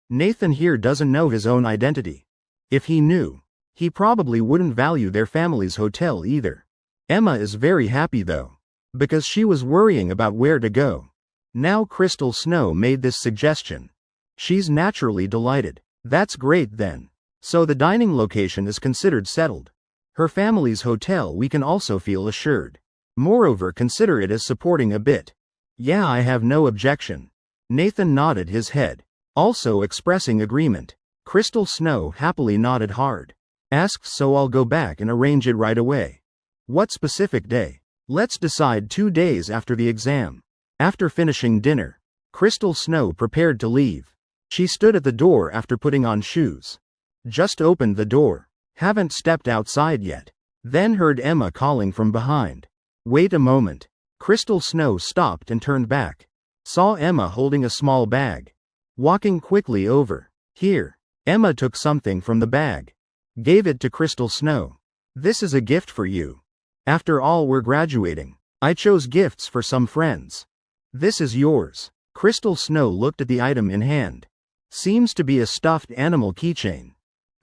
Nathan here doesn't know his own identity. If he knew, he probably wouldn't value their family's hotel either. Emma is very happy though, because she was worrying about where to go. Now Crystal Snow made this suggestion. She's naturally delighted. That's great then. So the dining location is considered settled. Her family's hotel we can also feel assured. Moreover, consider it as supporting a bit. Yeah, I have no objection. Nathan nodded his head, also expressing agreement. Crystal Snow happily nodded hard. Asked, so I'll go back and arrange it right away. What specific day? Let's decide 2 days after the exam. After finishing dinner, Crystal Snow prepared to leave. She stood at the door after putting on shoes. Just opened the door. Haven't stepped outside yet. Then heard Emma calling from behind. Wait a moment. Crystal Snow stopped and turned back. Saw Emma holding a small bag. Walking quickly over. Here. Emma took something from the bag. Gave it to Crystal Snow. This is a gift for you. After all, we're graduating. I chose gifts for some friends. This is yours. Crystal Snow looked at the item in hand. Seems to be a stuffed animal keychain.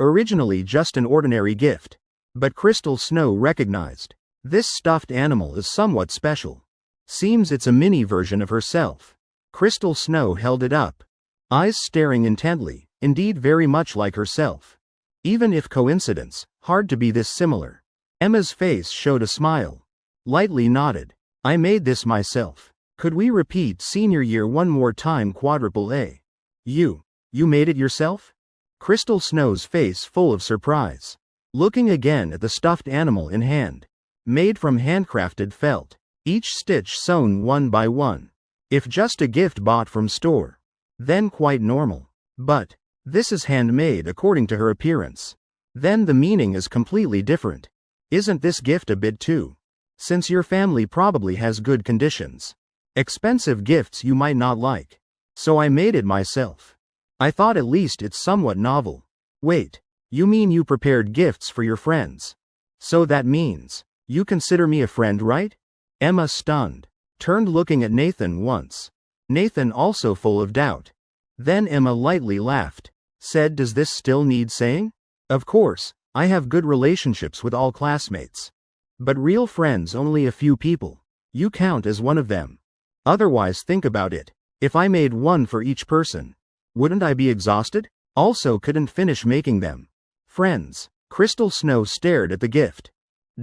Originally just an ordinary gift. But Crystal Snow recognized. This stuffed animal is somewhat special. Seems it's a mini version of herself. Crystal Snow held it up. Eyes staring intently, indeed very much like herself. Even if coincidence, hard to be this similar. Emma's face showed a smile. Lightly nodded. I made this myself. Could we repeat senior year one more time? Quadruple A. You made it yourself? Crystal Snow's face full of surprise. Looking again at the stuffed animal in hand. Made from handcrafted felt. Each stitch sewn one by one. If just a gift bought from store, then quite normal. But this is handmade according to her appearance. Then the meaning is completely different. Isn't this gift a bit too? Since your family probably has good conditions. Expensive gifts you might not like. So I made it myself. I thought at least it's somewhat novel. Wait, you mean you prepared gifts for your friends? So that means, you consider me a friend, right? Emma, stunned, turned looking at Nathan once. Nathan also full of doubt. Then Emma lightly laughed. Said, does this still need saying? Of course, I have good relationships with all classmates. But real friends only a few people. You count as one of them. Otherwise think about it. If I made one for each person, wouldn't I be exhausted? Also couldn't finish making them. Friends. Crystal Snow stared at the gift.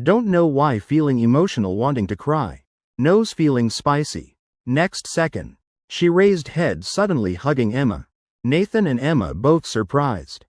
Don't know why, feeling emotional, wanting to cry. Nose feeling spicy. Next second, she raised head, suddenly hugging Emma. Nathan and Emma both surprised.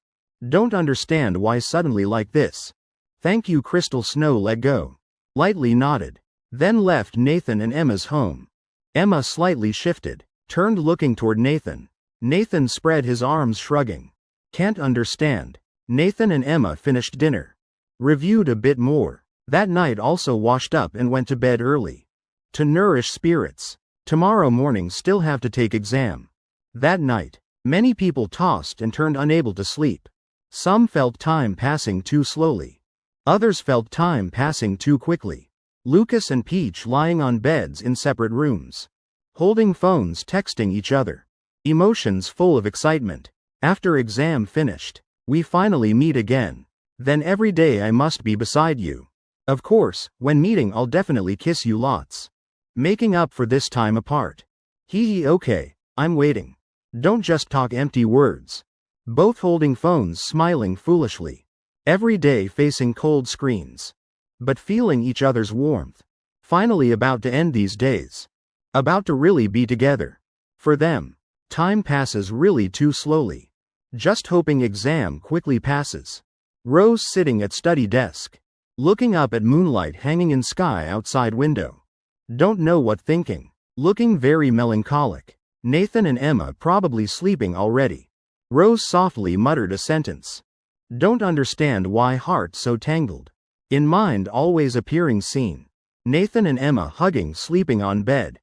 Don't understand why suddenly like this. Thank you. Crystal Snow let go. Lightly nodded. Then left Nathan and Emma's home. Emma slightly shifted, turned looking toward Nathan. Nathan spread his arms, shrugging. Can't understand. Nathan and Emma finished dinner. Reviewed a bit more. That night also washed up and went to bed early. To nourish spirits. Tomorrow morning still have to take exam. That night, many people tossed and turned, unable to sleep. Some felt time passing too slowly. Others felt time passing too quickly. Lucas and Peach lying on beds in separate rooms. Holding phones, texting each other. Emotions full of excitement. After exam finished, we finally meet again. Then every day I must be beside you. Of course, when meeting I'll definitely kiss you lots. Making up for this time apart. Hee okay, I'm waiting. Don't just talk empty words. Both holding phones, smiling foolishly. Every day facing cold screens. But feeling each other's warmth. Finally about to end these days. About to really be together. For them, time passes really too slowly. Just hoping exam quickly passes. Rose sitting at study desk. Looking up at moonlight hanging in sky outside window. Don't know what thinking. Looking very melancholic. Nathan and Emma probably sleeping already. Rose softly muttered a sentence. Don't understand why heart so tangled. In mind always appearing scene. Nathan and Emma hugging, sleeping on bed.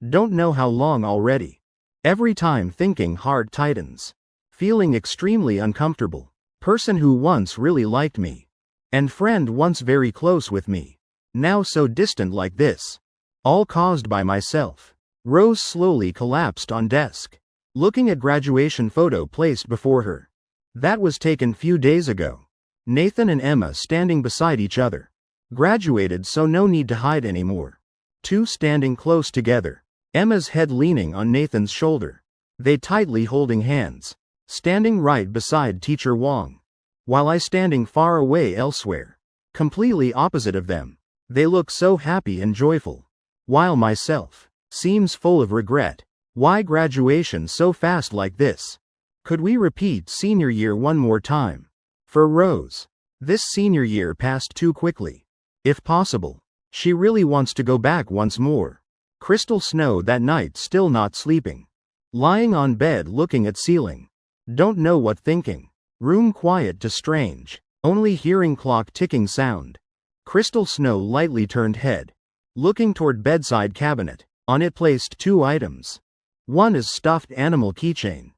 Don't know how long already. Every time thinking, heart tightens. Feeling extremely uncomfortable. Person who once really liked me. And friend once very close with me. Now so distant like this. All caused by myself. Rose slowly collapsed on desk. looking at graduation photo placed before her. That was taken few days ago. Nathan and Emma standing beside each other. Graduated, so no need to hide anymore. Two standing close together. Emma's head leaning on Nathan's shoulder. They tightly holding hands. Standing right beside Teacher Wong. While I standing far away elsewhere. Completely opposite of them. They look so happy and joyful. While myself seems full of regret. Why graduation so fast like this? Could we repeat senior year one more time? For Rose, this senior year passed too quickly. If possible, she really wants to go back once more. Crystal Snow that night still not sleeping. Lying on bed looking at ceiling. Don't know what thinking. Room quiet to strange. Only hearing clock ticking sound. Crystal Snow lightly turned head. Looking toward bedside cabinet. On it placed two items. One is stuffed animal keychain.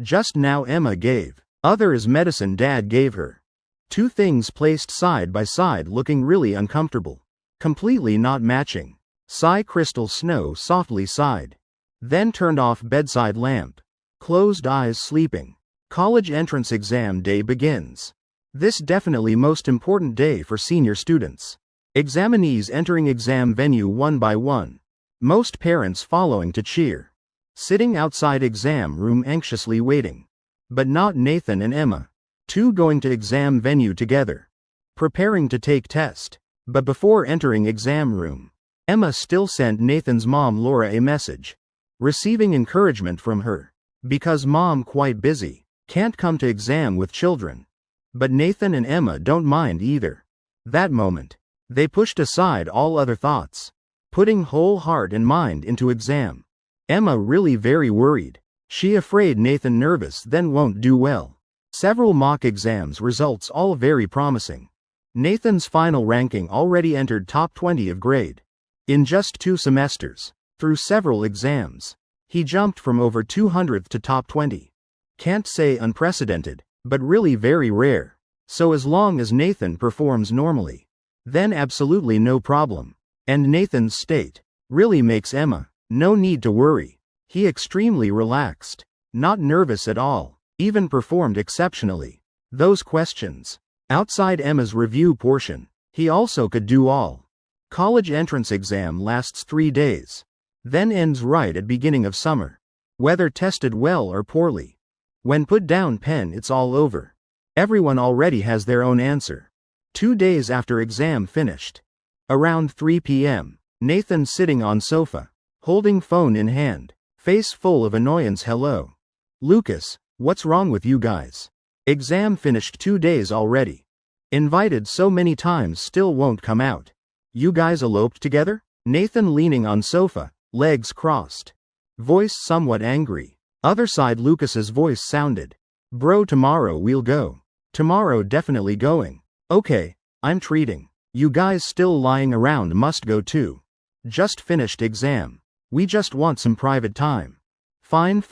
Just now Emma gave. Other is medicine Dad gave her. Two things placed side by side looking really uncomfortable. Completely not matching. Sigh. Crystal Snow softly sighed. Then turned off bedside lamp. Closed eyes sleeping. College entrance exam day begins. This definitely most important day for senior students. Examinees entering exam venue one by one. Most parents following to cheer. Sitting outside exam room anxiously waiting. But not Nathan and Emma. Two going to exam venue together. Preparing to take test. But before entering exam room, Emma still sent Nathan's mom Laura a message. Receiving encouragement from her. Because mom quite busy. Can't come to exam with children. But Nathan and Emma don't mind either. That moment, they pushed aside all other thoughts. Putting whole heart and mind into exam. Emma really very worried. She afraid Nathan nervous then won't do well. Several mock exams results all very promising. Nathan's final ranking already entered top 20 of grade. In just 2 semesters. Through several exams. He jumped from over 200th to top 20. Can't say unprecedented, but really very rare. So as long as Nathan performs normally, then absolutely no problem. And Nathan's state really makes Emma no need to worry. He extremely relaxed, not nervous at all, even performed exceptionally. Those questions outside Emma's review portion, he also could do all. College entrance exam lasts 3 days. Then ends right at beginning of summer. Whether tested well or poorly. When put down pen it's all over. Everyone already has their own answer. 2 days after exam finished. Around 3 p.m., Nathan sitting on sofa, holding phone in hand, face full of annoyance. Hello. Lucas, what's wrong with you guys? Exam finished 2 days already. Invited so many times still won't come out. You guys eloped together? Nathan leaning on sofa, legs crossed. Voice somewhat angry. Other side Lucas's voice sounded. Bro, tomorrow we'll go. Tomorrow definitely going. Okay, I'm treating. You guys still lying around must go too. Just finished exam. We just want some private time. Fine.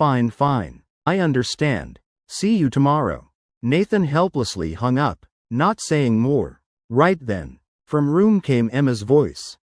I understand. See you tomorrow. Nathan helplessly hung up, not saying more. Right then, from room came Emma's voice.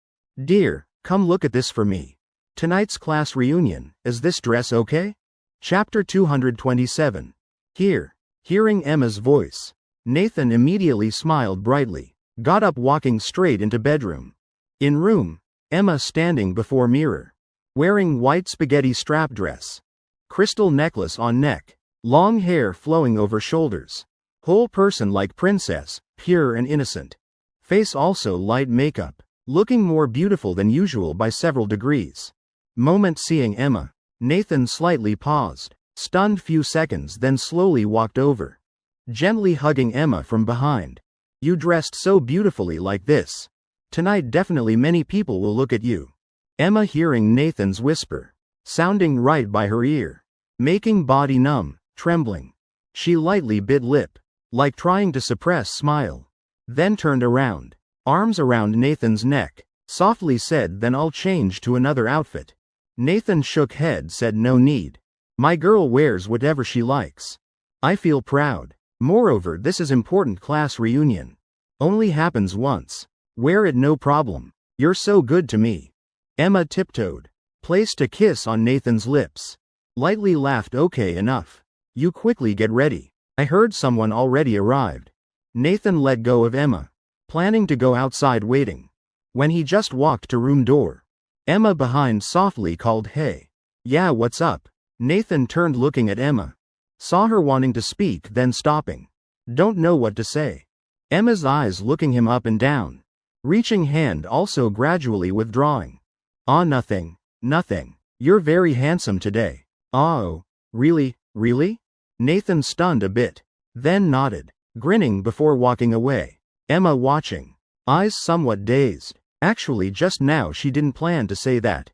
Dear, come look at this for me. Tonight's class reunion, is this dress okay? Chapter 227. Here. Hearing Emma's voice, Nathan immediately smiled brightly, got up walking straight into bedroom. In room, Emma standing before mirror. Wearing white spaghetti strap dress. Crystal necklace on neck. Long hair flowing over shoulders. Whole person like princess, pure and innocent. Face also light makeup. Looking more beautiful than usual by several degrees. Moment seeing Emma, Nathan slightly paused. Stunned few seconds then slowly walked over. Gently hugging Emma from behind. You dressed so beautifully like this. Tonight definitely many people will look at you. Emma hearing Nathan's whisper. Sounding right by her ear. Making body numb, trembling. She lightly bit lip. Like trying to suppress smile. Then turned around. Arms around Nathan's neck. Softly said then I'll change to another outfit. Nathan shook head said no need. My girl wears whatever she likes. I feel proud. Moreover this is important class reunion. Only happens once. Wear it no problem. You're so good to me. Emma tiptoed. Placed a kiss on Nathan's lips. Lightly laughed. Okay, enough. You quickly get ready. I heard someone already arrived. Nathan let go of Emma, planning to go outside waiting. When he just walked to room door, Emma behind softly called, "Hey." "Yeah, what's up?" Nathan turned looking at Emma. Saw her wanting to speak then stopping. Don't know what to say. Emma's eyes looking him up and down. Reaching hand also gradually withdrawing. Nothing. Nothing. You're very handsome today. Oh, really? Really? Nathan stunned a bit. Then nodded, grinning before walking away. Emma watching. Eyes somewhat dazed. Actually just now she didn't plan to say that.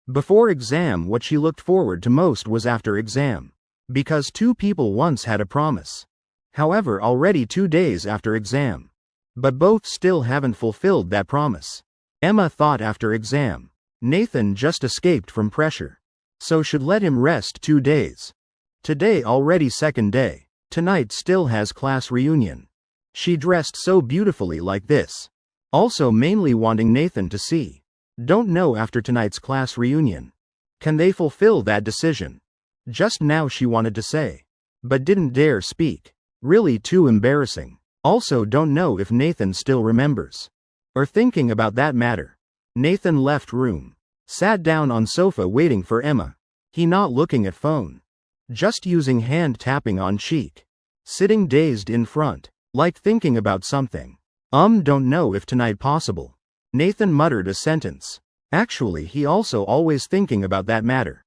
Before exam what she looked forward to most was after exam. Because two people once had a promise. However, already 2 days after exam. But both still haven't fulfilled that promise. Emma thought after exam, Nathan just escaped from pressure. So should let him rest 2 days. Today already second day. Tonight still has class reunion. She dressed so beautifully like this. Also mainly wanting Nathan to see. Don't know after tonight's class reunion. Can they fulfill that decision? Just now she wanted to say. But didn't dare speak. Really too embarrassing. Also don't know if Nathan still remembers. Or thinking about that matter. Nathan left room. Sat down on sofa waiting for Emma. He not looking at phone. Just using hand tapping on cheek. Sitting dazed in front. Like thinking about something. Don't know if tonight possible. Nathan muttered a sentence. Actually he also always thinking about that matter.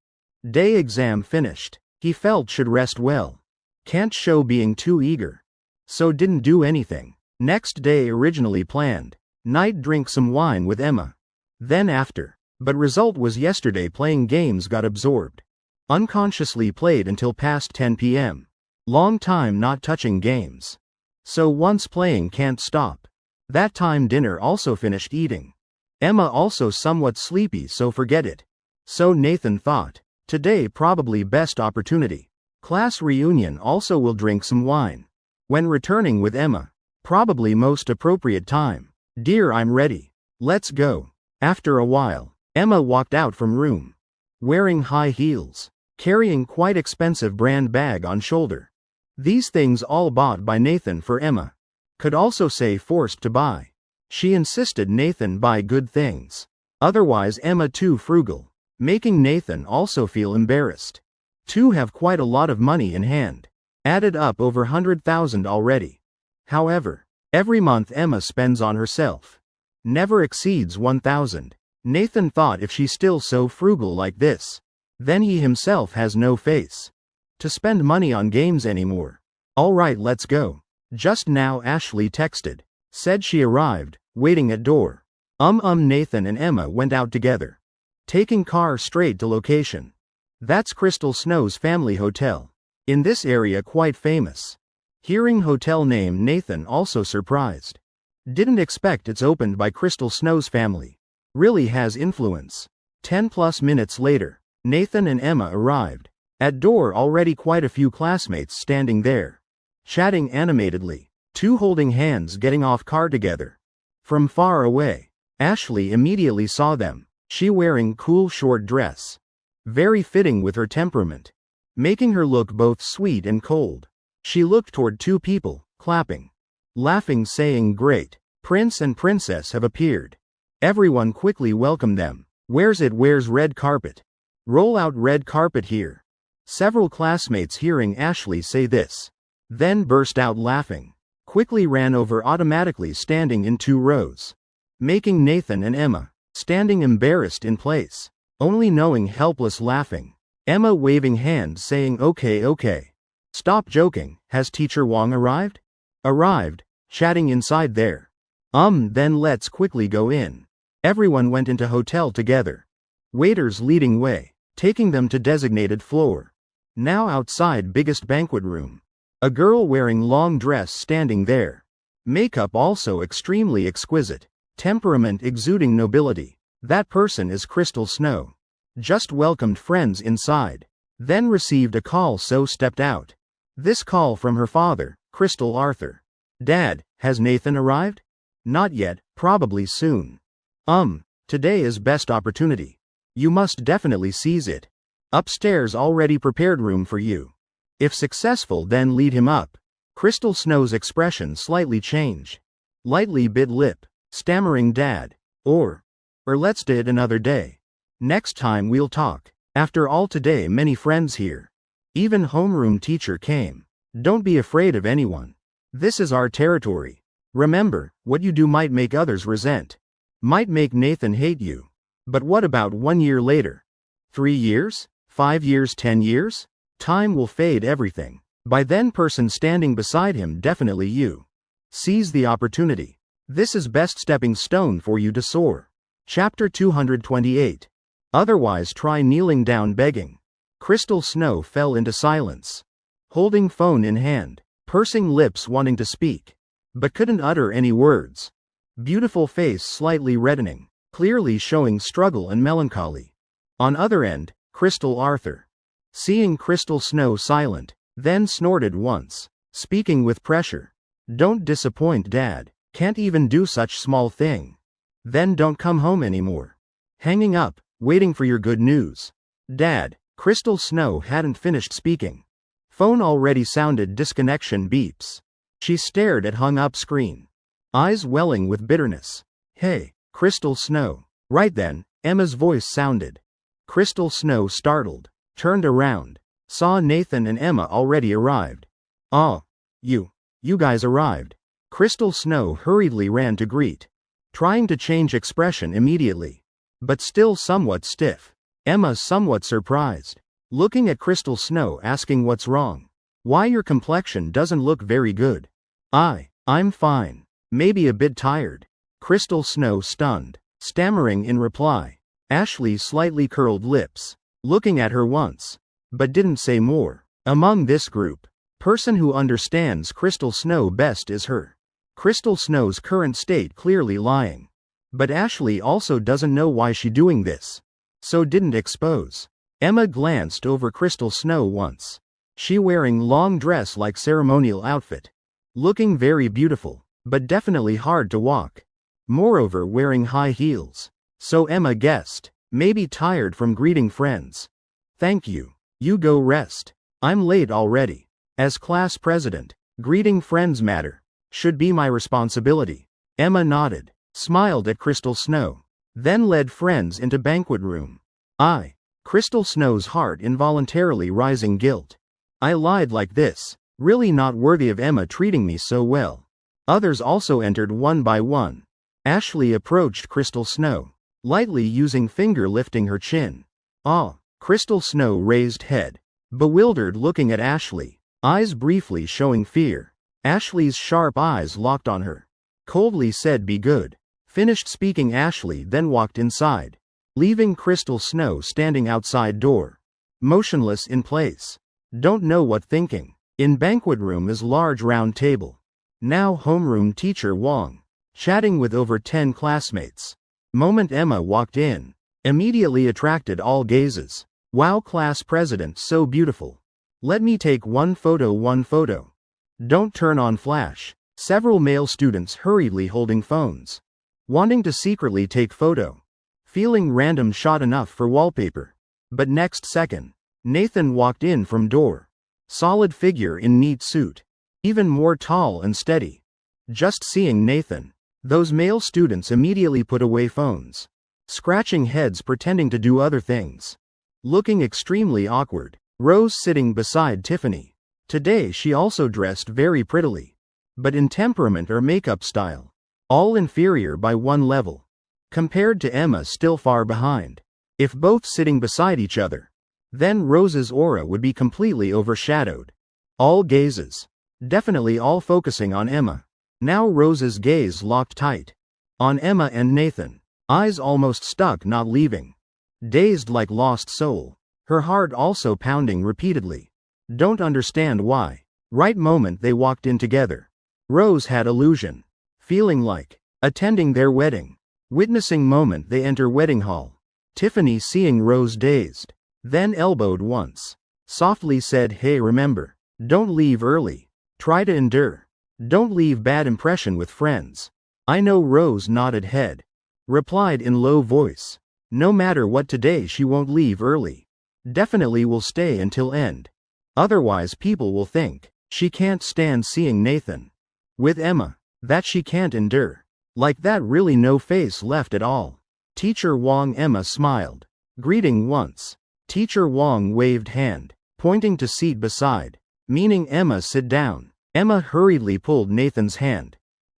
Day exam finished. He felt should rest well. Can't show being too eager. So didn't do anything. Next day originally planned. Night drink some wine with Emma. Then after. But result was yesterday playing games got absorbed. Unconsciously played until past 10 p.m. Long time not touching games. So once playing can't stop. That time dinner also finished eating. Emma also somewhat sleepy so forget it. So Nathan thought. Today probably best opportunity. Class reunion also will drink some wine. When returning with Emma. Probably most appropriate time. Dear, I'm ready. Let's go. After a while, Emma walked out from room. Wearing high heels. Carrying quite expensive brand bag on shoulder. These things all bought by Nathan for Emma. Could also say forced to buy. She insisted Nathan buy good things. Otherwise Emma too frugal. Making Nathan also feel embarrassed. Two have quite a lot of money in hand. Added up over 100,000 already. However, every month Emma spends on herself. Never exceeds 1,000. Nathan thought if she's still so frugal like this, then he himself has no face to spend money on games anymore. Alright, let's go. Just now Ashley texted. Said she arrived, waiting at door. Nathan and Emma went out together. Taking car straight to location. That's Crystal Snow's family hotel. In this area quite famous. Hearing hotel name Nathan also surprised. Didn't expect it's opened by Crystal Snow's family. Really has influence. 10+ minutes later, Nathan and Emma arrived. At door already quite a few classmates standing there. Chatting animatedly. Two holding hands getting off car together. From far away, Ashley immediately saw them. She wearing cool short dress. Very fitting with her temperament. Making her look both sweet and cold. She looked toward two people, clapping. Laughing saying great. Prince and princess have appeared. Everyone quickly welcomed them. Where's red carpet? Roll out red carpet here. Several classmates hearing Ashley say this. Then burst out laughing. Quickly ran over automatically standing in 2 rows. Making Nathan and Emma standing embarrassed in place. Only knowing helpless laughing. Emma waving hand saying okay. Stop joking, has teacher Wong arrived? Arrived, chatting inside there. Then let's quickly go in. Everyone went into hotel together. Waiters leading way, taking them to designated floor. Now outside biggest banquet room. A girl wearing long dress standing there. Makeup also extremely exquisite. Temperament exuding nobility. That person is Crystal Snow. Just welcomed friends inside. Then received a call so stepped out. This call from her father, Crystal Arthur. Dad, has Nathan arrived? Not yet, probably soon. Today is best opportunity. You must definitely seize it. Upstairs already prepared room for you. If successful, then lead him up. Crystal Snow's expression slightly changed. Lightly bit lip, stammering dad. Or let's do it another day. Next time we'll talk. After all today many friends here. Even homeroom teacher came. Don't be afraid of anyone. This is our territory. Remember, what you do might make others resent. Might make Nathan hate you. But what about 1 year later? 3 years? 5 years, 10 years? Time will fade everything. By then person standing beside him definitely you. Seize the opportunity. This is best stepping stone for you to soar. Chapter 228. Otherwise try kneeling down begging. Crystal Snow fell into silence. Holding phone in hand, pursing lips wanting to speak. But couldn't utter any words. Beautiful face slightly reddening, clearly showing struggle and melancholy. On other end, Crystal Arthur. Seeing Crystal Snow silent, then snorted once, speaking with pressure. Don't disappoint Dad, can't even do such small thing. Then don't come home anymore. Hanging up, waiting for your good news. Dad, Crystal Snow hadn't finished speaking. Phone already sounded disconnection beeps. She stared at hung up screen. Eyes welling with bitterness. Hey, Crystal Snow. Right then, Emma's voice sounded. Crystal Snow startled, turned around, saw Nathan and Emma already arrived. Oh, you guys arrived. Crystal Snow hurriedly ran to greet, trying to change expression immediately, but still somewhat stiff. Emma somewhat surprised, looking at Crystal Snow asking what's wrong. Why your complexion doesn't look very good. I'm fine. Maybe a bit tired. Crystal Snow stunned, stammering in reply. Ashley slightly curled lips, looking at her once, but didn't say more. Among this group, person who understands Crystal Snow best is her. Crystal Snow's current state clearly lying. But Ashley also doesn't know why she doing this. So didn't expose. Emma glanced over Crystal Snow once. She wearing long dress like ceremonial outfit. Looking very beautiful, but definitely hard to walk. Moreover wearing high heels. So Emma guessed, maybe tired from greeting friends. Thank you. You go rest. I'm late already. As class president, greeting friends matter. Should be my responsibility. Emma nodded, smiled at Crystal Snow. Then led friends into banquet room. Crystal Snow's heart involuntarily rising guilt. I lied like this, really not worthy of Emma treating me so well. Others also entered one by one. Ashley approached Crystal Snow, lightly using finger lifting her chin. Crystal Snow raised head, bewildered looking at Ashley, eyes briefly showing fear. Ashley's sharp eyes locked on her. Coldly said be good. Finished speaking Ashley then walked inside, leaving Crystal Snow standing outside door, motionless in place. Don't know what thinking. In banquet room is large round table. Now homeroom teacher Wong, chatting with over 10 classmates. Moment Emma walked in, immediately attracted all gazes. Wow, class president so beautiful. Let me take one photo. Don't turn on flash. Several male students hurriedly holding phones, wanting to secretly take photo. Feeling random shot enough for wallpaper. But next second, Nathan walked in from door. Solid figure in neat suit. Even more tall and steady. Just seeing Nathan, those male students immediately put away phones. Scratching heads pretending to do other things. Looking extremely awkward. Rose sitting beside Tiffany. Today she also dressed very prettily. But in temperament or makeup style, all inferior by one level. Compared to Emma still far behind. If both sitting beside each other, then Rose's aura would be completely overshadowed. All gazes. Definitely all focusing on Emma. Now Rose's gaze locked tight. On Emma and Nathan. Eyes almost stuck not leaving. Dazed like lost soul. Her heart also pounding repeatedly. Don't understand why. Right moment they walked in together. Rose had illusion. Feeling like attending their wedding. Witnessing moment they enter wedding hall. Tiffany seeing Rose dazed. Then elbowed once. Softly said hey remember. Don't leave early. Try to endure. Don't leave bad impression with friends. I know Rose nodded head. Replied in low voice. No matter what today she won't leave early. Definitely will stay until end. Otherwise people will think she can't stand seeing Nathan with Emma, that she can't endure. Like that, really no face left at all. Teacher Wong. Emma smiled, greeting once. Teacher Wong waved hand, pointing to seat beside, meaning Emma sit down. Emma hurriedly pulled Nathan's hand,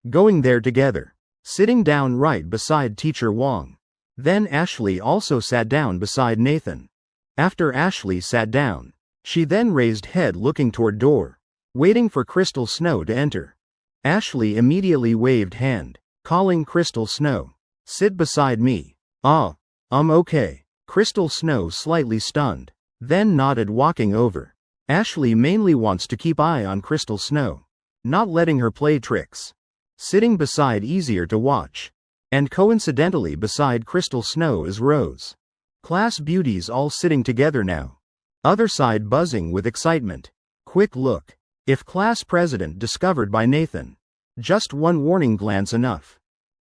going there together, sitting down right beside Teacher Wong. Then Ashley also sat down beside Nathan. After Ashley sat down, she then raised head looking toward door, waiting for Crystal Snow to enter. Ashley immediately waved hand, calling Crystal Snow. Sit beside me. Okay. Crystal Snow slightly stunned, then nodded, walking over. Ashley mainly wants to keep eye on Crystal Snow, not letting her play tricks. Sitting beside easier to watch. And coincidentally beside Crystal Snow is Rose. Class beauties all sitting together now. Other side buzzing with excitement. Quick look. If class president discovered by Nathan. Just one warning glance enough.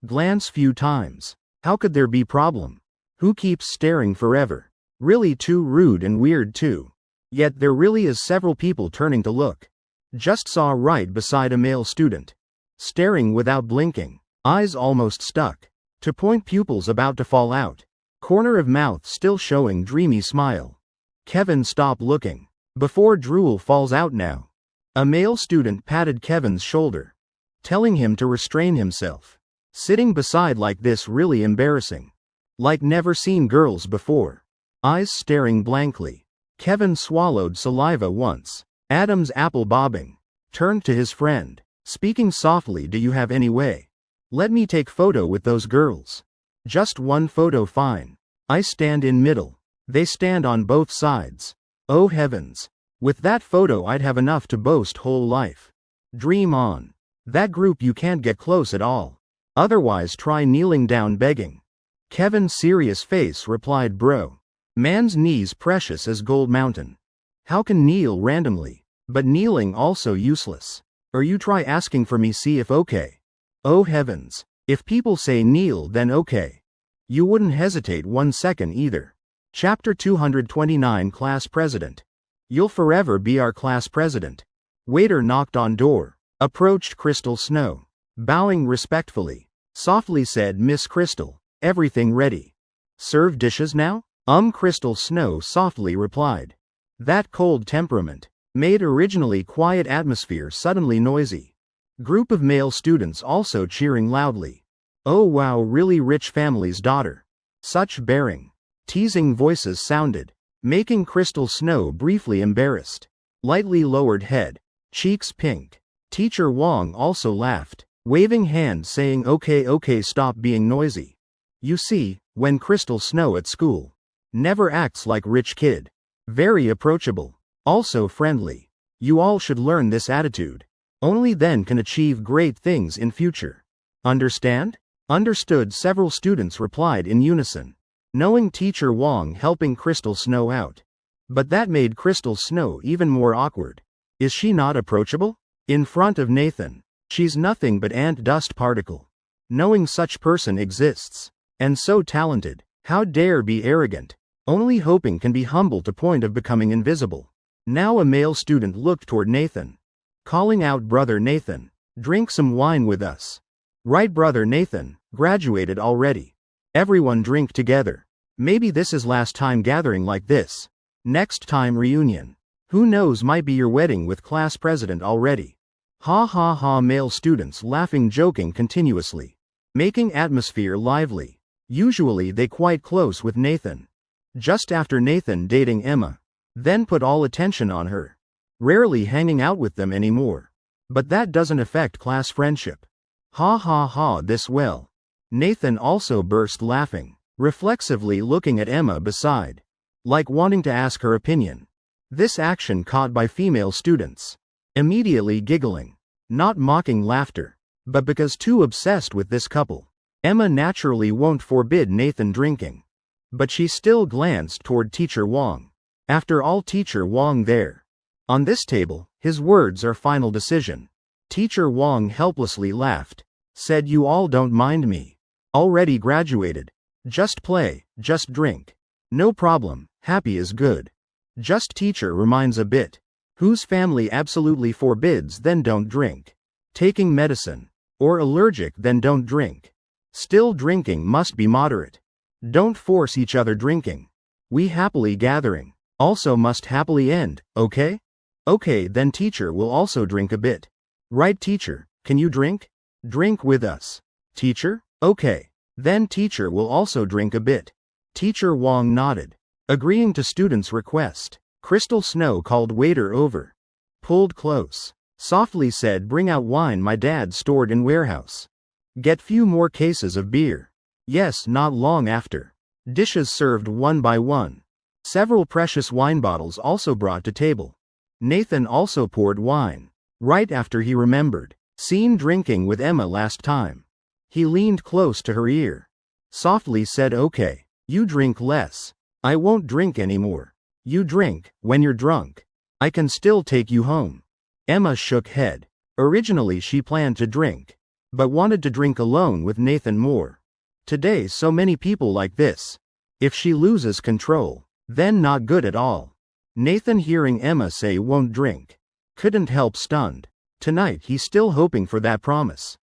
Glance few times. How could there be problem? Who keeps staring forever? Really too rude and weird too. Yet there really is several people turning to look. Just saw right beside a male student. Staring without blinking. Eyes almost stuck. To point, pupils about to fall out. Corner of mouth still showing dreamy smile. Kevin, stop looking. Before drool falls out now. A male student patted Kevin's shoulder, telling him to restrain himself. Sitting beside like this really embarrassing. Like never seen girls before. Eyes staring blankly. Kevin swallowed saliva once. Adam's apple bobbing. Turned to his friend, speaking softly, do you have any way? Let me take photo with those girls. Just one photo fine. I stand in middle. They stand on both sides. Oh heavens. With that photo I'd have enough to boast whole life. Dream on. That group you can't get close at all. Otherwise try kneeling down begging. Kevin's serious face replied, bro. Man's knees precious as gold mountain. How can kneel randomly? But kneeling also useless. Or you try asking for me, see if okay. Oh heavens. If people say kneel then okay. You wouldn't hesitate 1 second either. Chapter 229 Class President. You'll forever be our class president. Waiter knocked on door. Approached Crystal Snow. Bowing respectfully. Softly said, Miss Crystal, everything ready. Serve dishes now? Crystal Snow softly replied. That cold temperament made originally quiet atmosphere suddenly noisy. Group of male students also cheering loudly. Oh wow, really rich family's daughter. Such bearing. Teasing voices sounded, making Crystal Snow briefly embarrassed. Lightly lowered head, cheeks pink. Teacher Wong also laughed, waving hand saying okay, stop being noisy. You see, when Crystal Snow at school. Never acts like rich kid. Very approachable. Also friendly. You all should learn this attitude. Only then can achieve great things in future. Understand? Understood, several students replied in unison. Knowing Teacher Wong helping Crystal Snow out. But that made Crystal Snow even more awkward. Is she not approachable? In front of Nathan, she's nothing but ant dust particle. Knowing such person exists. And so talented, how dare be arrogant. Only hoping can be humble to point of becoming invisible. Now a male student looked toward Nathan. Calling out, brother Nathan, drink some wine with us. Right, brother Nathan, graduated already. Everyone drink together. Maybe this is last time gathering like this. Next time reunion. Who knows, might be your wedding with class president already. Ha ha ha, male students laughing, joking continuously. Making atmosphere lively. Usually they quite close with Nathan. Just after Nathan dating Emma. Then put all attention on her. Rarely hanging out with them anymore. But that doesn't affect class friendship. Ha ha ha, this well. Nathan also burst laughing, reflexively looking at Emma beside. Like wanting to ask her opinion. This action caught by female students. Immediately giggling. Not mocking laughter. But because too obsessed with this couple. Emma naturally won't forbid Nathan drinking. But she still glanced toward Teacher Wong. After all, Teacher Wong there. On this table, his words are final decision. Teacher Wong helplessly laughed. Said, you all don't mind me. Already graduated. Just play, just drink. No problem, Happy is good. Just teacher reminds a bit. Whose family absolutely forbids, then don't drink. Taking medicine. Or allergic, then don't drink. Still drinking must be moderate. Don't force each other drinking. We happily gathering. Also must happily end, okay? Okay, then teacher will also drink a bit. Right teacher, can you drink? Drink with us. Teacher? Okay. Then teacher will also drink a bit. Teacher Wong nodded. Agreeing to student's request. Crystal Snow called waiter over. Pulled close. Softly said, bring out wine my dad stored in warehouse. Get few more cases of beer. Yes, not long after. Dishes served one by one. Several precious wine bottles also brought to table. Nathan also poured wine. Right after he remembered. Seen drinking with Emma last time. He leaned close to her ear. Softly said, okay, you drink less. I won't drink anymore. You drink, when you're drunk. I can still take you home. Emma shook head. Originally she planned to drink. But wanted to drink alone with Nathan more. Today so many people like this. If she loses control, then not good at all. Nathan hearing Emma say won't drink. Couldn't help stunned. Tonight he's still hoping for that promise.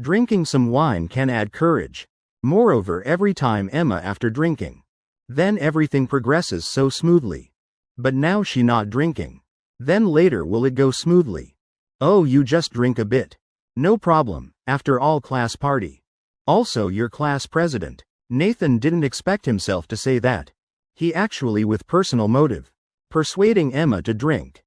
Drinking some wine can add courage. Moreover, every time Emma after drinking. Then everything progresses so smoothly. But now she not drinking. Then later will it go smoothly? Oh, you just drink a bit. No problem, after all class party. Also your class president. Nathan didn't expect himself to say that. He actually with personal motive. Persuading Emma to drink.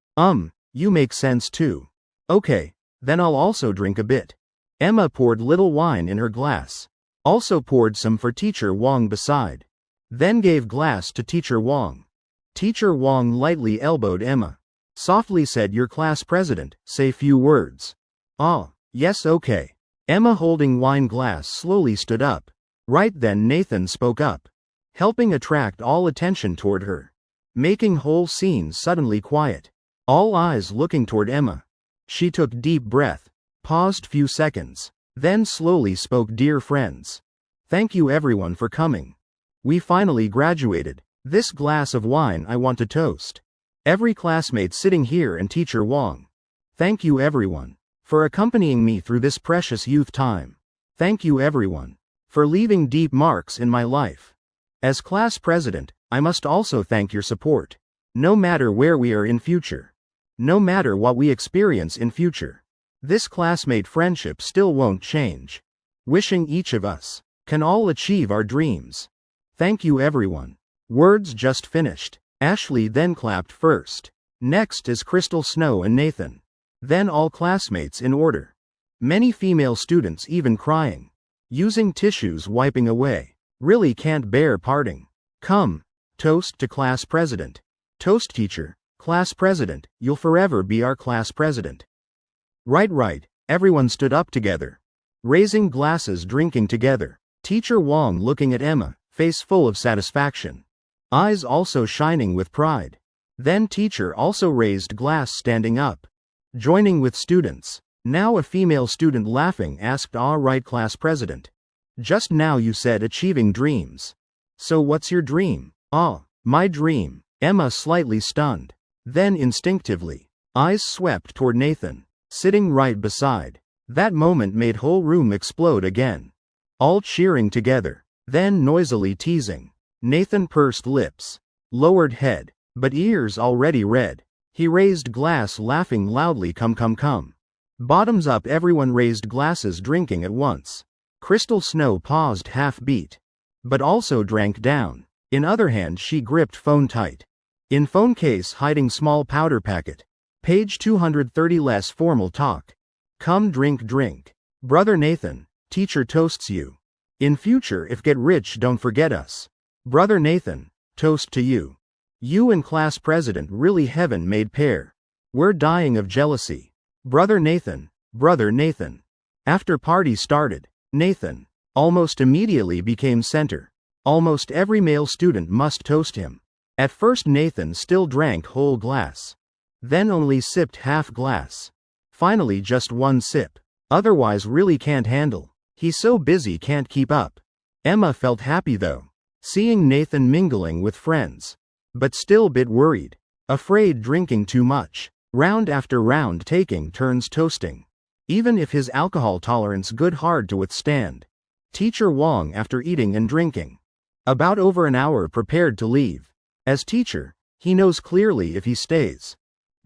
You make sense too. Okay, then I'll also drink a bit. Emma poured little wine in her glass. Also poured some for Teacher Wong beside. Then gave glass to Teacher Wong. Teacher Wong lightly elbowed Emma. Softly said, your class president, say few words. Ah, yes, okay. Emma holding wine glass slowly stood up. Right then Nathan spoke up. Helping attract all attention toward her. Making whole scene suddenly quiet. All eyes looking toward Emma. She took deep breath. Paused few seconds. Then slowly spoke, dear friends. Thank you everyone for coming. We finally graduated. This glass of wine I want to toast. Every classmate sitting here and Teacher Wong. Thank you everyone. For accompanying me through this precious youth time. Thank you everyone. For leaving deep marks in my life. As class president, I must also thank your support. No matter where we are in future. No matter what we experience in future. This classmate friendship still won't change. Wishing each of us can all achieve our dreams. Thank you everyone. Words just finished. Ashley then clapped first. Next is Crystal Snow and Nathan. Then all classmates in order. Many female students even crying. Using tissues wiping away. Really can't bear parting. Come. Toast to class president. Toast teacher. Class president, you'll forever be our class president. Right. Everyone stood up together. Raising glasses, drinking together. Teacher Wong looking at Emma, face full of satisfaction. Eyes also shining with pride. Then teacher also raised glass standing up. Joining with students. Now a female student laughing asked, all right class president. Just now you said achieving dreams. So what's your dream? My dream. Emma slightly stunned. Then instinctively. Eyes swept toward Nathan. Sitting right beside. That moment made whole room explode again. All cheering together. Then noisily teasing. Nathan pursed lips. Lowered head. But ears already red. He raised glass laughing loudly, come. Bottoms up, everyone raised glasses drinking at once. Crystal Snow paused half beat. But also drank down. In other hand she gripped phone tight. In phone case hiding small powder packet. Page 230 less formal talk. Come drink. Brother Nathan, teacher toasts you. In future if get rich don't forget us. Brother Nathan, toast to you. You and class president really heaven made pair. We're dying of jealousy. Brother Nathan. After party started, Nathan almost immediately became center. Almost every male student must toast him. At first Nathan still drank whole glass. Then only sipped half glass. Finally just one sip. Otherwise really can't handle. He's so busy can't keep up. Emma felt happy though. Seeing Nathan mingling with friends. but still bit worried. Afraid drinking too much. Round after round taking turns toasting. Even if his alcohol tolerance good hard to withstand. Teacher Wong after eating and drinking. About over an hour prepared to leave. As teacher, he knows clearly if he stays.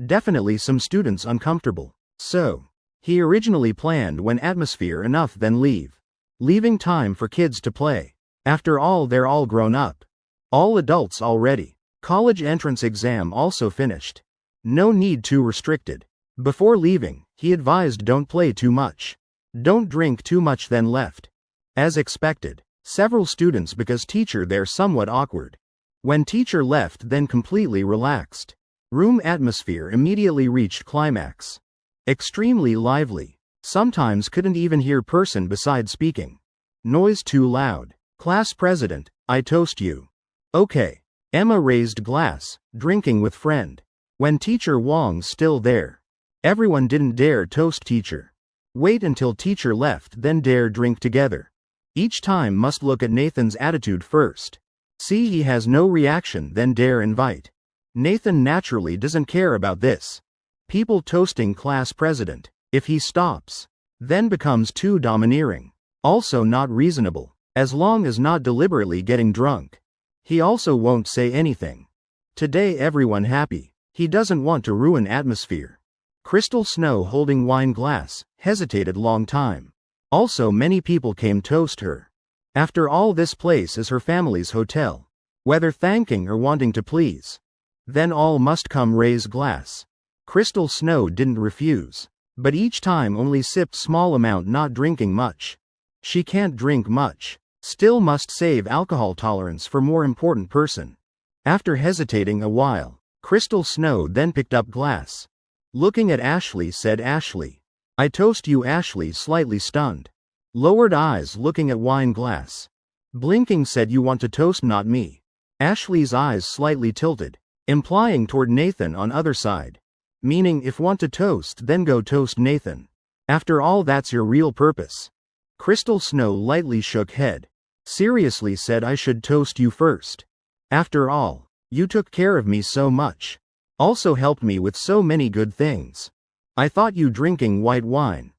Definitely some students uncomfortable. So, he originally planned when atmosphere enough then leave. Leaving time for kids to play. After all they're all grown up. All adults already. College entrance exam also finished. No need too restricted. Before leaving, he advised don't play too much. Don't drink too much then left. As expected, several students because teacher there somewhat awkward. When teacher left then completely relaxed. Room atmosphere immediately reached climax. Extremely lively. Sometimes couldn't even hear person beside speaking. Noise too loud. Class president, I toast you. Okay. Emma raised glass, drinking with friend. When teacher Wong's still there. Everyone didn't dare toast teacher. Wait until teacher left then dare drink together. Each time must look at Nathan's attitude first. See he has no reaction then dare invite. Nathan naturally doesn't care about this. People toasting class president. If he stops, then becomes too domineering. Also not reasonable, as long as not deliberately getting drunk. He also won't say anything. Today everyone happy. He doesn't want to ruin atmosphere. Crystal Snow holding wine glass, hesitated long time. Also many people came toast her. After all this place is her family's hotel. Whether thanking or wanting to please. Then all must come raise glass. Crystal Snow didn't refuse. But each time only sipped small amount not drinking much. She can't drink much. Still must save alcohol tolerance for more important person. After hesitating a while, Crystal Snow then picked up glass. Looking at Ashley said Ashley. I toast you Ashley slightly stunned. Lowered eyes looking at wine glass. Blinking said you want to toast not me. Ashley's eyes slightly tilted, implying toward Nathan on other side. Meaning if want to toast then go toast Nathan. After all that's your real purpose. Crystal Snow lightly shook head. Seriously said I should toast you first. After all, you took care of me so much. Also helped me with so many good things. I thought you drinking white wine.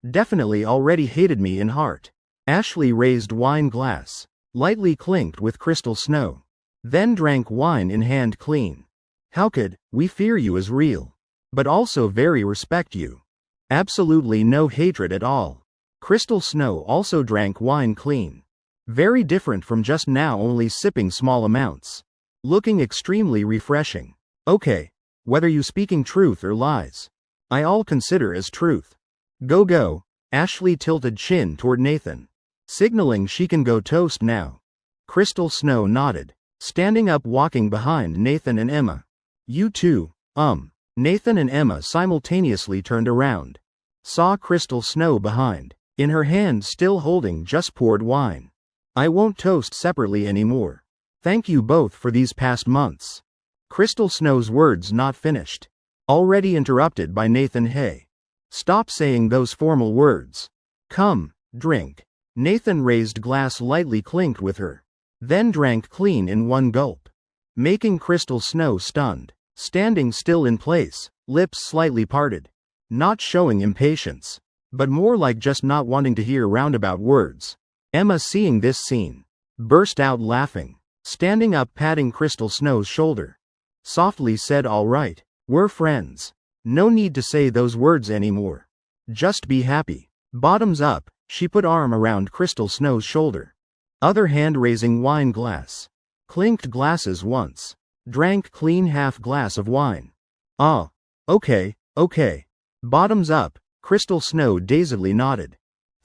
Definitely already hated me in heart. Ashley raised wine glass. Lightly clinked with Crystal Snow. Then drank wine in hand clean. How could, we fear you as real. But also very respect you. Absolutely no hatred at all. Crystal Snow also drank wine clean. Very different from just now only sipping small amounts. Looking extremely refreshing. Okay. Whether you speaking truth or lies. I all consider as truth. Go. Ashley tilted chin toward Nathan. Signaling she can go toast now. Crystal Snow nodded. Standing up walking behind Nathan and Emma. You too, Nathan and Emma simultaneously turned around. Saw Crystal Snow behind. In her hand still holding just poured wine. I won't toast separately anymore. Thank you both for these past months. Crystal Snow's words not finished. Already interrupted by Nathan. Hey. Stop saying those formal words. Come, drink. Nathan raised glass lightly clinked with her. Then drank clean in one gulp. Making Crystal Snow stunned. Standing still in place, lips slightly parted. Not showing impatience. But more like just not wanting to hear roundabout words. Emma seeing this scene. Burst out laughing. Standing up patting Crystal Snow's shoulder. Softly said all right, we're friends. No need to say those words anymore. Just be happy. Bottoms up, she put arm around Crystal Snow's shoulder. Other hand raising wine glass. Clinked glasses once. Drank clean half glass of wine. Ah. Okay. Bottoms up. Crystal Snow dazedly nodded.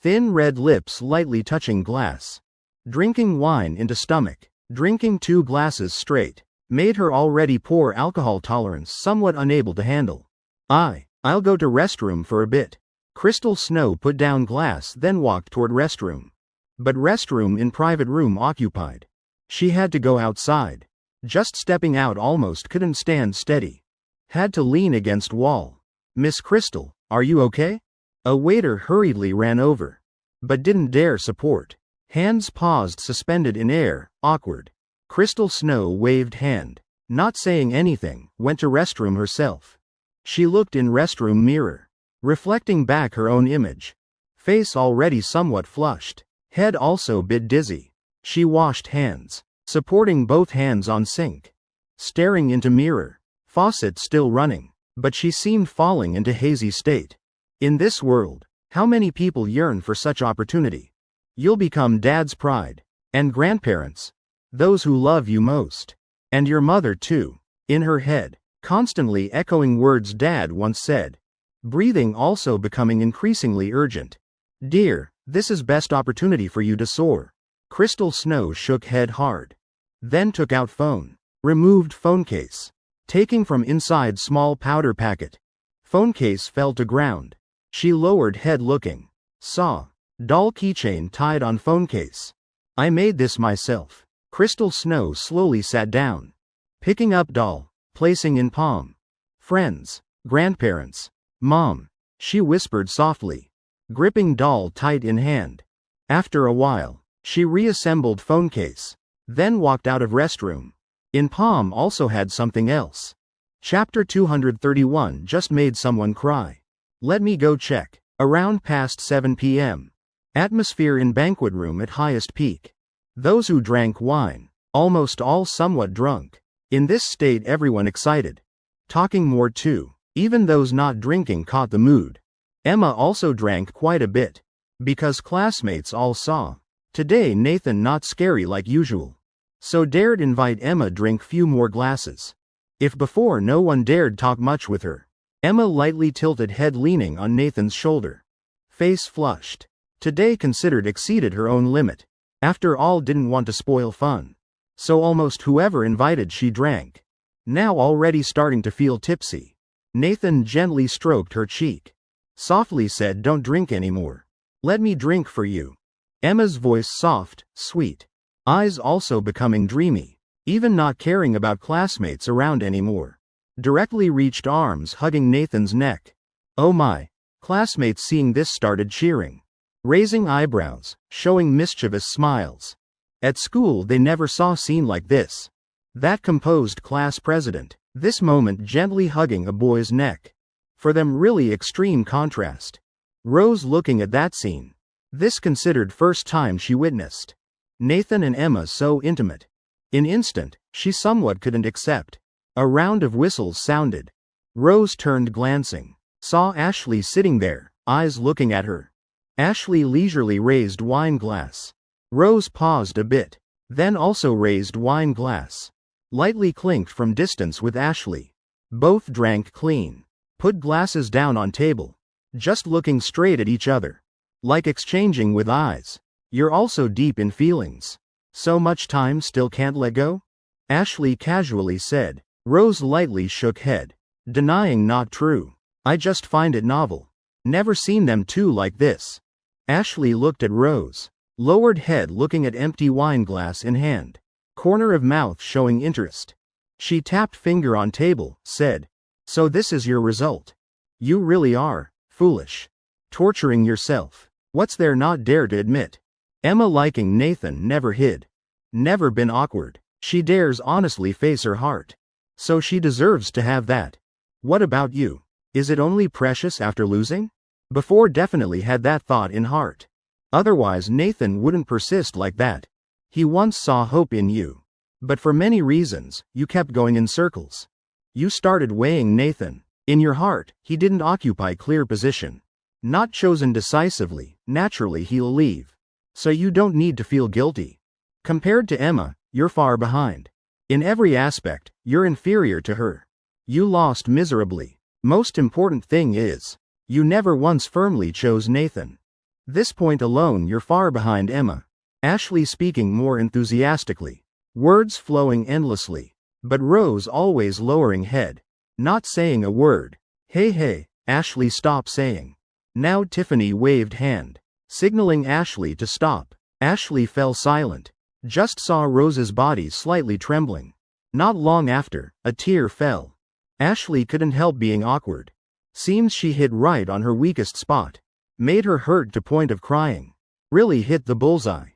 Thin red lips lightly touching glass. Drinking wine into stomach. Drinking 2 glasses straight. Made her already poor alcohol tolerance somewhat unable to handle. I'll go to restroom for a bit. Crystal Snow put down glass then walked toward restroom. But restroom in private room occupied. She had to go outside. Just stepping out almost couldn't stand steady. Had to lean against wall. Miss Crystal, are you okay? A waiter hurriedly ran over. But didn't dare support. Hands paused suspended in air, awkward. Crystal Snow waved hand. Not saying anything, went to restroom herself. She looked in restroom mirror, reflecting back her own image. Face already somewhat flushed. Head also bit dizzy. She washed hands, supporting both hands on sink. Staring into mirror. Faucet still running. But she seemed falling into hazy state. In this world, how many people yearn for such opportunity? You'll become dad's pride. And grandparents. Those who love you most. And your mother too. In her head, constantly echoing words dad once said. Breathing also becoming increasingly urgent. Dear, this is best opportunity for you to soar. Crystal Snow shook head hard. Then took out phone. Removed phone case. Taking from inside small powder packet. Phone case fell to ground. She lowered head looking. Saw. Doll keychain tied on phone case. I made this myself. Crystal Snow slowly sat down. Picking up doll. Placing in palm. Friends. Grandparents. Mom. She whispered softly. Gripping doll tight in hand. After a while, she reassembled phone case. Then walked out of restroom. In palm also had something else. Chapter 231 just made someone cry. Let me go check. Around past 7 p.m. Atmosphere in banquet room at highest peak. Those who drank wine, almost all somewhat drunk. In this state everyone excited. Talking more too. Even those not drinking caught the mood. Emma also drank quite a bit. Because classmates all saw. Today Nathan not scary like usual. So dared invite Emma drink few more glasses. If before no one dared talk much with her. Emma lightly tilted head leaning on Nathan's shoulder. Face flushed. Today considered exceeded her own limit. After all didn't want to spoil fun. So almost whoever invited she drank. Now already starting to feel tipsy. Nathan gently stroked her cheek. Softly said don't drink anymore. Let me drink for you. Emma's voice soft, sweet. Eyes also becoming dreamy. Even not caring about classmates around anymore. Directly reached arms hugging Nathan's neck. Oh my. Classmates seeing this started cheering. Raising eyebrows, showing mischievous smiles. At school they never saw scene like this. That composed class president, this moment gently hugging a boy's neck. For them really extreme contrast. Rose looking at that scene. This considered first time she witnessed. Nathan and Emma so intimate. In instant, she somewhat couldn't accept. A round of whistles sounded. Rose turned glancing. Saw Ashley sitting there, eyes looking at her. Ashley leisurely raised wine glass. Rose paused a bit. Then also raised wine glass. Lightly clinked from distance with Ashley. Both drank clean. Put glasses down on table. Just looking straight at each other. Like exchanging with eyes. You're also deep in feelings. So much time still can't let go? Ashley casually said. Rose lightly shook head. Denying not true. I just find it novel. Never seen them two like this. Ashley looked at Rose. Lowered head looking at empty wine glass in hand. Corner of mouth showing interest. She tapped finger on table, said. So this is your result. You really are, foolish. Torturing yourself. What's there not dare to admit? Emma liking Nathan never hid. Never been awkward. She dares honestly face her heart. So she deserves to have that. What about you? Is it only precious after losing? Before definitely had that thought in heart. Otherwise Nathan wouldn't persist like that. He once saw hope in you. But for many reasons, you kept going in circles. You started weighing Nathan. In your heart, he didn't occupy clear position. Not chosen decisively, naturally he'll leave. So you don't need to feel guilty. Compared to Emma, you're far behind. In every aspect, you're inferior to her. You lost miserably. Most important thing is, you never once firmly chose Nathan. This point alone you're far behind Emma. Ashley speaking more enthusiastically. Words flowing endlessly. But Rose always lowering head. Not saying a word. Hey, Ashley stop saying. Now Tiffany waved hand. Signaling Ashley to stop. Ashley fell silent. Just saw Rose's body slightly trembling. Not long after, a tear fell. Ashley couldn't help being awkward. Seems she hit right on her weakest spot. Made her hurt to point of crying. Really hit the bullseye.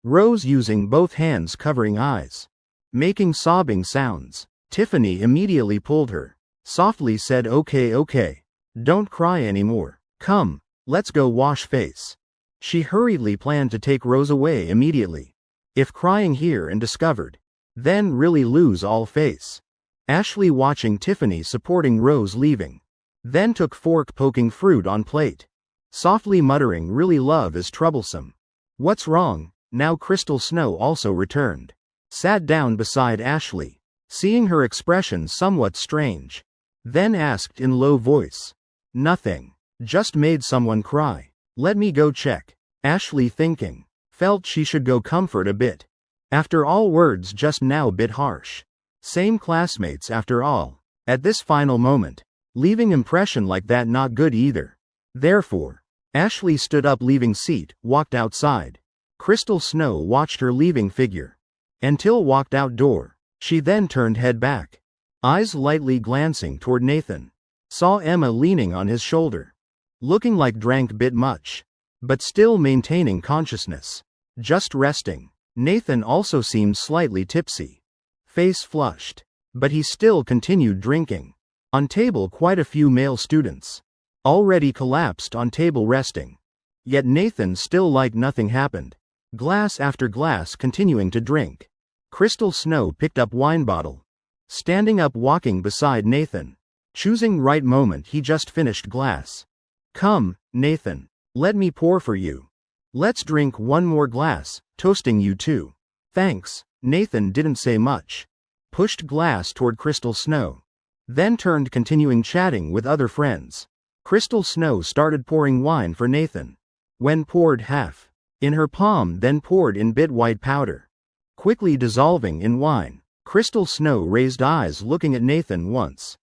Rose using both hands covering eyes. making sobbing sounds. Tiffany immediately pulled her. Softly said, "Okay, okay. Don't cry anymore. Come, let's go wash face." She hurriedly planned to take Rose away immediately. If crying here and discovered, then really lose all face. Ashley watching Tiffany supporting Rose leaving. Then took fork poking fruit on plate. Softly muttering, "Really love is troublesome." "What's wrong?" Now Crystal Snow also returned. Sat down beside Ashley. Seeing her expression somewhat strange. Then asked in low voice. "Nothing. Just made someone cry. Let me go check." Ashley thinking. Felt she should go comfort a bit. After all, words just now bit harsh. Same classmates after all. At this final moment. Leaving impression like that not good either. Therefore, Ashley stood up leaving seat, walked outside. Crystal Snow watched her leaving figure. Until walked outdoor. She then turned head back. Eyes lightly glancing toward Nathan. Saw Emma leaning on his shoulder. Looking like drank bit much. But still maintaining consciousness. Just resting. Nathan also seemed slightly tipsy. Face flushed. But he still continued drinking. On table quite a few male students. Already collapsed on table resting. Yet Nathan still like nothing happened. Glass after glass continuing to drink. Crystal Snow picked up wine bottle. Standing up walking beside Nathan. Choosing right moment he just finished glass. "Come, Nathan. Let me pour for you. Let's drink one more glass, toasting you too." "Thanks." Nathan didn't say much. Pushed glass toward Crystal Snow. Then turned continuing chatting with other friends. Crystal Snow started pouring wine for Nathan. When poured half in her palm, then poured in bit white powder. Quickly dissolving in wine. Crystal Snow raised eyes looking at Nathan once.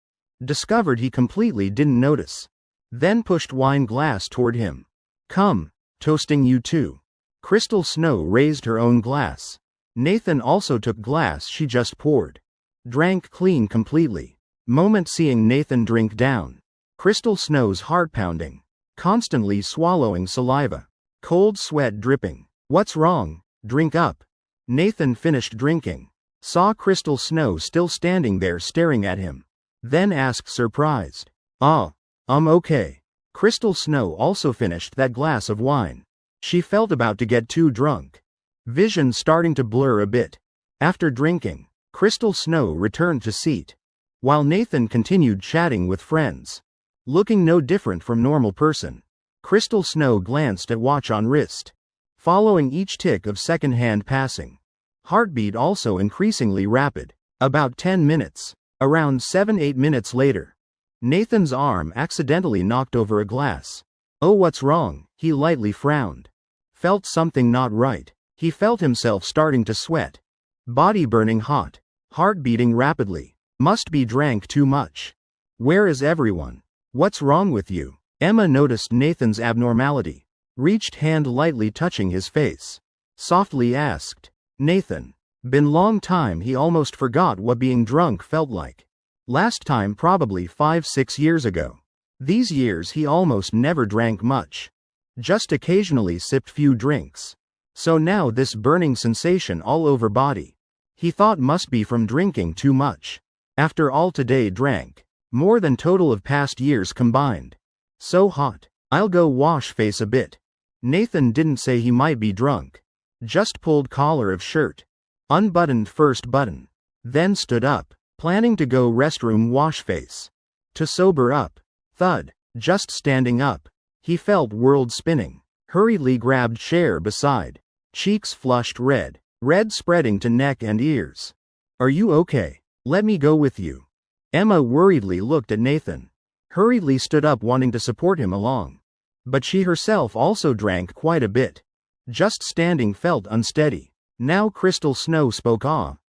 Discovered he completely didn't notice. Then pushed wine glass toward him. "Come, toasting you too." Crystal Snow raised her own glass. Nathan also took glass she just poured. Drank clean completely. Moment seeing Nathan drink down. Crystal Snow's heart pounding. Constantly swallowing saliva. Cold sweat dripping. "What's wrong? Drink up." Nathan finished drinking. Saw Crystal Snow still standing there staring at him. Then asked surprised. Okay." Crystal Snow also finished that glass of wine. She felt about to get too drunk. Vision starting to blur a bit. After drinking, Crystal Snow returned to seat. While Nathan continued chatting with friends. Looking no different from normal person. Crystal Snow glanced at watch on wrist. Following each tick of second hand passing. Heartbeat also increasingly rapid. About 10 minutes. Around 7-8 minutes later. Nathan's arm accidentally knocked over a glass. "Oh, what's wrong?" He lightly frowned. Felt something not right. He felt himself starting to sweat. Body burning hot. Heart beating rapidly. Must be drank too much. "Where is everyone? What's wrong with you?" Emma noticed Nathan's abnormality. Reached hand lightly touching his face. Softly asked. "Nathan. Been long time." He almost forgot what being drunk felt like. Last time probably 5-6 years ago. These years he almost never drank much. Just occasionally sipped few drinks. So now this burning sensation all over body. He thought must be from drinking too much. After all today drank. More than total of past years combined. So hot. "I'll go wash face a bit." Nathan didn't say he might be drunk. Just pulled collar of shirt. Unbuttoned first button. Then stood up. Planning to go restroom wash face. To sober up. Thud. Just standing up. He felt world spinning. Hurriedly grabbed chair beside. Cheeks flushed red. Red spreading to neck and ears. "Are you okay? Let me go with you." Emma worriedly looked at Nathan. Hurriedly stood up wanting to support him along. But she herself also drank quite a bit. Just standing felt unsteady. Now Crystal Snow spoke.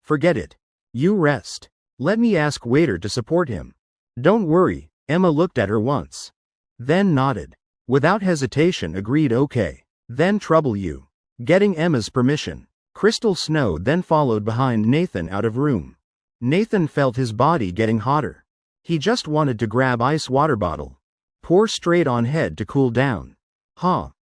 Forget it. You rest. Let me ask waiter to support him." "Don't worry." Emma looked at her once. Then nodded. Without hesitation agreed okay. Then trouble you. Getting Emma's permission. Crystal Snow then followed behind Nathan out of room. Nathan felt his body getting hotter. He just wanted to grab ice water bottle. Pour straight on head to cool down.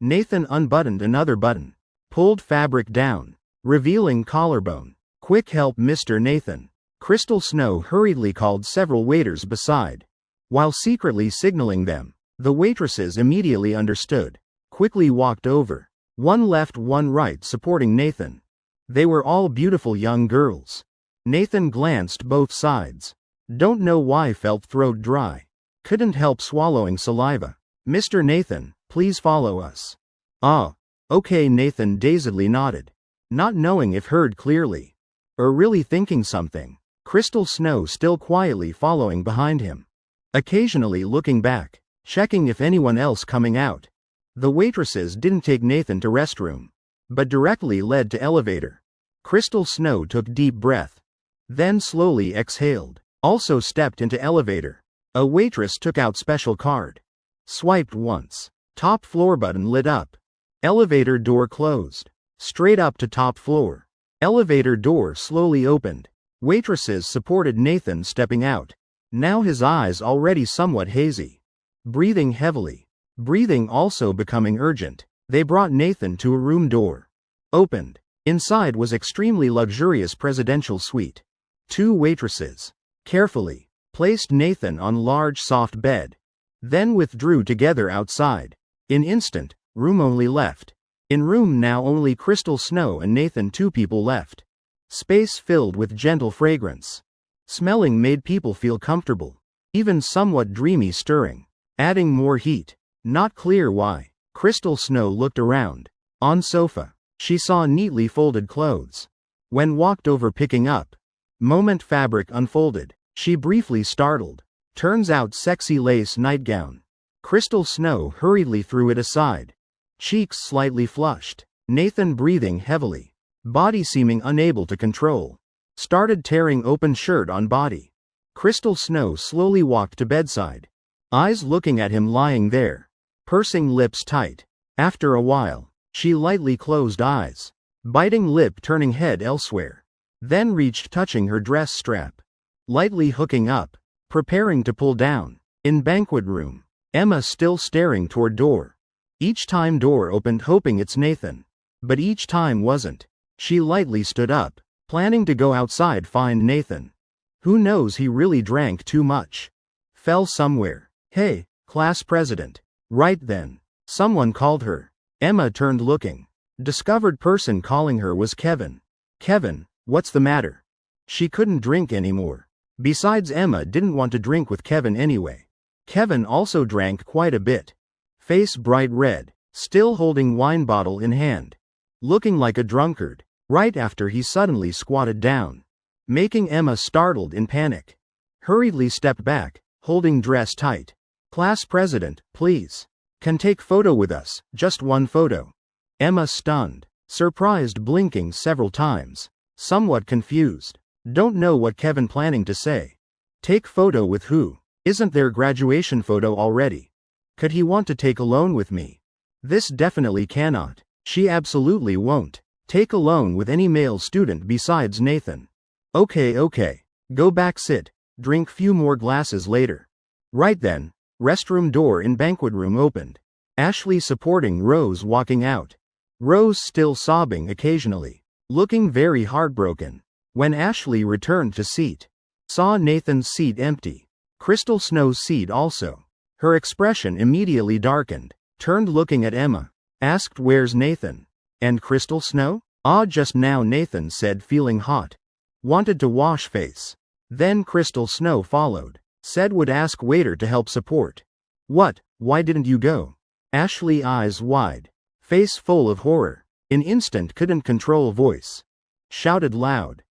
Nathan unbuttoned another button. Pulled fabric down. Revealing collarbone. Quick help, Mr. Nathan. Crystal Snow hurriedly called several waiters beside. While secretly signaling them, the waitresses immediately understood, quickly walked over. One left, one right, supporting Nathan. They were all beautiful young girls. Nathan glanced both sides. Don't know why, felt throat dry. Couldn't help swallowing saliva. Mr. Nathan, please follow us. Ah. Okay, Nathan dazedly nodded. Not knowing if heard clearly. Or really thinking something. Crystal Snow still quietly following behind him. Occasionally looking back, checking if anyone else coming out. The waitresses didn't take Nathan to restroom, but directly led to elevator. Crystal Snow took deep breath. Then slowly exhaled. Also stepped into elevator. A waitress took out special card. Swiped once. Top floor button lit up. Elevator door closed. Straight up to top floor. Elevator door slowly opened. Waitresses supported Nathan stepping out. Now his eyes already somewhat hazy. Breathing heavily. Breathing also becoming urgent. They brought Nathan to a room door. Opened. Inside was extremely luxurious presidential suite. Two waitresses carefully placed Nathan on large soft bed. Then withdrew together outside. In instant, room only left. In room now only Crystal Snow and Nathan, two people left. Space filled with gentle fragrance. Smelling made people feel comfortable. Even somewhat dreamy, stirring. Adding more heat. Not clear why. Crystal Snow looked around. On sofa, she saw neatly folded clothes. When walked over picking up. Moment fabric unfolded. She briefly startled. Turns out sexy lace nightgown. Crystal Snow hurriedly threw it aside. Cheeks slightly flushed. Nathan breathing heavily. Body seeming unable to control. Started tearing open shirt on body. Crystal Snow slowly walked to bedside. Eyes looking at him lying there. Pursing lips tight. After a while, she lightly closed eyes. Biting lip, turning head elsewhere. Then reached, touching her dress strap. Lightly hooking up. Preparing to pull down. In banquet room. Emma still staring toward door. Each time door opened, hoping it's Nathan. But each time wasn't. She lightly stood up, planning to go outside find Nathan. Who knows, he really drank too much. Fell somewhere. Hey, class president. Right then. Someone called her. Emma turned looking. Discovered person calling her was Kevin. Kevin, what's the matter? She couldn't drink anymore. Besides, Emma didn't want to drink with Kevin anyway. Kevin also drank quite a bit. Face bright red, still holding wine bottle in hand. Looking like a drunkard. Right after he suddenly squatted down. Making Emma startled, in panic. Hurriedly stepped back, holding dress tight. Class president, please. Can take photo with us, just one photo. Emma stunned. Surprised, blinking several times. Somewhat confused. Don't know what Kevin planning to say. Take photo with who? Isn't there graduation photo already? Could he want to take alone with me? This definitely cannot. She absolutely won't take alone with any male student besides Nathan. Okay. Go back, sit. Drink few more glasses later. Right then, restroom door in banquet room opened. Ashley supporting Rose walking out. Rose still sobbing occasionally. Looking very heartbroken. When Ashley returned to seat. Saw Nathan's seat empty. Crystal Snow's seat also. Her expression immediately darkened. Turned looking at Emma. Asked, where's Nathan? And Crystal Snow? Ah, just now, Nathan said, feeling hot. Wanted to wash face. Then Crystal Snow followed. Said would ask waiter to help support. What? Why didn't you go? Ashley eyes wide. Face full of horror. In instant couldn't control voice. Shouted loud.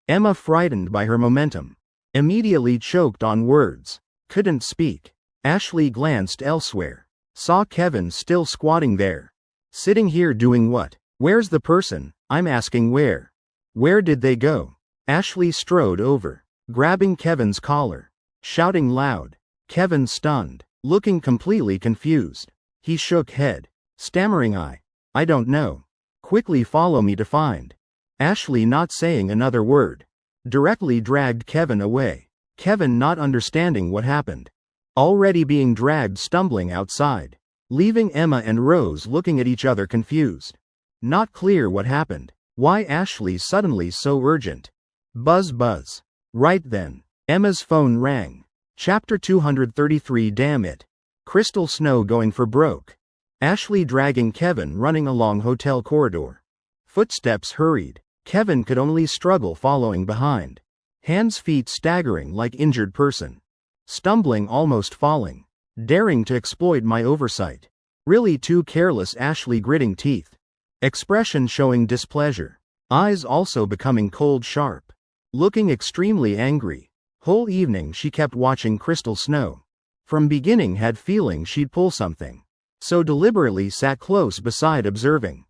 Emma frightened by her momentum. Immediately choked on words. Couldn't speak. Ashley glanced elsewhere. Saw Kevin still squatting there. Sitting here doing what? Where's the person? I'm asking where. Where did they go? Ashley strode over. Grabbing Kevin's collar. Shouting loud. Kevin stunned. Looking completely confused. He shook head. Stammering I don't know. Quickly follow me to find. Ashley not saying another word. Directly dragged Kevin away. Kevin not understanding what happened. Already being dragged, stumbling outside. Leaving Emma and Rose looking at each other confused. Not clear what happened. Why Ashley suddenly so urgent? Buzz buzz. Right then, Emma's phone rang. Chapter 233. Damn it. Crystal Snow going for broke. Ashley dragging Kevin running along hotel corridor. Footsteps hurried. Kevin could only struggle following behind. Hands feet staggering like injured person. Stumbling almost falling. Daring to exploit my oversight. Really too careless. Ashley gritting teeth. Expression showing displeasure. Eyes also becoming cold sharp. Looking extremely angry. Whole evening she kept watching Crystal Snow. From beginning had feeling she'd pull something. So deliberately sat close beside observing.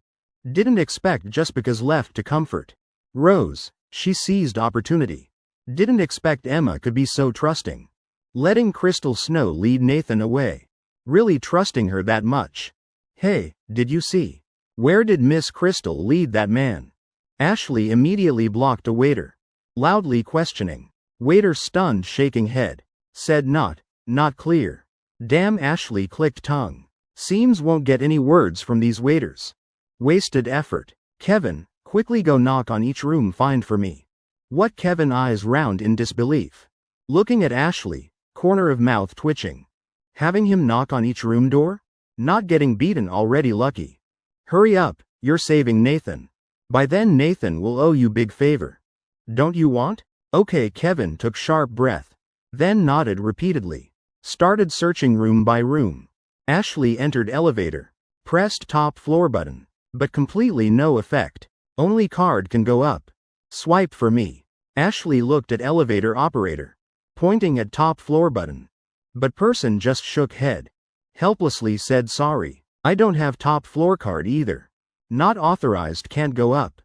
Didn't expect just because left to comfort. Rose, she seized opportunity. Didn't expect Emma could be so trusting. Letting Crystal Snow lead Nathan away. Really trusting her that much. Hey, did you see? Where did Miss Crystal lead that man? Ashley immediately blocked a waiter. Loudly questioning. Waiter stunned shaking head. Said not clear. Damn Ashley clicked tongue. Seems won't get any words from these waiters. Wasted effort. Kevin, quickly go knock on each room find for me. What? Kevin eyes round in disbelief. Looking at Ashley, corner of mouth twitching. Having him knock on each room door? Not getting beaten already lucky. Hurry up, you're saving Nathan. By then Nathan will owe you big favor. Don't you want? Okay. Kevin took sharp breath. Then nodded repeatedly. Started searching room by room. Ashley entered elevator. Pressed top floor button. But completely no effect. Only card can go up. Swipe for me. Ashley looked at elevator operator. Pointing at top floor button. But person just shook head. Helplessly said sorry. I don't have top floor card either. Not authorized, can't go up.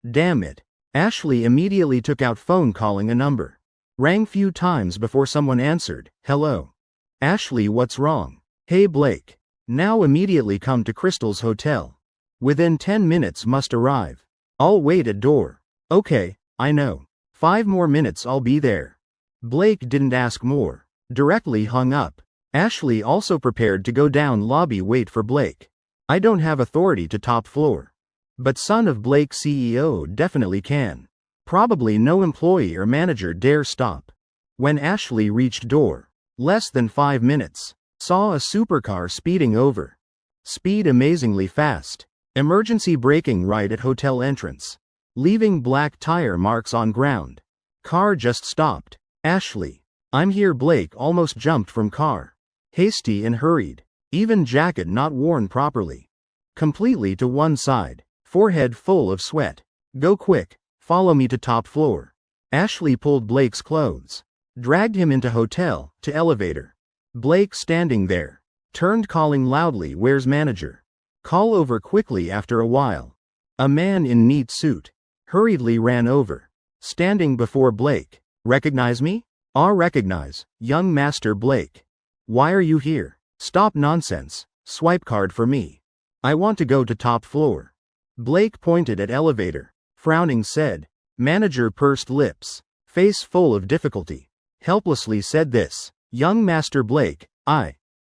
Damn it. Ashley immediately took out phone calling a number. Rang few times before someone answered. Hello. Ashley, what's wrong? Hey Blake. Now immediately come to Crystal's hotel. Within 10 minutes must arrive. I'll wait at door. Okay, I know. 5 more minutes I'll be there. Blake didn't ask more. Directly hung up. Ashley also prepared to go down lobby wait for Blake. I don't have authority to top floor. But son of Blake CEO definitely can. Probably no employee or manager dare stop. When Ashley reached door. Less than 5 minutes. Saw a supercar speeding over. Speed amazingly fast. Emergency braking right at hotel entrance. Leaving black tire marks on ground. Car just stopped. Ashley. I'm here. Blake almost jumped from car. Hasty and hurried. Even jacket not worn properly. Completely to one side. Forehead full of sweat. Go quick. Follow me to top floor. Ashley pulled Blake's clothes. Dragged him into hotel, to elevator. Blake standing there. Turned calling loudly. Where's manager? Call over quickly. After a while. A man in neat suit. Hurriedly ran over. Standing before Blake. Recognize me? Ah, recognize, young Master Blake. Why are you here? Stop nonsense. Swipe card for me. I want to go to top floor. Blake pointed at elevator. Frowning said. Manager pursed lips. Face full of difficulty. Helplessly said this. Young Master Blake,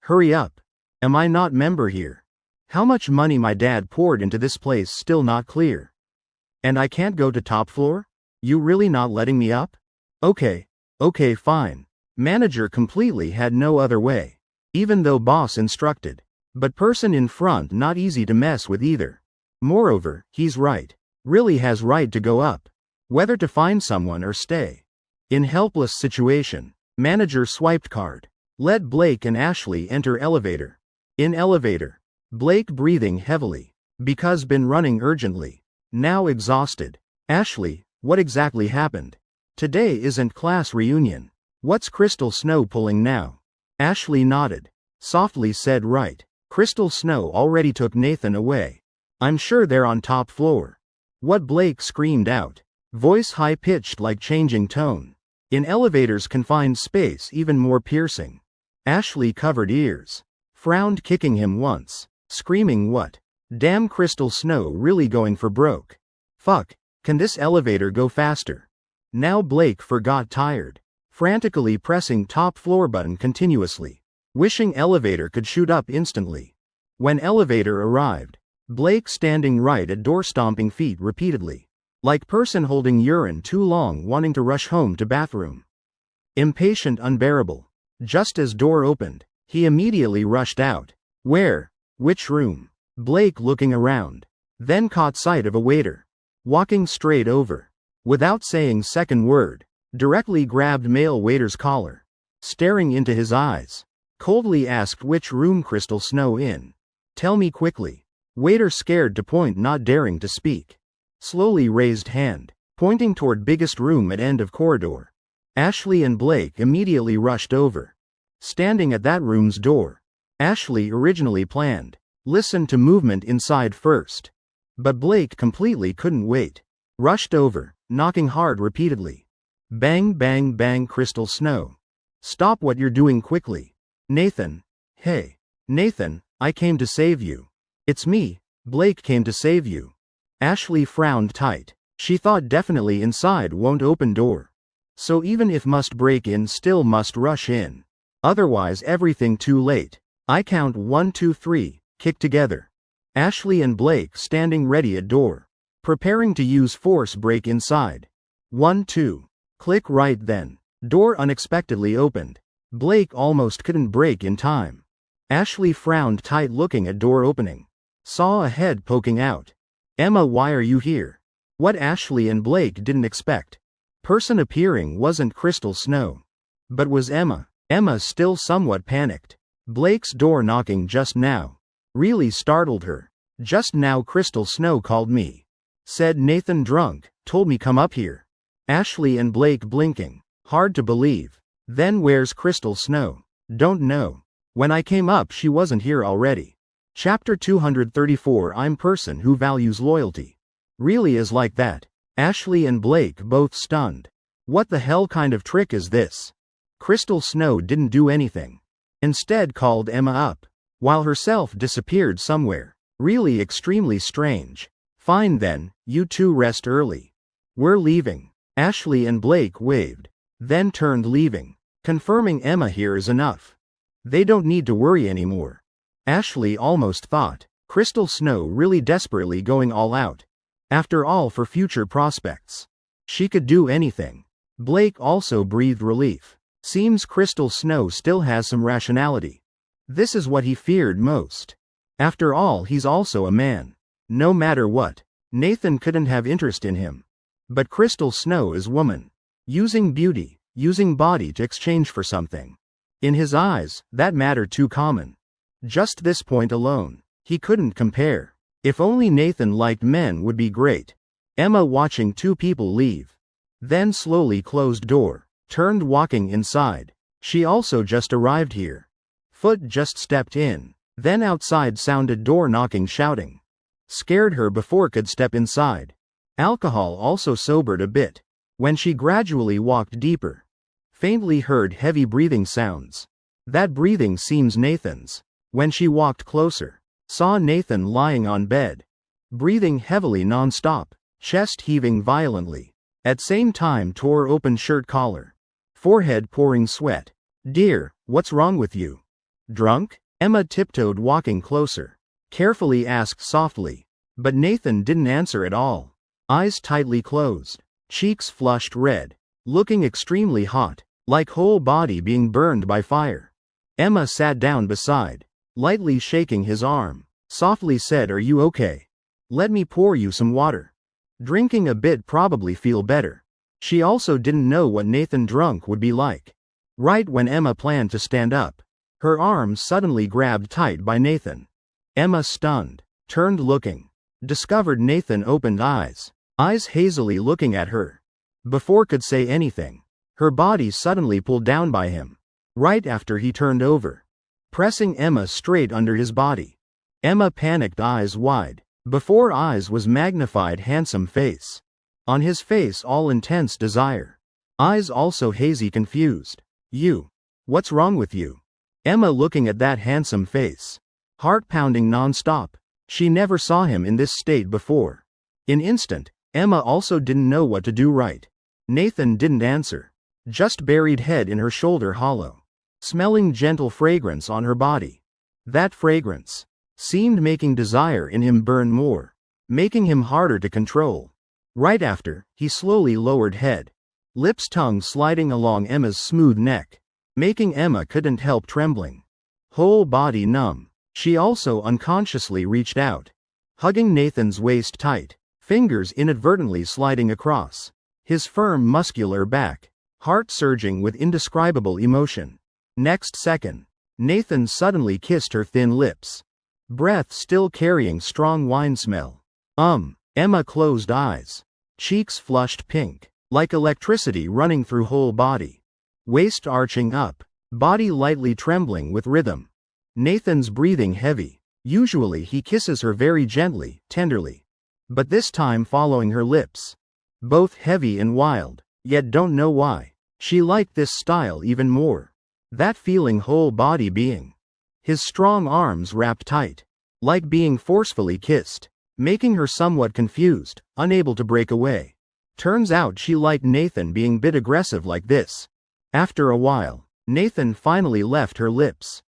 hurry up. Am I not member here? How much money my dad poured into this place still not clear. And I can't go to top floor? You really not letting me up? Okay fine. Manager completely had no other way. Even though boss instructed. But person in front not easy to mess with either. Moreover, he's right. Really has right to go up. Whether to find someone or stay. In helpless situation. Manager swiped card. Let Blake and Ashley enter elevator. In elevator. Blake breathing heavily. Because been running urgently. Now exhausted. Ashley, what exactly happened? Today isn't class reunion. What's Crystal Snow pulling now? Ashley nodded. Softly said right. Crystal Snow already took Nathan away. I'm sure they're on top floor. What? Blake screamed out. Voice high-pitched like changing tone. In elevator's confined space even more piercing. Ashley covered ears. Frowned kicking him once. Screaming what? Damn Crystal Snow really going for broke. Fuck, can this elevator go faster? Now Blake forgot tired. Frantically pressing top floor button continuously. Wishing elevator could shoot up instantly. When elevator arrived. Blake standing right at door stomping feet repeatedly. Like person holding urine too long wanting to rush home to bathroom. Impatient, unbearable. Just as door opened, he immediately rushed out. Where? Which room? Blake looking around. Then caught sight of a waiter. Walking straight over. Without saying second word, directly grabbed male waiter's collar. Staring into his eyes. Coldly asked which room Crystal Snow in. Tell me quickly. Waiter scared to point, not daring to speak. Slowly raised hand, pointing toward biggest room at end of corridor. Ashley and Blake immediately rushed over. Standing at that room's door. Ashley originally planned. Listen to movement inside first. But Blake completely couldn't wait. Rushed over, knocking hard repeatedly. Bang bang bang. Crystal Snow. Stop what you're doing quickly. Nathan. Hey. Nathan, I came to save you. It's me, Blake came to save you. Ashley frowned tight. She thought definitely inside won't open door. So even if must break in, still must rush in. Otherwise everything too late. I count 1 2 3, kick together. Ashley and Blake standing ready at door. Preparing to use force break inside. 1 2. Click. Right then. Door unexpectedly opened. Blake almost couldn't break in time. Ashley frowned tight looking at door opening. Saw a head poking out. Emma, why are you here? What Ashley and Blake didn't expect. Person appearing wasn't Crystal Snow. But was Emma. Emma still somewhat panicked. Blake's door knocking just now really startled her. Just now Crystal Snow called me. Said Nathan drunk, told me come up here. Ashley and Blake blinking. Hard to believe. Then where's Crystal Snow? Don't know. When I came up she wasn't here already. Chapter 234. I'm person who values loyalty. Really is like that. Ashley and Blake both stunned. What the hell kind of trick is this? Crystal Snow didn't do anything. Instead called Emma up, while herself disappeared somewhere. Really extremely strange. Fine then, you two rest early. We're leaving. Ashley and Blake waved. Then turned leaving. Confirming Emma here is enough. They don't need to worry anymore. Ashley almost thought, Crystal Snow really desperately going all out. After all, for future prospects. She could do anything. Blake also breathed relief. Seems Crystal Snow still has some rationality. This is what he feared most. After all, he's also a man. No matter what, Nathan couldn't have interest in him. But Crystal Snow is woman. Using beauty, using body to exchange for something. In his eyes, that mattered too common. Just this point alone, he couldn't compare. If only Nathan liked men would be great. Emma watching two people leave. Then slowly closed door, turned walking inside. She also just arrived here. Foot just stepped in. Then outside sounded door knocking, shouting. Scared her before could step inside. Alcohol also sobered a bit. When she gradually walked deeper. Faintly heard heavy breathing sounds. That breathing seems Nathan's. When she walked closer, saw Nathan lying on bed. Breathing heavily non-stop, chest heaving violently. At same time tore open shirt collar. Forehead pouring sweat. Dear, what's wrong with you? Drunk? Emma tiptoed walking closer. Carefully asked softly. But Nathan didn't answer at all. Eyes tightly closed. Cheeks flushed red. Looking extremely hot, like whole body being burned by fire. Emma sat down beside. Lightly shaking his arm. Softly said, are you okay? Let me pour you some water. Drinking a bit probably feel better. She also didn't know what Nathan drunk would be like. Right when Emma planned to stand up, her arms suddenly grabbed tight by Nathan. Emma stunned, turned looking. Discovered Nathan opened eyes. Eyes hazily looking at her. Before could say anything, her body suddenly pulled down by him. Right after he turned over. Pressing Emma straight under his body. Emma panicked, eyes wide. Before eyes was magnified handsome face. On his face all intense desire. Eyes also hazy confused. You. What's wrong with you? Emma looking at that handsome face. Heart pounding non-stop. She never saw him in this state before. In instant, Emma also didn't know what to do right. Nathan didn't answer. Just buried head in her shoulder hollow. Smelling gentle fragrance on her body. That fragrance seemed making desire in him burn more. Making him harder to control. Right after, he slowly lowered head. Lips tongue sliding along Emma's smooth neck, making Emma couldn't help trembling. Whole body numb. She also unconsciously reached out, hugging Nathan's waist tight, fingers inadvertently sliding across his firm muscular back, heart surging with indescribable emotion. Next second, Nathan suddenly kissed her thin lips, breath still carrying strong wine smell. Emma closed eyes, cheeks flushed pink, like electricity running through whole body, waist arching up, body lightly trembling with rhythm. Nathan's breathing heavy. Usually he kisses her very gently, tenderly, but this time following her lips. Both heavy and wild, yet don't know why. She liked this style even more. That feeling whole body being. His strong arms wrapped tight, like being forcefully kissed, making her somewhat confused, unable to break away. Turns out she liked Nathan being bit aggressive like this. After a while, Nathan finally left her lips,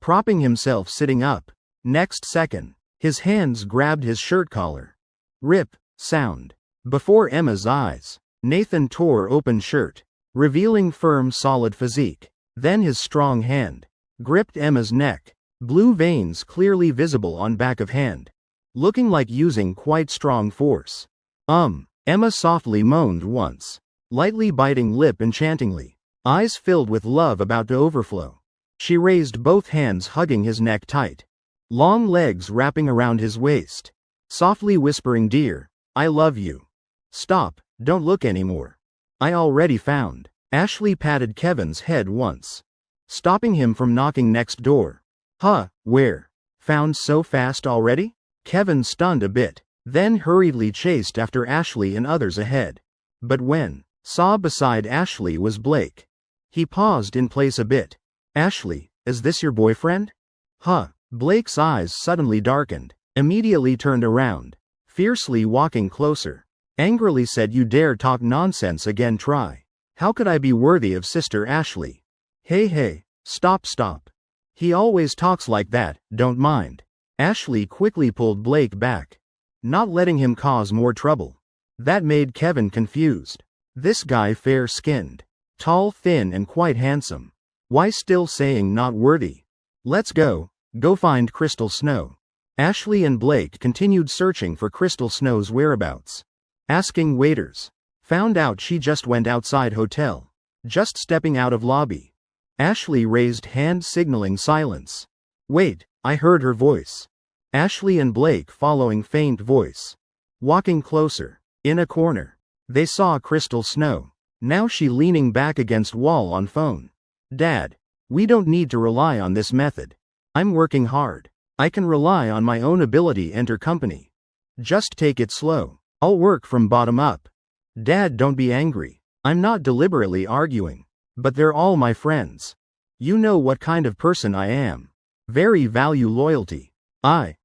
propping himself sitting up. Next second, his hands grabbed his shirt collar. Rip, sound. Before Emma's eyes, Nathan tore open shirt, revealing firm solid physique. Then his strong hand gripped Emma's neck, blue veins clearly visible on back of hand, looking like using quite strong force. Emma softly moaned once, lightly biting lip enchantingly, eyes filled with love about to overflow. She raised both hands hugging his neck tight, long legs wrapping around his waist, softly whispering, "Dear, I love you. Stop, don't look anymore. I already found." Ashley patted Kevin's head once, stopping him from knocking next door. "Huh, where? Found so fast already?" Kevin stunned a bit, then hurriedly chased after Ashley and others ahead. But when saw beside Ashley was Blake, he paused in place a bit. "Ashley, is this your boyfriend?" "Huh." Blake's eyes suddenly darkened, immediately turned around, fiercely walking closer. Angrily said, "You dare talk nonsense again, try. How could I be worthy of Sister Ashley?" Hey, stop. He always talks like that, don't mind." Ashley quickly pulled Blake back, not letting him cause more trouble. That made Kevin confused. This guy fair-skinned, tall, thin and quite handsome. Why still saying not worthy? "Let's go find Crystal Snow." Ashley and Blake continued searching for Crystal Snow's whereabouts, asking waiters. Found out she just went outside hotel, just stepping out of lobby. Ashley raised hand signaling silence. "Wait, I heard her voice." Ashley and Blake following faint voice, walking closer. In a corner, they saw Crystal Snow. Now she leaning back against wall on phone. "Dad, we don't need to rely on this method. I'm working hard. I can rely on my own ability and her company. Just take it slow. I'll work from bottom up." "Dad, don't be angry. I'm not deliberately arguing. But they're all my friends. You know what kind of person I am. Very value loyalty." I.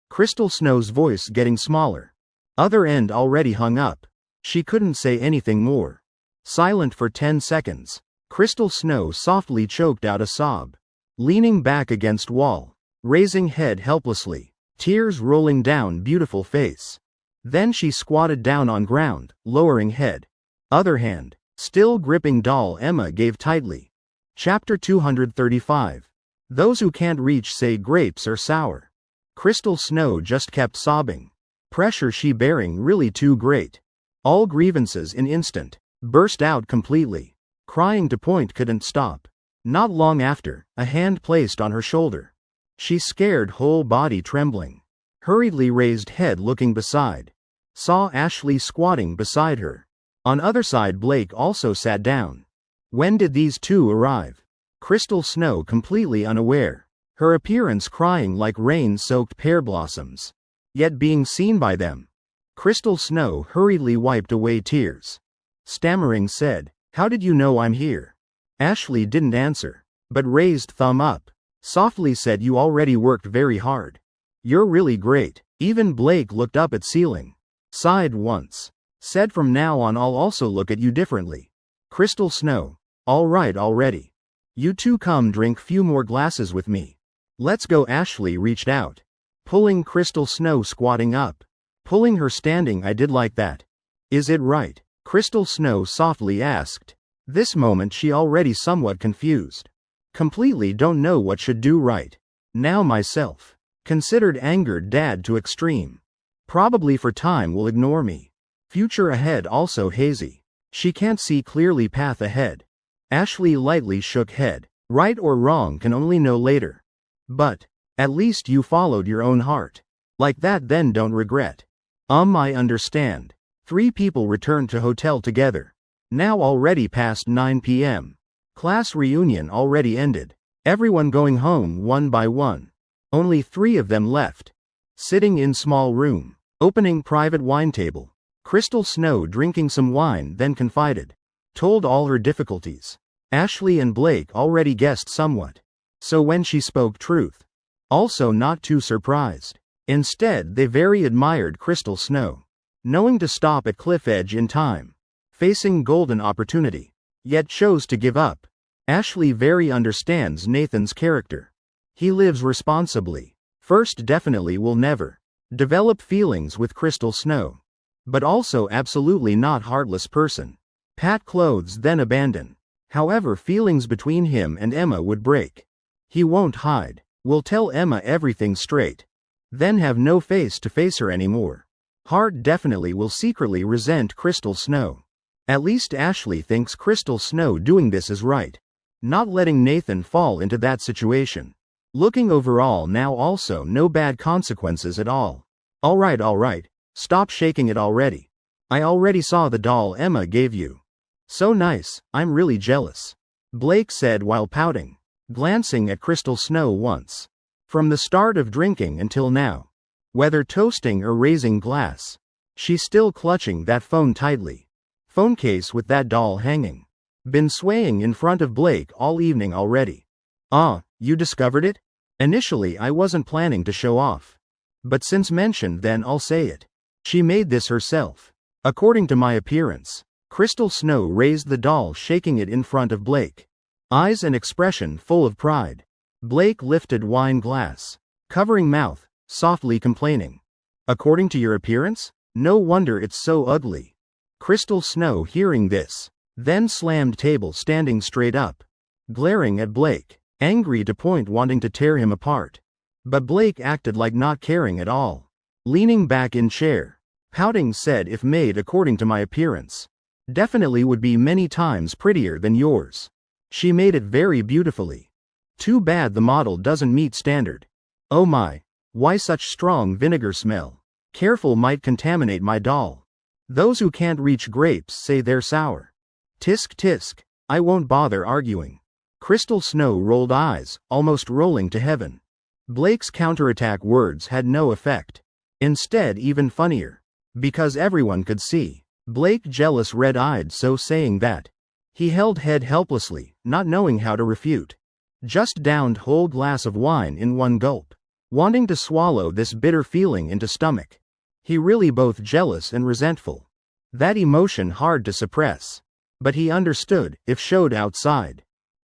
Crystal Snow's voice getting smaller. Other end already hung up. She couldn't say anything more. Silent for 10 seconds. Crystal Snow softly choked out a sob, leaning back against wall, raising head helplessly, tears rolling down beautiful face. Then she squatted down on ground, lowering head. Other hand, still gripping doll Emma, gave tightly. Chapter 235. Those who can't reach say grapes are sour. Crystal Snow just kept sobbing. Pressure she bearing really too great. All grievances in instant. Burst out completely. Crying to point couldn't stop. Not long after, a hand placed on her shoulder. She scared, whole body trembling. Hurriedly raised head, looking beside. Saw Ashley squatting beside her. On other side Blake also sat down. When did these two arrive? Crystal Snow completely unaware. Her appearance crying like rain-soaked pear blossoms. Yet being seen by them. Crystal Snow hurriedly wiped away tears. Stammering said, "How did you know I'm here?" Ashley didn't answer, but raised thumb up. Softly said, "You already worked very hard. You're really great." Even Blake looked up at ceiling. Sighed once. Said, "From now on I'll also look at you differently." Crystal Snow, "All right already. You two come drink few more glasses with me. Let's go." Ashley reached out, pulling Crystal Snow squatting up. Pulling her standing. "I did like that. Is it right? Crystal Snow softly asked. This moment she already somewhat confused. Completely don't know what should do right. Now myself. Considered angered dad to extreme. Probably for time will ignore me. Future ahead also hazy. She can't see clearly path ahead. Ashley lightly shook head. Right or wrong can only know later. But, at least you followed your own heart. Like that then don't regret. I understand. 3 people returned to hotel together. Now already past 9 p.m. Class reunion already ended. Everyone going home one by one. Only 3 of them left. Sitting in small room. Opening private wine table. Crystal Snow drinking some wine then confided. Told all her difficulties. Ashley and Blake already guessed somewhat. So when she spoke truth. Also not too surprised. Instead they very admired Crystal Snow. Knowing to stop at cliff edge in time. Facing golden opportunity. Yet chose to give up. Ashley very understands Nathan's character. He lives responsibly. First definitely will never develop feelings with Crystal Snow. But also absolutely not heartless person. Pat clothes then abandon. However feelings between him and Emma would break. He won't hide. Will tell Emma everything straight. Then have no face to face her anymore. Heart definitely will secretly resent Crystal Snow. At least Ashley thinks Crystal Snow doing this is right. Not letting Nathan fall into that situation. Looking overall now also no bad consequences at all. Alright, stop shaking it already. I already saw the doll Emma gave you. So nice, I'm really jealous. Blake said while pouting. Glancing at Crystal Snow once. From the start of drinking until now. Whether toasting or raising glass. She's still clutching that phone tightly. Phone case with that doll hanging. Been swaying in front of Blake all evening already. You discovered it? Initially I wasn't planning to show off. But since mentioned then I'll say it. She made this herself. According to my appearance. Crystal Snow raised the doll shaking it in front of Blake. Eyes and expression full of pride. Blake lifted wine glass. Covering mouth, softly complaining. According to your appearance? No wonder it's so ugly. Crystal Snow hearing this. Then slammed table standing straight up. Glaring at Blake. Angry to point wanting to tear him apart. But Blake acted like not caring at all. Leaning back in chair. Pouting said if made according to my appearance. Definitely would be many times prettier than yours. She made it very beautifully. Too bad the model doesn't meet standard. Oh my. Why such strong vinegar smell? Careful might contaminate my doll. Those who can't reach grapes say they're sour. Tisk tisk. I won't bother arguing. Crystal Snow rolled eyes, almost rolling to heaven. Blake's counterattack words had no effect. Instead even funnier. Because everyone could see. Blake jealous red-eyed so saying that. He held head helplessly, not knowing how to refute. Just downed whole glass of wine in one gulp. Wanting to swallow this bitter feeling into stomach. He really both jealous and resentful. That emotion hard to suppress. But he understood, if showed outside.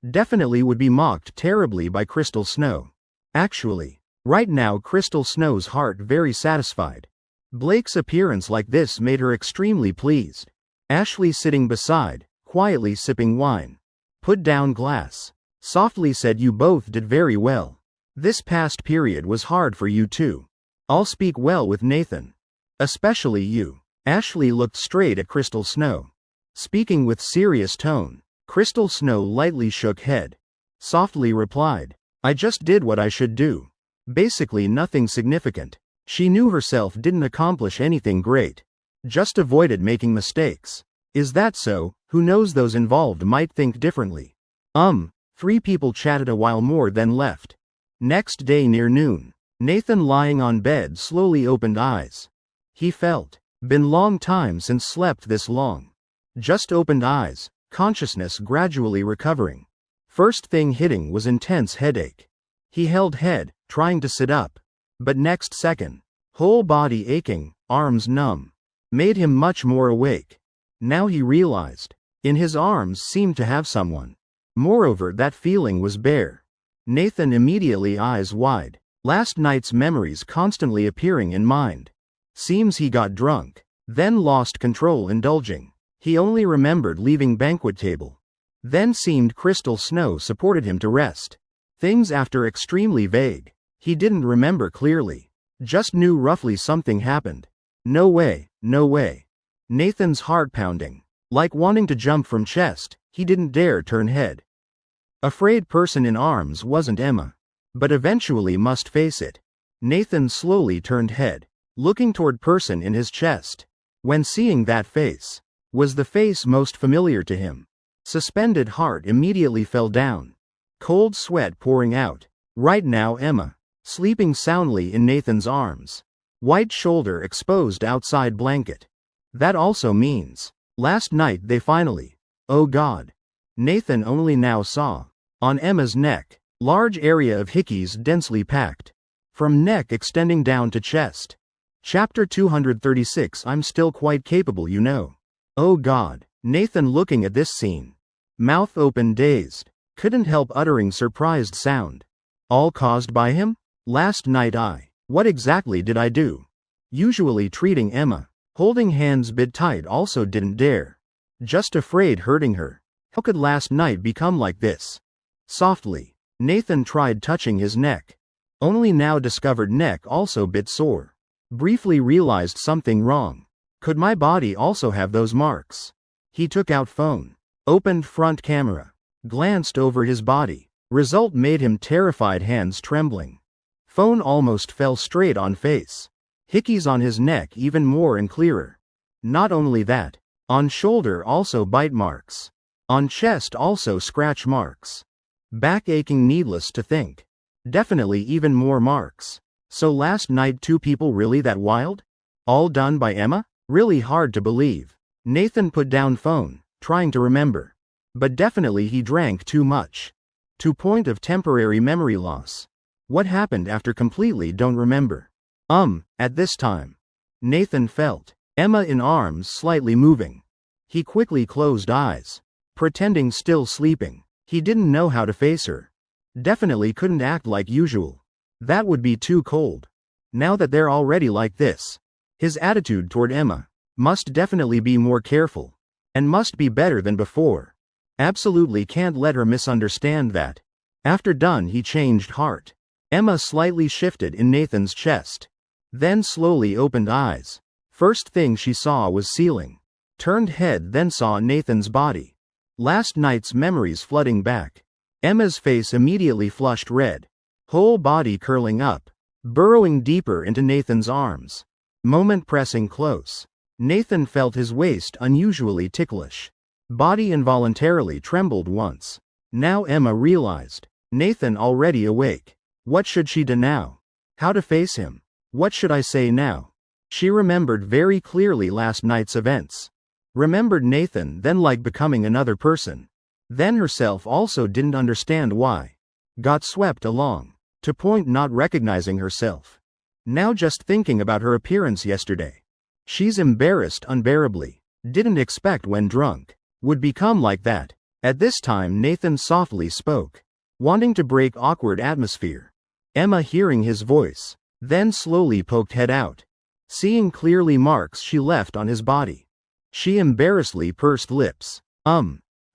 Definitely would be mocked terribly by Crystal Snow. Actually, right now Crystal Snow's heart very satisfied. Blake's appearance like this made her extremely pleased. Ashley sitting beside, quietly sipping wine. Put down glass. Softly said you both did very well. This past period was hard for you too. I'll speak well with Nathan. Especially you. Ashley looked straight at Crystal Snow. Speaking with serious tone. Crystal Snow lightly shook head. Softly replied. I just did what I should do. Basically nothing significant. She knew herself didn't accomplish anything great. Just avoided making mistakes. Is that so? Who knows, those involved might think differently. 3 people chatted a while more then left. Next day near noon. Nathan lying on bed slowly opened eyes. He felt. Been long time since slept this long. Just opened eyes, consciousness gradually recovering. First thing hitting was intense headache. He held head, trying to sit up. But next second, whole body aching, arms numb. Made him much more awake. Now he realized. In his arms seemed to have someone. Moreover that feeling was bare. Nathan immediately eyes wide. Last night's memories constantly appearing in mind. Seems he got drunk. Then lost control indulging. He only remembered leaving banquet table. Then seemed crystal snow supported him to rest. Things after extremely vague. He didn't remember clearly. Just knew roughly something happened. No way, no way. Nathan's heart pounding. Like wanting to jump from chest, he didn't dare turn head. Afraid person in arms wasn't Emma. But eventually must face it. Nathan slowly turned head, looking toward person in his chest. When seeing that face, was the face most familiar to him. Suspended heart immediately fell down. Cold sweat pouring out. Right now Emma, sleeping soundly in Nathan's arms. White shoulder exposed outside blanket. That also means, last night they finally, oh God. Nathan only now saw, on Emma's neck, large area of hickeys densely packed. From neck extending down to chest. Chapter 236 I'm still quite capable, you know. Oh God. Nathan looking at this scene. Mouth open dazed. Couldn't help uttering surprised sound. All caused by him? Last night what exactly did I do? Usually treating Emma, holding hands bit tight also didn't dare. Just afraid hurting her. How could last night become like this? Softly, Nathan tried touching his neck. Only now discovered neck also bit sore. Briefly realized something wrong. Could my body also have those marks? He took out phone. Opened front camera. Glanced over his body. Result made him terrified, hands trembling. Phone almost fell straight on face. Hickeys on his neck even more and clearer. Not only that. On shoulder also bite marks. On chest also scratch marks. Back aching needless to think. Definitely even more marks. So last night 2 people really that wild? All done by Emma? Really hard to believe. Nathan put down phone, trying to remember. But definitely he drank too much. To point of temporary memory loss. What happened after completely don't remember. At this time. Nathan felt Emma in arms slightly moving. He quickly closed eyes. Pretending still sleeping. He didn't know how to face her. Definitely couldn't act like usual. That would be too cold. Now that they're already like this. His attitude toward Emma must definitely be more careful. And must be better than before. Absolutely can't let her misunderstand that. After done he changed heart. Emma slightly shifted in Nathan's chest. Then slowly opened eyes. First thing she saw was ceiling. Turned head then saw Nathan's body. Last night's memories flooding back. Emma's face immediately flushed red. Whole body curling up. Burrowing deeper into Nathan's arms. Moment pressing close. Nathan felt his waist unusually ticklish. Body involuntarily trembled once. Now Emma realized. Nathan already awake. What should she do now? How to face him? What should I say now? She remembered very clearly last night's events. Remembered Nathan then like becoming another person. Then herself also didn't understand why. Got swept along. To point not recognizing herself. Now just thinking about her appearance yesterday. She's embarrassed unbearably. Didn't expect when drunk. Would become like that. At this time Nathan softly spoke. Wanting to break awkward atmosphere. Emma hearing his voice. Then slowly poked head out. Seeing clearly marks she left on his body. She embarrassedly pursed lips.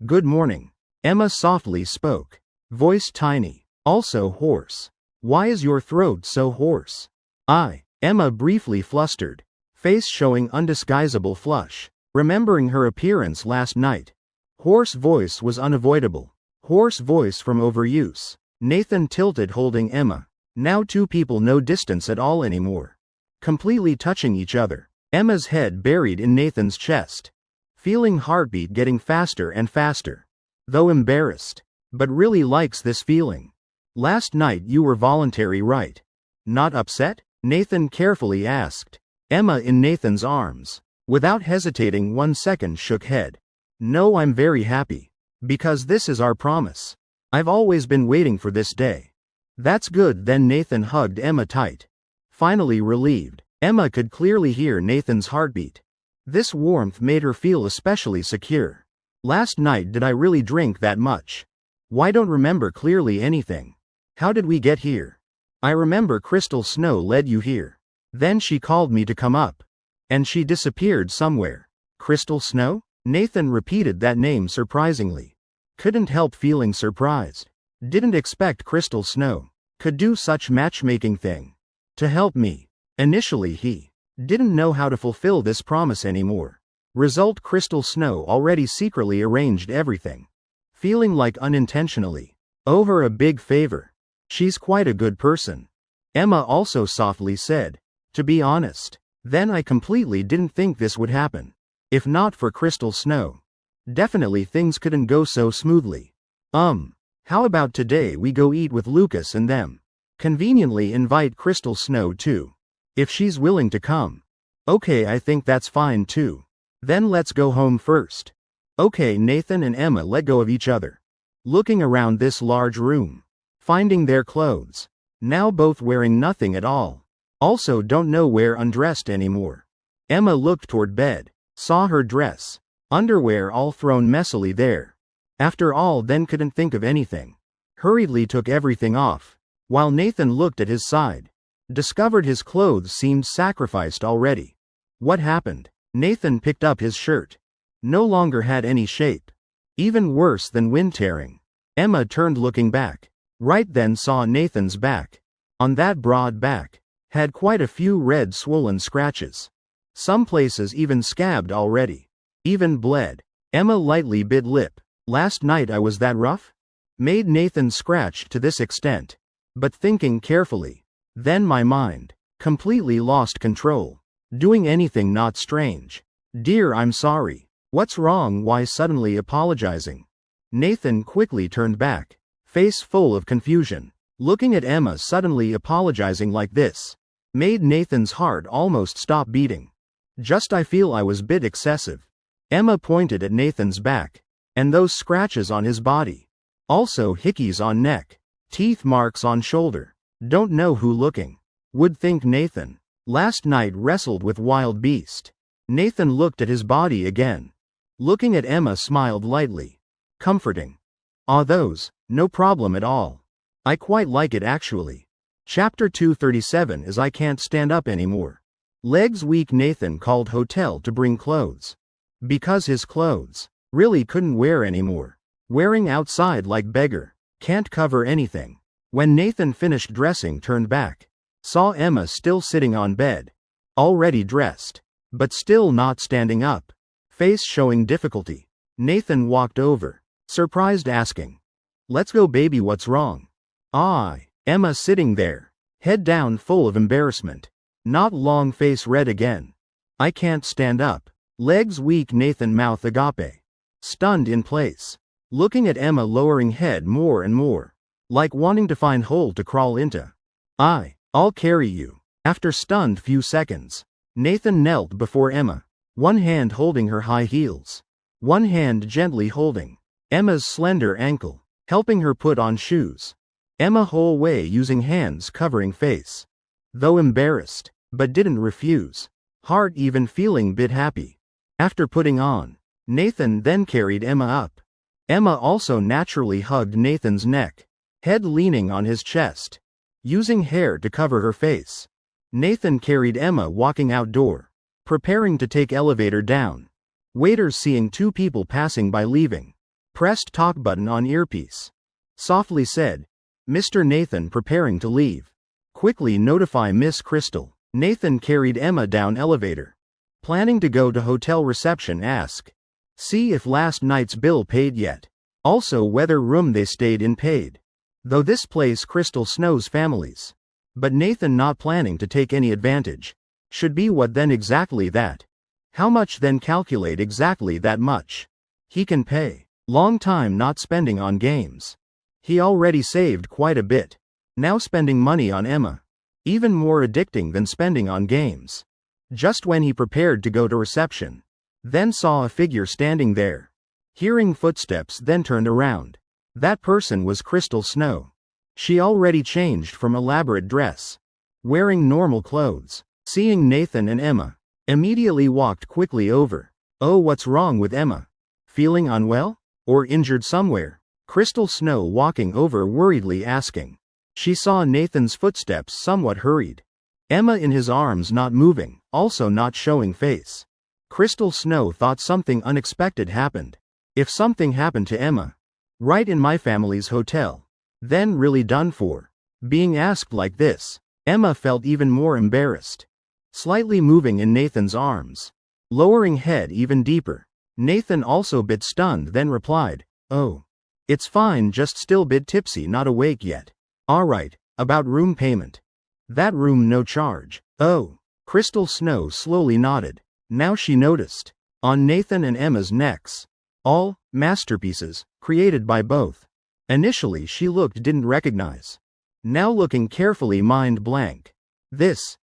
Good morning. Emma softly spoke. Voice tiny. Also hoarse. Why is your throat so hoarse? Emma briefly flustered. Face showing undisguisable flush. Remembering her appearance last night. Hoarse voice was unavoidable. Hoarse voice from overuse. Nathan tilted holding Emma. Now 2 people no distance at all anymore. Completely touching each other. Emma's head buried in Nathan's chest. Feeling heartbeat getting faster and faster. Though embarrassed. But really likes this feeling. Last night you were voluntary, right? Not upset? Nathan carefully asked. Emma in Nathan's arms. Without hesitating 1 second shook head. No, I'm very happy. Because this is our promise. I've always been waiting for this day. That's good. Then Nathan hugged Emma tight. Finally relieved. Emma could clearly hear Nathan's heartbeat. This warmth made her feel especially secure. Last night did I really drink that much? Why don't remember clearly anything? How did we get here? I remember crystal snow led you here. Then she called me to come up. And she disappeared somewhere. Crystal Snow? Nathan repeated that name surprisingly. Couldn't help feeling surprised. Didn't expect Crystal Snow could do such matchmaking thing. To help me. Initially he didn't know how to fulfill this promise anymore. Result, Crystal Snow already secretly arranged everything. Feeling like unintentionally over a big favor. She's quite a good person. Emma also softly said. To be honest, then I completely didn't think this would happen. If not for Crystal Snow, definitely things couldn't go so smoothly. How about today we go eat with Lucas and them? Conveniently invite Crystal Snow too. If she's willing to come. Okay, I think that's fine too. Then let's go home first. Okay, Nathan and Emma let go of each other. Looking around this large room. Finding their clothes. Now both wearing nothing at all. Also don't know where undressed anymore. Emma looked toward bed. Saw her dress. Underwear all thrown messily there. After all, then couldn't think of anything. Hurriedly took everything off. While Nathan looked at his side. Discovered his clothes seemed sacrificed already. What happened? Nathan picked up his shirt. No longer had any shape. Even worse than wind tearing. Emma turned looking back. Right then saw Nathan's back. On that broad back. Had quite a few red swollen scratches. Some places even scabbed already. Even bled. Emma lightly bit lip. Last night I was that rough? Made Nathan scratch to this extent. But thinking carefully. Then my mind completely lost control. Doing anything not strange. Dear, I'm sorry. What's wrong? Why suddenly apologizing? Nathan quickly turned back. Face full of confusion. Looking at Emma suddenly apologizing like this. Made Nathan's heart almost stop beating. Just I feel I was bit excessive. Emma pointed at Nathan's back. And those scratches on his body. Also hickeys on neck. Teeth marks on shoulder. Don't know who looking. Would think Nathan. Last night wrestled with wild beast. Nathan looked at his body again. Looking at Emma smiled lightly. Comforting. Ah, those, no problem at all. I quite like it actually. Chapter 237 is I can't stand up anymore. Legs weak. Nathan called hotel to bring clothes. Because his clothes really couldn't wear anymore. Wearing outside like beggar. Can't cover anything. When Nathan finished dressing, turned back. Saw Emma still sitting on bed. Already dressed. But still not standing up. Face showing difficulty. Nathan walked over. Surprised, asking. Let's go, baby, what's wrong? Emma sitting there. Head down, full of embarrassment. Not long, face red again. I can't stand up. Legs weak. Nathan mouth agape. Stunned in place. Looking at Emma, lowering head more and more. Like wanting to find hole to crawl into. I'll carry you. After stunned few seconds. Nathan knelt before Emma. One hand holding her high heels. One hand gently holding Emma's slender ankle. Helping her put on shoes. Emma whole way using hands covering face. Though embarrassed. But didn't refuse. Heart even feeling bit happy. After putting on. Nathan then carried Emma up. Emma also naturally hugged Nathan's neck. Head leaning on his chest. Using hair to cover her face. Nathan carried Emma walking outdoor. Preparing to take elevator down. Waiters seeing two people passing by leaving. Pressed talk button on earpiece. Softly said. Mr. Nathan preparing to leave. Quickly notify Miss Crystal. Nathan carried Emma down elevator. Planning to go to hotel reception, ask. See if last night's bill paid yet. Also whether room they stayed in paid. Though this place Crystal Snow's family's. But Nathan not planning to take any advantage. Should be what then exactly that. How much then calculate exactly that much. He can pay. Long time not spending on games. He already saved quite a bit. Now spending money on Emma. Even more addicting than spending on games. Just when he prepared to go to reception. Then saw a figure standing there. Hearing footsteps, then turned around. That person was Crystal Snow. She already changed from elaborate dress. Wearing normal clothes. Seeing Nathan and Emma. Immediately walked quickly over. Oh, what's wrong with Emma? Feeling unwell? Or injured somewhere? Crystal Snow walking over worriedly asking. She saw Nathan's footsteps somewhat hurried. Emma in his arms not moving. also not showing face. Crystal Snow thought something unexpected happened. If something happened to Emma, right in my family's hotel, then really done for. Being asked like this, Emma felt even more embarrassed. Slightly moving in Nathan's arms, lowering head even deeper. Nathan also bit stunned, then replied, "Oh, it's fine, just still bit tipsy, not awake yet." "Alright, about room payment. That room no charge." "Oh." Crystal Snow slowly nodded. Now she noticed, on Nathan and Emma's necks, all masterpieces, created by both. Initially she didn't recognize. Now looking carefully, mind blank. This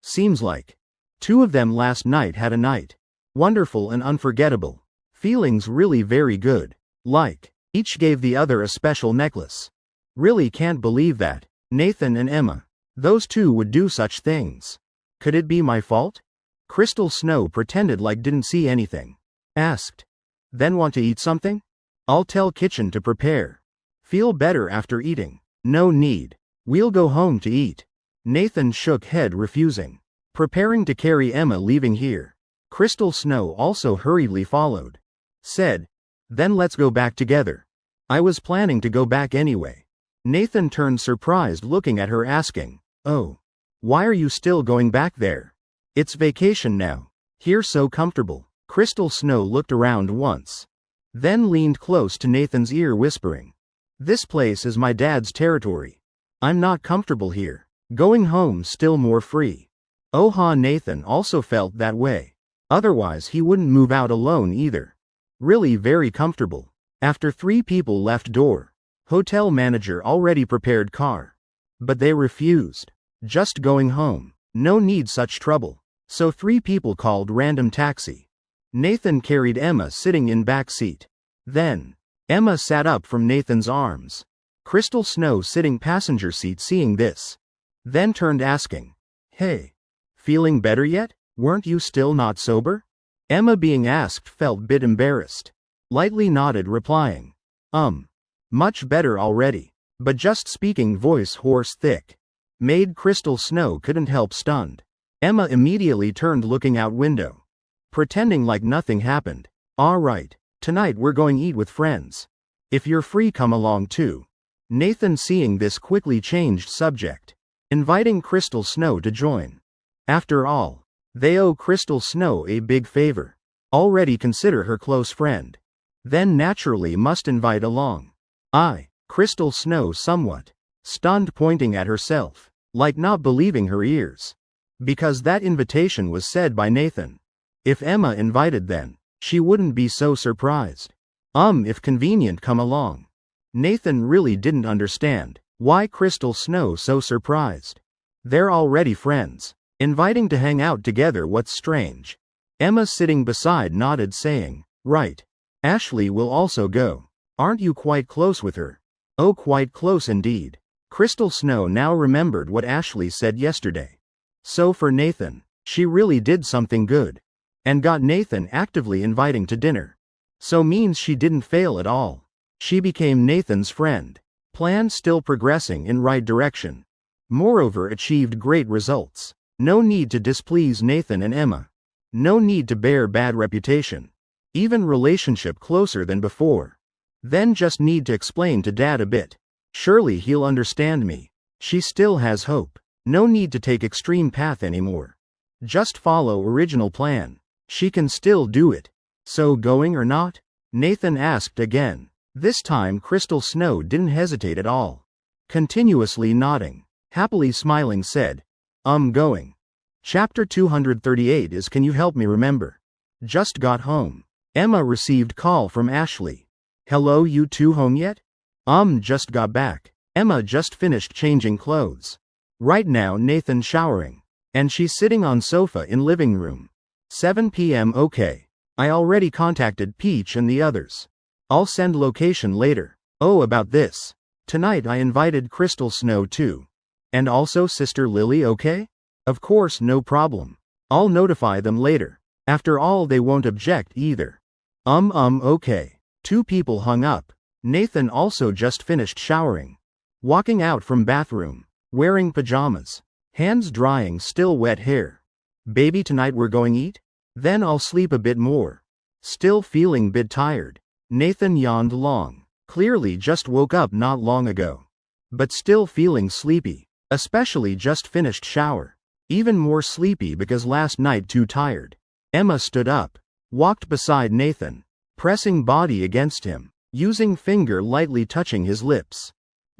seems like two of them last night had a night. Wonderful and unforgettable. Feelings really very good. Like, each gave the other a special necklace. Really can't believe that. Nathan and Emma. Those two would do such things. Could it be my fault? Crystal Snow pretended like didn't see anything. Asked. Then want to eat something? I'll tell kitchen to prepare. Feel better after eating. No need. We'll go home to eat. Nathan shook head, refusing. Preparing to carry Emma, leaving here. Crystal Snow also hurriedly followed. Said, then let's go back together. I was planning to go back anyway. Nathan turned surprised, looking at her, asking, "Oh, why are you still going back there? It's vacation now. Here so comfortable." Crystal Snow looked around once, then leaned close to Nathan's ear, whispering, "This place is my dad's territory. I'm not comfortable here. Going home still more free." Nathan also felt that way. Otherwise he wouldn't move out alone either. Really very comfortable. After 3 people left door, hotel manager already prepared car. But they refused. Just going home. No need such trouble. So 3 people called random taxi. Nathan carried Emma, sitting in back seat. Then, Emma sat up from Nathan's arms. Crystal Snow sitting passenger seat, seeing this. Then turned, asking, "Hey, feeling better yet? Weren't you still not sober?" Emma, being asked, felt bit embarrassed. Lightly nodded, replying, much better already. But just speaking, voice hoarse, thick. Made Crystal Snow couldn't help stunned. Emma immediately turned, looking out window. Pretending like nothing happened. "Alright, tonight we're going eat with friends. If you're free, come along too." Nathan, seeing this, quickly changed subject, inviting Crystal Snow to join. After all, they owe Crystal Snow a big favor. Already consider her close friend. Then naturally must invite along. Crystal Snow somewhat stunned, pointing at herself, like not believing her ears. Because that invitation was said by Nathan. If Emma invited, then she wouldn't be so surprised. If convenient, come along. Nathan really didn't understand why Crystal Snow so surprised. They're already friends. Inviting to hang out together, what's strange? Emma, sitting beside, nodded, saying, "Right. Ashley will also go. Aren't you quite close with her?" "Oh, quite close indeed." Crystal Snow now remembered what Ashley said yesterday. So for Nathan, she really did something good. And got Nathan actively inviting to dinner. So means she didn't fail at all. She became Nathan's friend. Plan still progressing in right direction. Moreover, achieved great results. No need to displease Nathan and Emma. No need to bear bad reputation. Even relationship closer than before. Then just need to explain to Dad a bit. Surely he'll understand me. She still has hope. No need to take extreme path anymore. Just follow original plan. She can still do it. So going or not? Nathan asked again. This time Crystal Snow didn't hesitate at all. Continuously nodding, happily smiling, said, Going. Chapter 238 is Can You Help Me Remember? Just got home. Emma received call from Ashley. Hello, you two home yet? Just got back. Emma just finished changing clothes. Right now Nathan showering. And she's sitting on sofa in living room. 7 p.m. Okay. I already contacted Peach and the others. I'll send location later. Oh, about this. Tonight I invited Crystal Snow too. And also Sister Lily, okay? Of course, no problem. I'll notify them later. After all, they won't object either. Okay. 2 people hung up. Nathan also just finished showering. Walking out from bathroom. Wearing pajamas. Hands drying still wet hair. Baby, tonight we're going eat? Then I'll sleep a bit more. Still feeling bit tired. Nathan yawned long. Clearly just woke up not long ago. But still feeling sleepy. Especially just finished shower. Even more sleepy because last night too tired. Emma stood up. Walked beside Nathan. Pressing body against him. Using finger lightly touching his lips.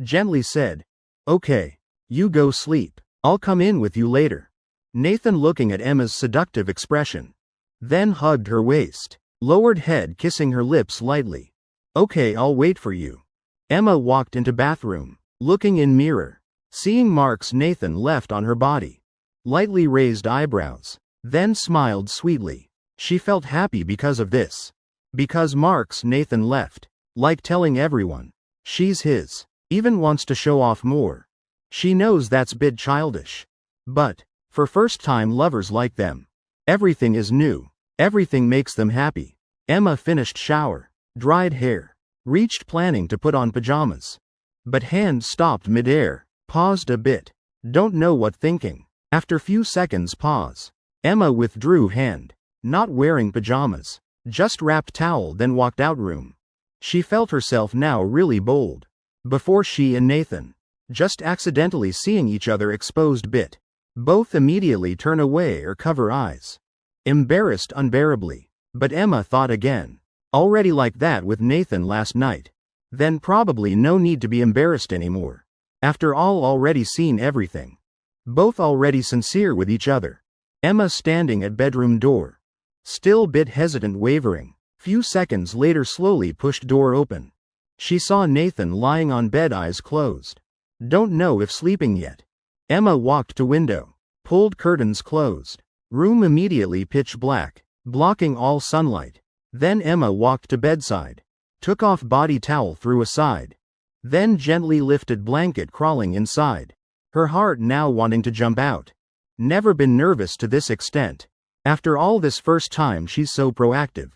Gently said, "Okay. You go sleep. I'll come in with you later." Nathan looking at Emma's seductive expression. Then hugged her waist. Lowered head kissing her lips lightly. "Okay, I'll wait for you." Emma walked into bathroom. Looking in mirror. Seeing marks Nathan left on her body. Lightly raised eyebrows. Then smiled sweetly. She felt happy because of this. Because marks Nathan left. Like telling everyone. She's his. Even wants to show off more. She knows that's bit childish. But, for first-time lovers like them, everything is new. Everything makes them happy. Emma finished shower. Dried hair. Reached planning to put on pajamas. But hand stopped mid-air. Paused a bit. Don't know what thinking. After few seconds pause. Emma withdrew hand. Not wearing pajamas. Just wrapped towel then walked out room. She felt herself now really bold. Before she and Nathan. Just accidentally seeing each other exposed bit. Both immediately turn away or cover eyes. Embarrassed unbearably. But Emma thought again. Already like that with Nathan last night. Then probably no need to be embarrassed anymore. After all already seen everything. Both already sincere with each other. Emma standing at bedroom door. Still bit hesitant wavering. Few seconds later slowly pushed door open. She saw Nathan lying on bed eyes closed. Don't know if sleeping yet. Emma walked to window. Pulled curtains closed. Room immediately pitch black. Blocking all sunlight. Then Emma walked to bedside. Took off body towel threw aside. Then gently lifted blanket crawling inside. Her heart now wanting to jump out. Never been nervous to this extent. After all this first time she's so proactive.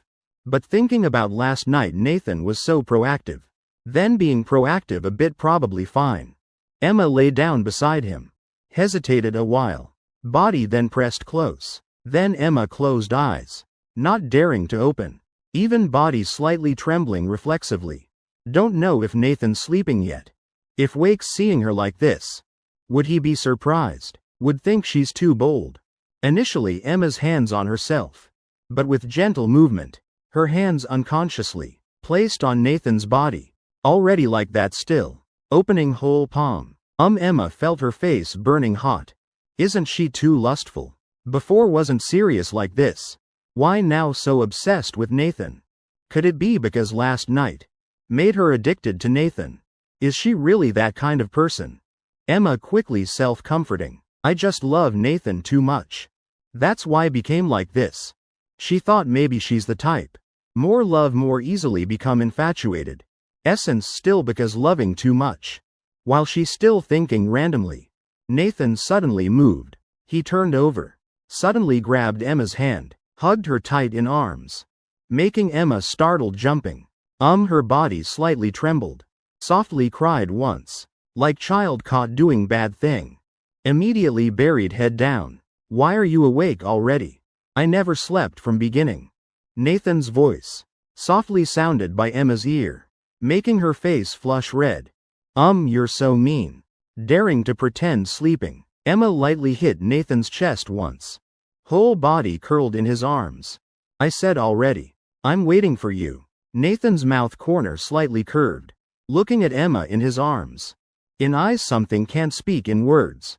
But thinking about last night Nathan was so proactive. Then being proactive a bit probably fine. Emma lay down beside him. Hesitated a while. Body then pressed close. Then Emma closed eyes. Not daring to open. Even body slightly trembling reflexively. Don't know if Nathan's sleeping yet. If wakes seeing her like this. Would he be surprised? Would think she's too bold. Initially Emma's hands on herself. But with gentle movement. Her hands unconsciously. Placed on Nathan's body. Already like that still. Opening whole palm. Emma felt her face burning hot. Isn't she too lustful? Before wasn't serious like this. Why now so obsessed with Nathan? Could it be because last night made her addicted to Nathan? Is she really that kind of person? Emma quickly self-comforting. I just love Nathan too much. That's why became like this. She thought maybe she's the type. More love more easily become infatuated. Essence still because loving too much. While she's still thinking randomly. Nathan suddenly moved. He turned over. Suddenly grabbed Emma's hand. Hugged her tight in arms. Making Emma startled jumping. Her body slightly trembled. Softly cried once. Like child caught doing bad thing. Immediately buried head down. Why are you awake already? I never slept from beginning. Nathan's voice. Softly sounded by Emma's ear. Making her face flush red. You're so mean. Daring to pretend sleeping. Emma lightly hit Nathan's chest once. Whole body curled in his arms. I said already. I'm waiting for you. Nathan's mouth corner slightly curved. Looking at Emma in his arms. In eyes something can't speak in words.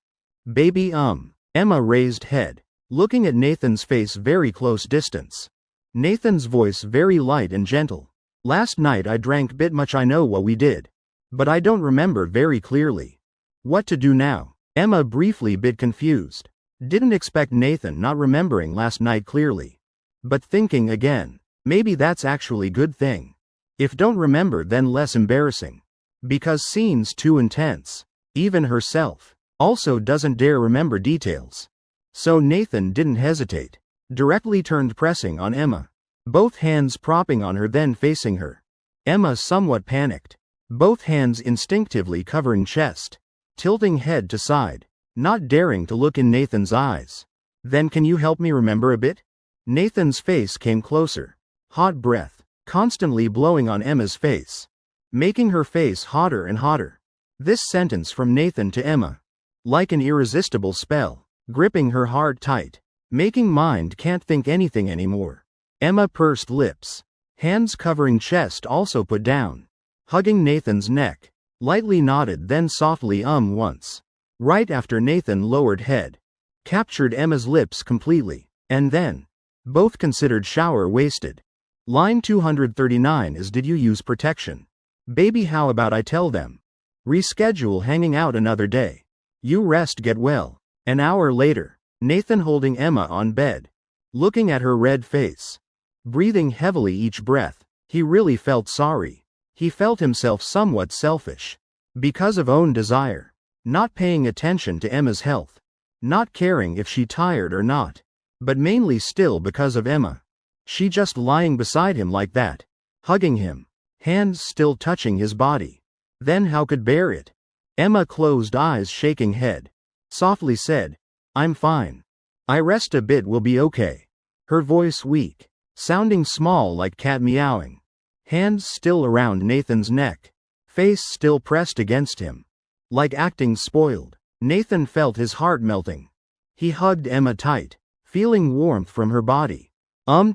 Baby Emma raised head. Looking at Nathan's face very close distance. Nathan's voice very light and gentle. Last night I drank bit much I know what we did. But I don't remember very clearly. What to do now? Emma briefly bit confused. Didn't expect Nathan not remembering last night clearly. But thinking again, maybe that's actually good thing. If don't remember then less embarrassing. Because scene's too intense. Even herself also doesn't dare remember details. So Nathan didn't hesitate. Directly turned pressing on Emma. Both hands propping on her then facing her. Emma somewhat panicked. Both hands instinctively covering chest. Tilting head to side. Not daring to look in Nathan's eyes. Then can you help me remember a bit? Nathan's face came closer. Hot breath, constantly blowing on Emma's face, making her face hotter and hotter. This sentence from Nathan to Emma, like an irresistible spell, gripping her heart tight, making mind can't think anything anymore. Emma pursed lips, hands covering chest also put down, hugging Nathan's neck, lightly nodded then softly once. Right after Nathan lowered head, captured Emma's lips completely, and then, both considered shower wasted. Line 239 is did you use protection? Baby how about I tell them? Reschedule hanging out another day. You rest get well. An hour later, Nathan holding Emma on bed, looking at her red face, breathing heavily each breath. He really felt sorry. He felt himself somewhat selfish. Because of own desire. Not paying attention to Emma's health. Not caring if she tired or not. But mainly still because of Emma. She just lying beside him like that. Hugging him. Hands still touching his body. Then how could bear it? Emma closed eyes shaking head. Softly said, I'm fine. I rest a bit will be okay. Her voice weak. Sounding small like cat meowing. Hands still around Nathan's neck. Face still pressed against him. Like acting spoiled. Nathan felt his heart melting. He hugged Emma tight, feeling warmth from her body.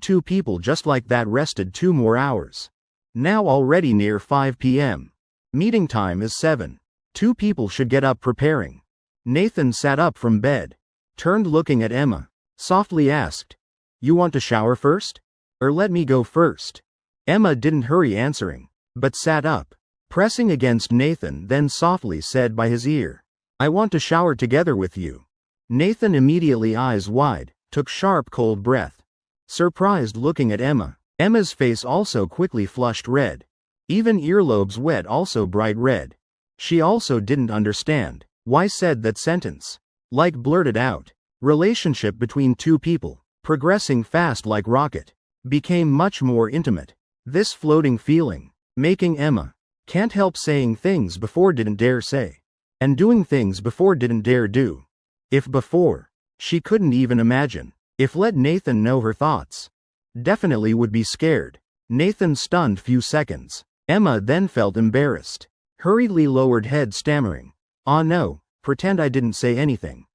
Two people just like that rested 2 more hours. Now already near 5 p.m. Meeting time is 7. 2 people should get up preparing. Nathan sat up from bed, turned looking at Emma, softly asked, You want to shower first? Or let me go first? Emma didn't hurry answering, but sat up, pressing against Nathan then softly said by his ear, I want to shower together with you. Nathan immediately eyes wide, took sharp cold breath. Surprised looking at Emma. Emma's face also quickly flushed red. Even earlobes wet also bright red. She also didn't understand why said that sentence. Like blurted out. Relationship between 2 people, progressing fast like rocket, became much more intimate. This floating feeling, making Emma can't help saying things before didn't dare say. And doing things before didn't dare do. If before, she couldn't even imagine. If let Nathan know her thoughts. Definitely would be scared. Nathan stunned few seconds. Emma then felt embarrassed. Hurriedly lowered head stammering. No, pretend I didn't say anything.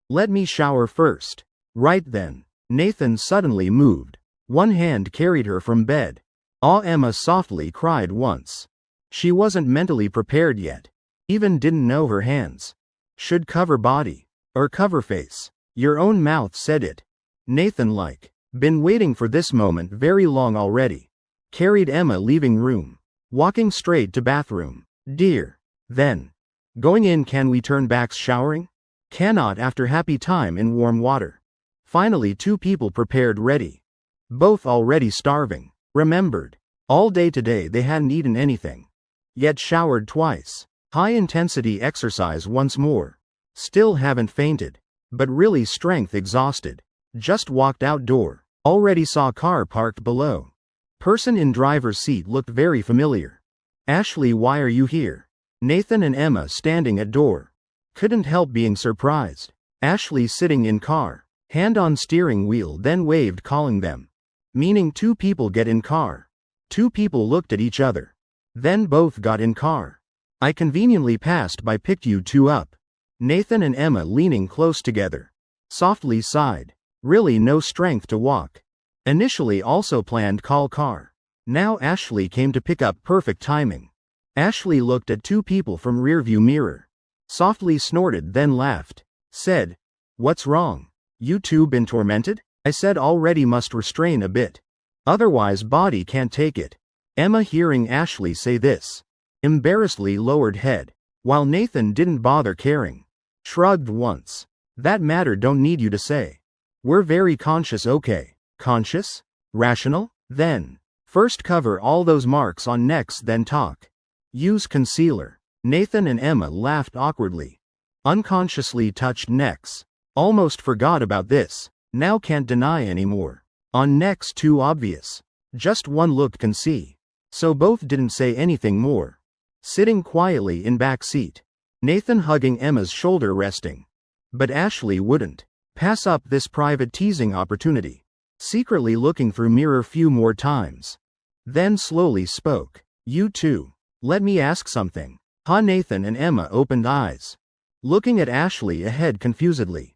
Let me shower first. Right then, Nathan suddenly moved. One hand carried her from bed. Emma softly cried once. She wasn't mentally prepared yet. Even didn't know her hands should cover body, or cover face. Your own mouth said it. Nathan like, been waiting for this moment very long already. Carried Emma leaving room. Walking straight to bathroom. Dear. Then. Going in can we turn back showering? Cannot after happy time in warm water. Finally 2 people prepared ready. Both already starving. Remembered. All day today they hadn't eaten anything. Yet showered twice. High intensity exercise once more. Still haven't fainted. But really strength exhausted. Just walked outdoor. Already saw car parked below. Person in driver's seat looked very familiar. Ashley why are you here? Nathan and Emma standing at door. Couldn't help being surprised. Ashley sitting in car. Hand on steering wheel then waved calling them. Meaning 2 people get in car. 2 people looked at each other. Then both got in car. I conveniently passed by picked you 2 up. Nathan and Emma leaning close together. Softly sighed. Really no strength to walk. Initially also planned call car. Now Ashley came to pick up perfect timing. Ashley looked at 2 people from rearview mirror. Softly snorted then laughed. Said, what's wrong? You 2 been tormented? I said already must restrain a bit. Otherwise body can't take it. Emma hearing Ashley say this. Embarrassedly lowered head. While Nathan didn't bother caring. Shrugged once. That matter don't need you to say. We're very conscious okay. Conscious? Rational? Then. First cover all those marks on necks then talk. Use concealer. Nathan and Emma laughed awkwardly. Unconsciously touched necks. Almost forgot about this. Now can't deny anymore. On necks too obvious. Just one look can see. So both didn't say anything more. Sitting quietly in back seat. Nathan hugging Emma's shoulder resting. But Ashley wouldn't. Pass up this private teasing opportunity. Secretly looking through mirror few more times. Then slowly spoke. You two. Let me ask something. Nathan and Emma opened eyes. Looking at Ashley ahead confusedly.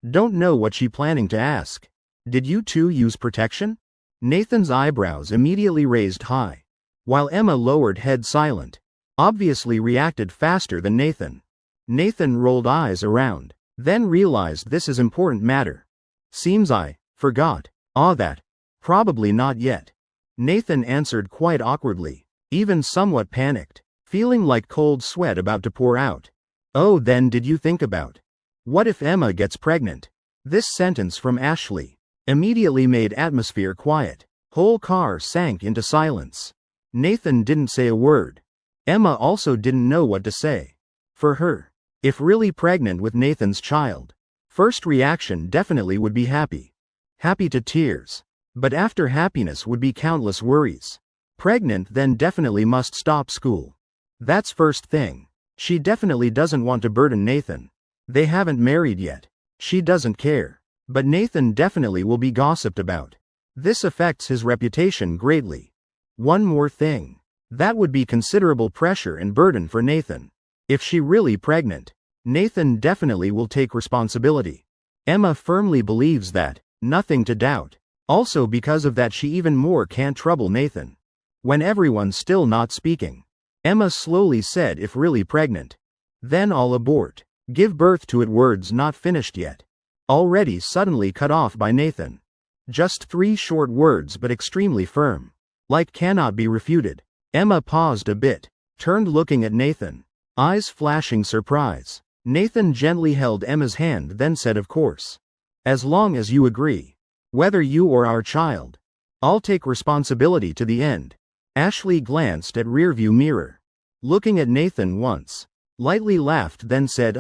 Don't know what she planning to ask. Did you two use protection? Nathan's eyebrows immediately raised high. While Emma lowered head silent. Obviously reacted faster than Nathan. Nathan rolled eyes around. Then realized this is important matter. Seems I forgot. That. Probably not yet. Nathan answered quite awkwardly. Even somewhat panicked. Feeling like cold sweat about to pour out. Then did you think about? What if Emma gets pregnant? This sentence from Ashley immediately made atmosphere quiet. Whole car sank into silence. Nathan didn't say a word. Emma also didn't know what to say. For her, if really pregnant with Nathan's child, first reaction definitely would be happy. Happy to tears. But after happiness would be countless worries. Pregnant then definitely must stop school. That's first thing. She definitely doesn't want to burden Nathan. They haven't married yet. She doesn't care. But Nathan definitely will be gossiped about. This affects his reputation greatly. One more thing. That would be considerable pressure and burden for Nathan. If she really pregnant, Nathan definitely will take responsibility. Emma firmly believes that, nothing to doubt. Also because of that she even more can't trouble Nathan. When everyone's still not speaking, Emma slowly said if really pregnant. Then I'll abort. Give birth to it words not finished yet. Already suddenly cut off by Nathan. Just 3 short words but extremely firm. Like cannot be refuted. Emma paused a bit, turned looking at Nathan. Eyes flashing surprise. Nathan gently held Emma's hand then said of course. As long as you agree. Whether you or our child. I'll take responsibility to the end. Ashley glanced at rearview mirror. Looking at Nathan once. Lightly laughed then said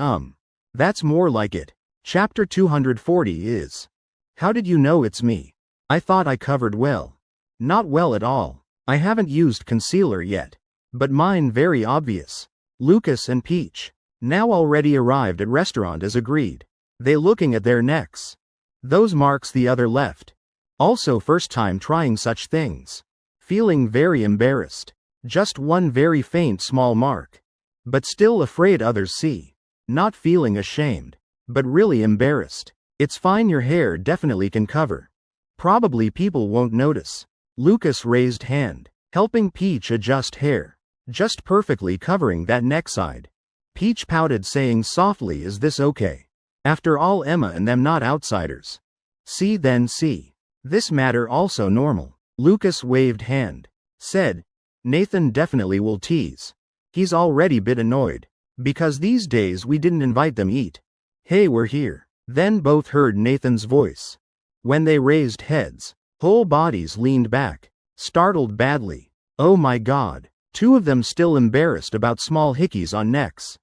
That's more like it. Chapter 240 is. How did you know it's me? I thought I covered well. Not well at all. I haven't used concealer yet. But mine very obvious. Lucas and Peach. Now already arrived at restaurant as agreed. They looking at their necks. Those marks the other left. Also first time trying such things. Feeling very embarrassed. Just one very faint small mark. But still afraid others see. Not feeling ashamed. But really embarrassed. It's fine your hair definitely can cover. Probably people won't notice. Lucas raised hand. Helping Peach adjust hair. Just perfectly covering that neck side. Peach pouted saying softly is this okay? After all Emma and them not outsiders. See then see. This matter also normal. Lucas waved hand. Said. Nathan definitely will tease. He's already bit annoyed. Because these days we didn't invite them eat. Hey we're here. Then both heard Nathan's voice. When they raised heads. Whole bodies leaned back. Startled badly. Oh my god. 2 of them still embarrassed about small hickeys on necks.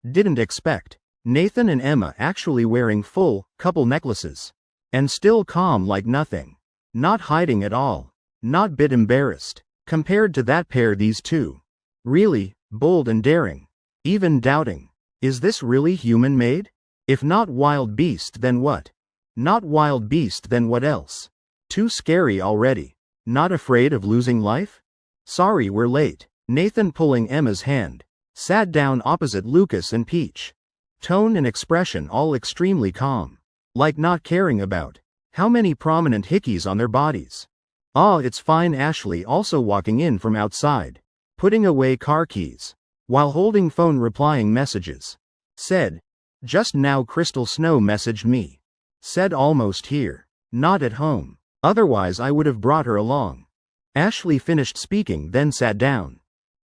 Didn't expect. Nathan and Emma actually wearing full, couple necklaces. And still calm like nothing. Not hiding at all. Not bit embarrassed. Compared to that pair these 2. Really, bold and daring. Even doubting. Is this really human made? If not wild beast then what? Not wild beast then what else? Too scary already. Not afraid of losing life? Sorry we're late. Nathan pulling Emma's hand. Sat down opposite Lucas and Peach. Tone and expression all extremely calm. Like not caring about how many prominent hickeys on their bodies. It's fine. Ashley also walking in from outside. Putting away car keys. While holding phone replying messages. Said. Just now Crystal Snow messaged me. Said almost here. Not at home. Otherwise I would have brought her along. Ashley finished speaking then sat down.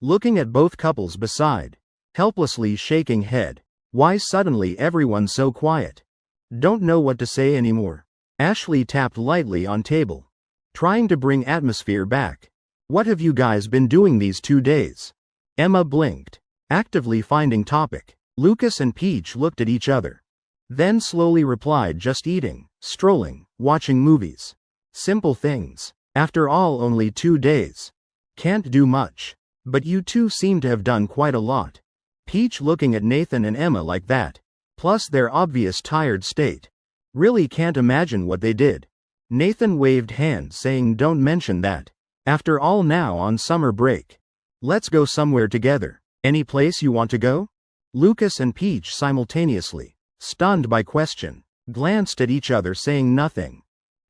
Looking at both couples beside. Helplessly shaking head. Why suddenly everyone so quiet? Don't know what to say anymore. Ashley tapped lightly on table. Trying to bring atmosphere back. What have you guys been doing these 2 days? Emma blinked. Actively finding topic. Lucas and Peach looked at each other. Then slowly replied just eating, strolling, watching movies. Simple things. After all only 2 days. Can't do much. But you 2 seem to have done quite a lot. Peach looking at Nathan and Emma like that. Plus their obvious tired state. Really can't imagine what they did. Nathan waved hands saying don't mention that. After all, now on summer break. Let's go somewhere together. Any place you want to go? Lucas and Peach simultaneously, stunned by question, glanced at each other saying nothing.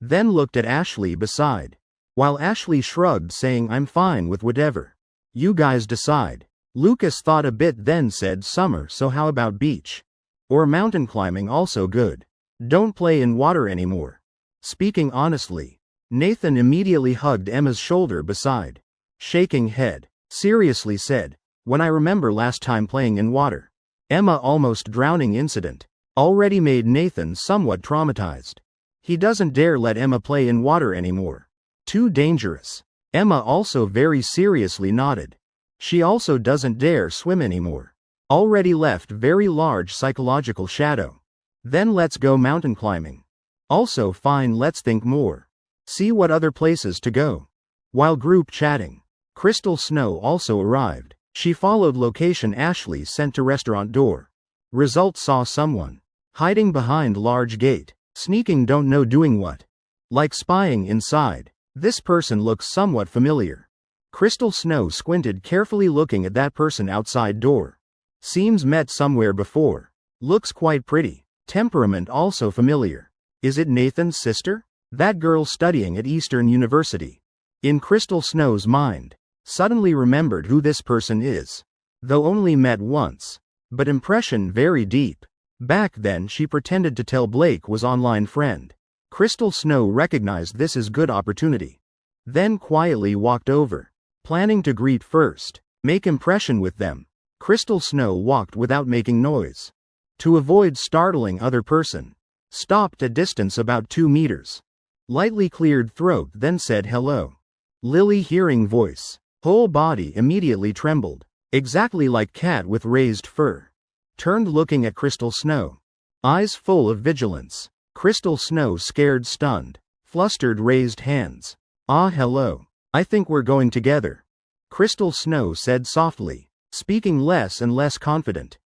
Then looked at Ashley beside. While Ashley shrugged saying I'm fine with whatever. You guys decide. Lucas thought a bit then said summer, so how about beach? Or mountain climbing also good. Don't play in water anymore. Speaking honestly. Nathan immediately hugged Emma's shoulder beside. Shaking head. Seriously said. When I remember last time playing in water. Emma almost drowning incident. Already made Nathan somewhat traumatized. He doesn't dare let Emma play in water anymore. Too dangerous. Emma also very seriously nodded. She also doesn't dare swim anymore. Already left very large psychological shadow. Then let's go mountain climbing. Also fine, let's think more. See what other places to go. While group chatting, Crystal Snow also arrived. She followed location Ashley sent to restaurant door. Result saw someone hiding behind large gate, sneaking don't know doing what. Like spying inside. This person looks somewhat familiar. Crystal Snow squinted carefully looking at that person outside door. Seems met somewhere before. Looks quite pretty. Temperament also familiar. Is it Nathan's sister? That girl studying at Eastern University. In Crystal Snow's mind. Suddenly remembered who this person is. Though only met once. But impression very deep. Back then she pretended to tell Blake was online friend. Crystal Snow recognized this as good opportunity. Then quietly walked over. Planning to greet first. Make impression with them. Crystal Snow walked without making noise. To avoid startling other person. Stopped at distance about 2 meters. Lightly cleared throat then said hello. Lily hearing voice. Whole body immediately trembled. Exactly like cat with raised fur. Turned looking at Crystal Snow. Eyes full of vigilance. Crystal Snow scared stunned. Flustered raised hands. Ah hello. I think we're going together. Crystal Snow said softly. Speaking less and less confident.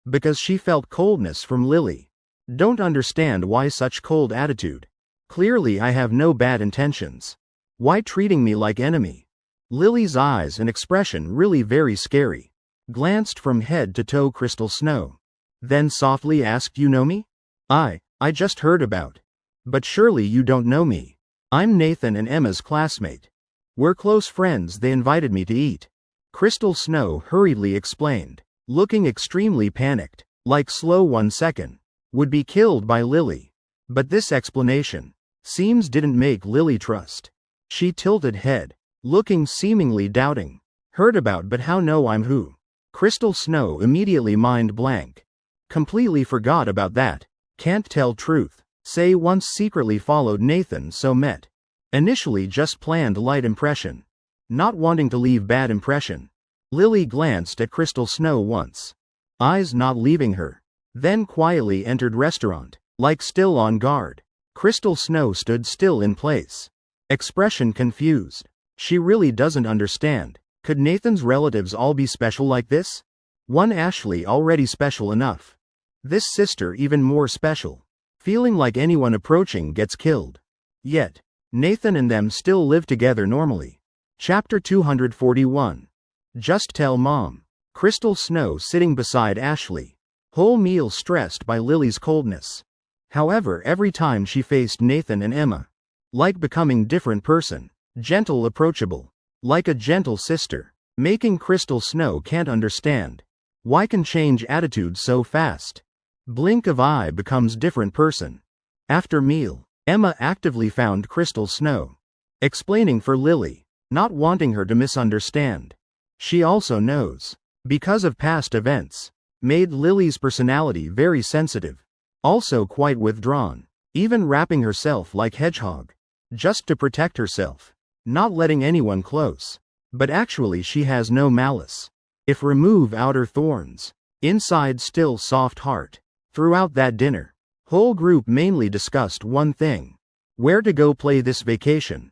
Because she felt coldness from Lily. Don't understand why such cold attitude. Clearly I have no bad intentions. Why treating me like enemy? Lily's eyes and expression really very scary. Glanced from head to toe Crystal Snow. Then softly asked, you know me? I just heard about. But surely you don't know me. I'm Nathan and Emma's classmate. We're close friends, they invited me to eat. Crystal Snow hurriedly explained. Looking extremely panicked. Like slow 1 second. Would be killed by Lily. But this explanation. Seems didn't make Lily trust. She tilted head. Looking seemingly doubting. Heard about but how know I'm who? Crystal Snow immediately mind blank. Completely forgot about that. Can't tell truth. Say once secretly followed Nathan so met. Initially just planned light impression. Not wanting to leave bad impression. Lily glanced at Crystal Snow once. Eyes not leaving her. Then quietly entered restaurant. Like still on guard. Crystal Snow stood still in place. Expression confused. She really doesn't understand. Could Nathan's relatives all be special like this? One Ashley already special enough. This sister even more special. Feeling like anyone approaching gets killed. Yet, Nathan and them still live together normally. Chapter 241. Just tell mom. Crystal Snow sitting beside Ashley. Whole meal stressed by Lily's coldness. However, every time she faced Nathan and Emma. Like becoming different person. Gentle approachable. Like a gentle sister. Making Crystal Snow can't understand. Why can change attitude so fast? Blink of eye becomes different person. After meal, Emma actively found Crystal Snow. Explaining for Lily. Not wanting her to misunderstand. She also knows. Because of past events. Made Lily's personality very sensitive. Also quite withdrawn. Even wrapping herself like hedgehog. Just to protect herself. Not letting anyone close. But actually she has no malice. If remove outer thorns. Inside still soft heart. Throughout that dinner. Whole group mainly discussed one thing. Where to go play this vacation.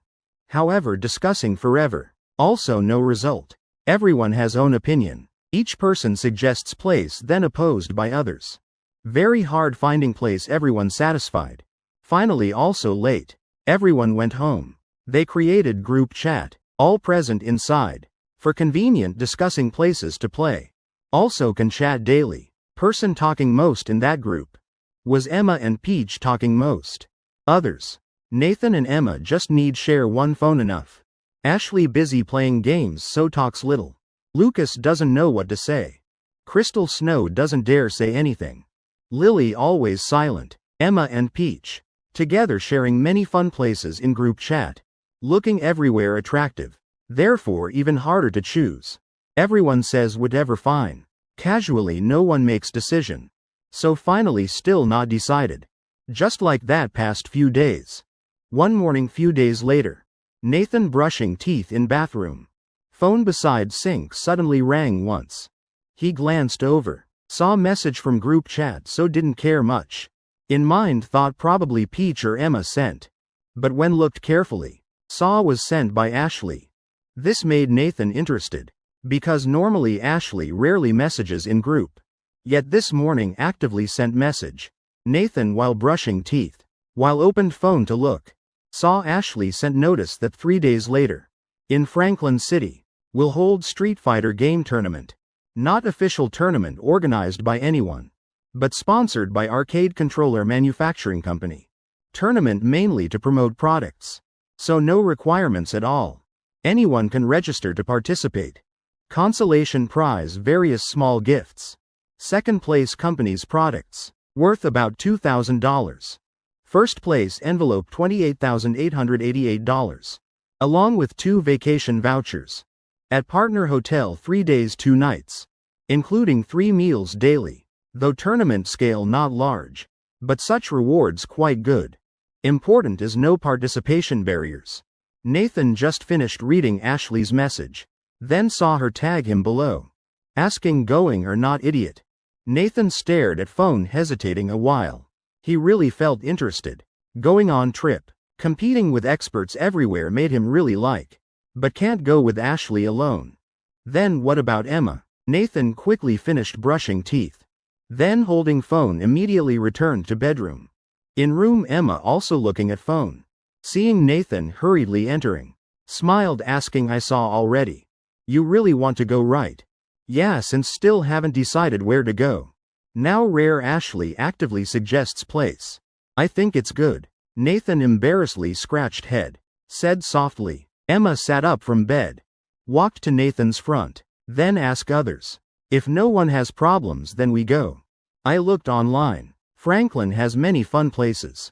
However discussing forever. Also no result. Everyone has own opinion. Each person suggests place then opposed by others. Very hard finding place everyone satisfied. Finally also late. Everyone went home. They created group chat. All present inside. For convenient discussing places to play. Also can chat daily. Person talking most in that group. Was Emma and Peach talking most. Others. Nathan and Emma just need share one phone enough. Ashley busy playing games so talks little. Lucas doesn't know what to say. Crystal Snow doesn't dare say anything. Lily always silent. Emma and Peach. Together sharing many fun places in group chat. Looking everywhere attractive. Therefore even harder to choose. Everyone says whatever fine. Casually no one makes decision. So finally still not decided. Just like that past few days. One morning few days later. Nathan brushing teeth in bathroom. Phone beside sink suddenly rang once. He glanced over. Saw message from group chat so didn't care much. In mind thought probably Peach or Emma sent. But when looked carefully. Saw was sent by Ashley. This made Nathan interested. Because normally Ashley rarely messages in group. Yet this morning actively sent message. Nathan while brushing teeth. While opened phone to look. Saw Ashley sent notice that 3 days later. In Franklin City. Will hold Street Fighter game tournament. Not official tournament organized by anyone. But sponsored by Arcade Controller Manufacturing Company. Tournament mainly to promote products. So no requirements at all. Anyone can register to participate. Consolation prize various small gifts. Second place company's products. Worth about $2,000. First place envelope $28,888. Along with 2 vacation vouchers. At partner hotel 3 days 2 nights. Including 3 meals daily. Though tournament scale not large. But such rewards quite good. Important is no participation barriers. Nathan just finished reading Ashley's message. Then saw her tag him below. Asking going or not idiot. Nathan stared at phone hesitating a while. He really felt interested. Going on trip. Competing with experts everywhere made him really like. But can't go with Ashley alone. Then what about Emma? Nathan quickly finished brushing teeth. Then holding phone immediately returned to bedroom. In room Emma also looking at phone. Seeing Nathan hurriedly entering. Smiled asking I saw already. You really want to go right? Yeah since still haven't decided where to go. Now rare Ashley actively suggests place. I think it's good. Nathan embarrassedly scratched head. Said softly. Emma sat up from bed. Walked to Nathan's front. Then asked others. If no one has problems then we go. I looked online. Franklin has many fun places.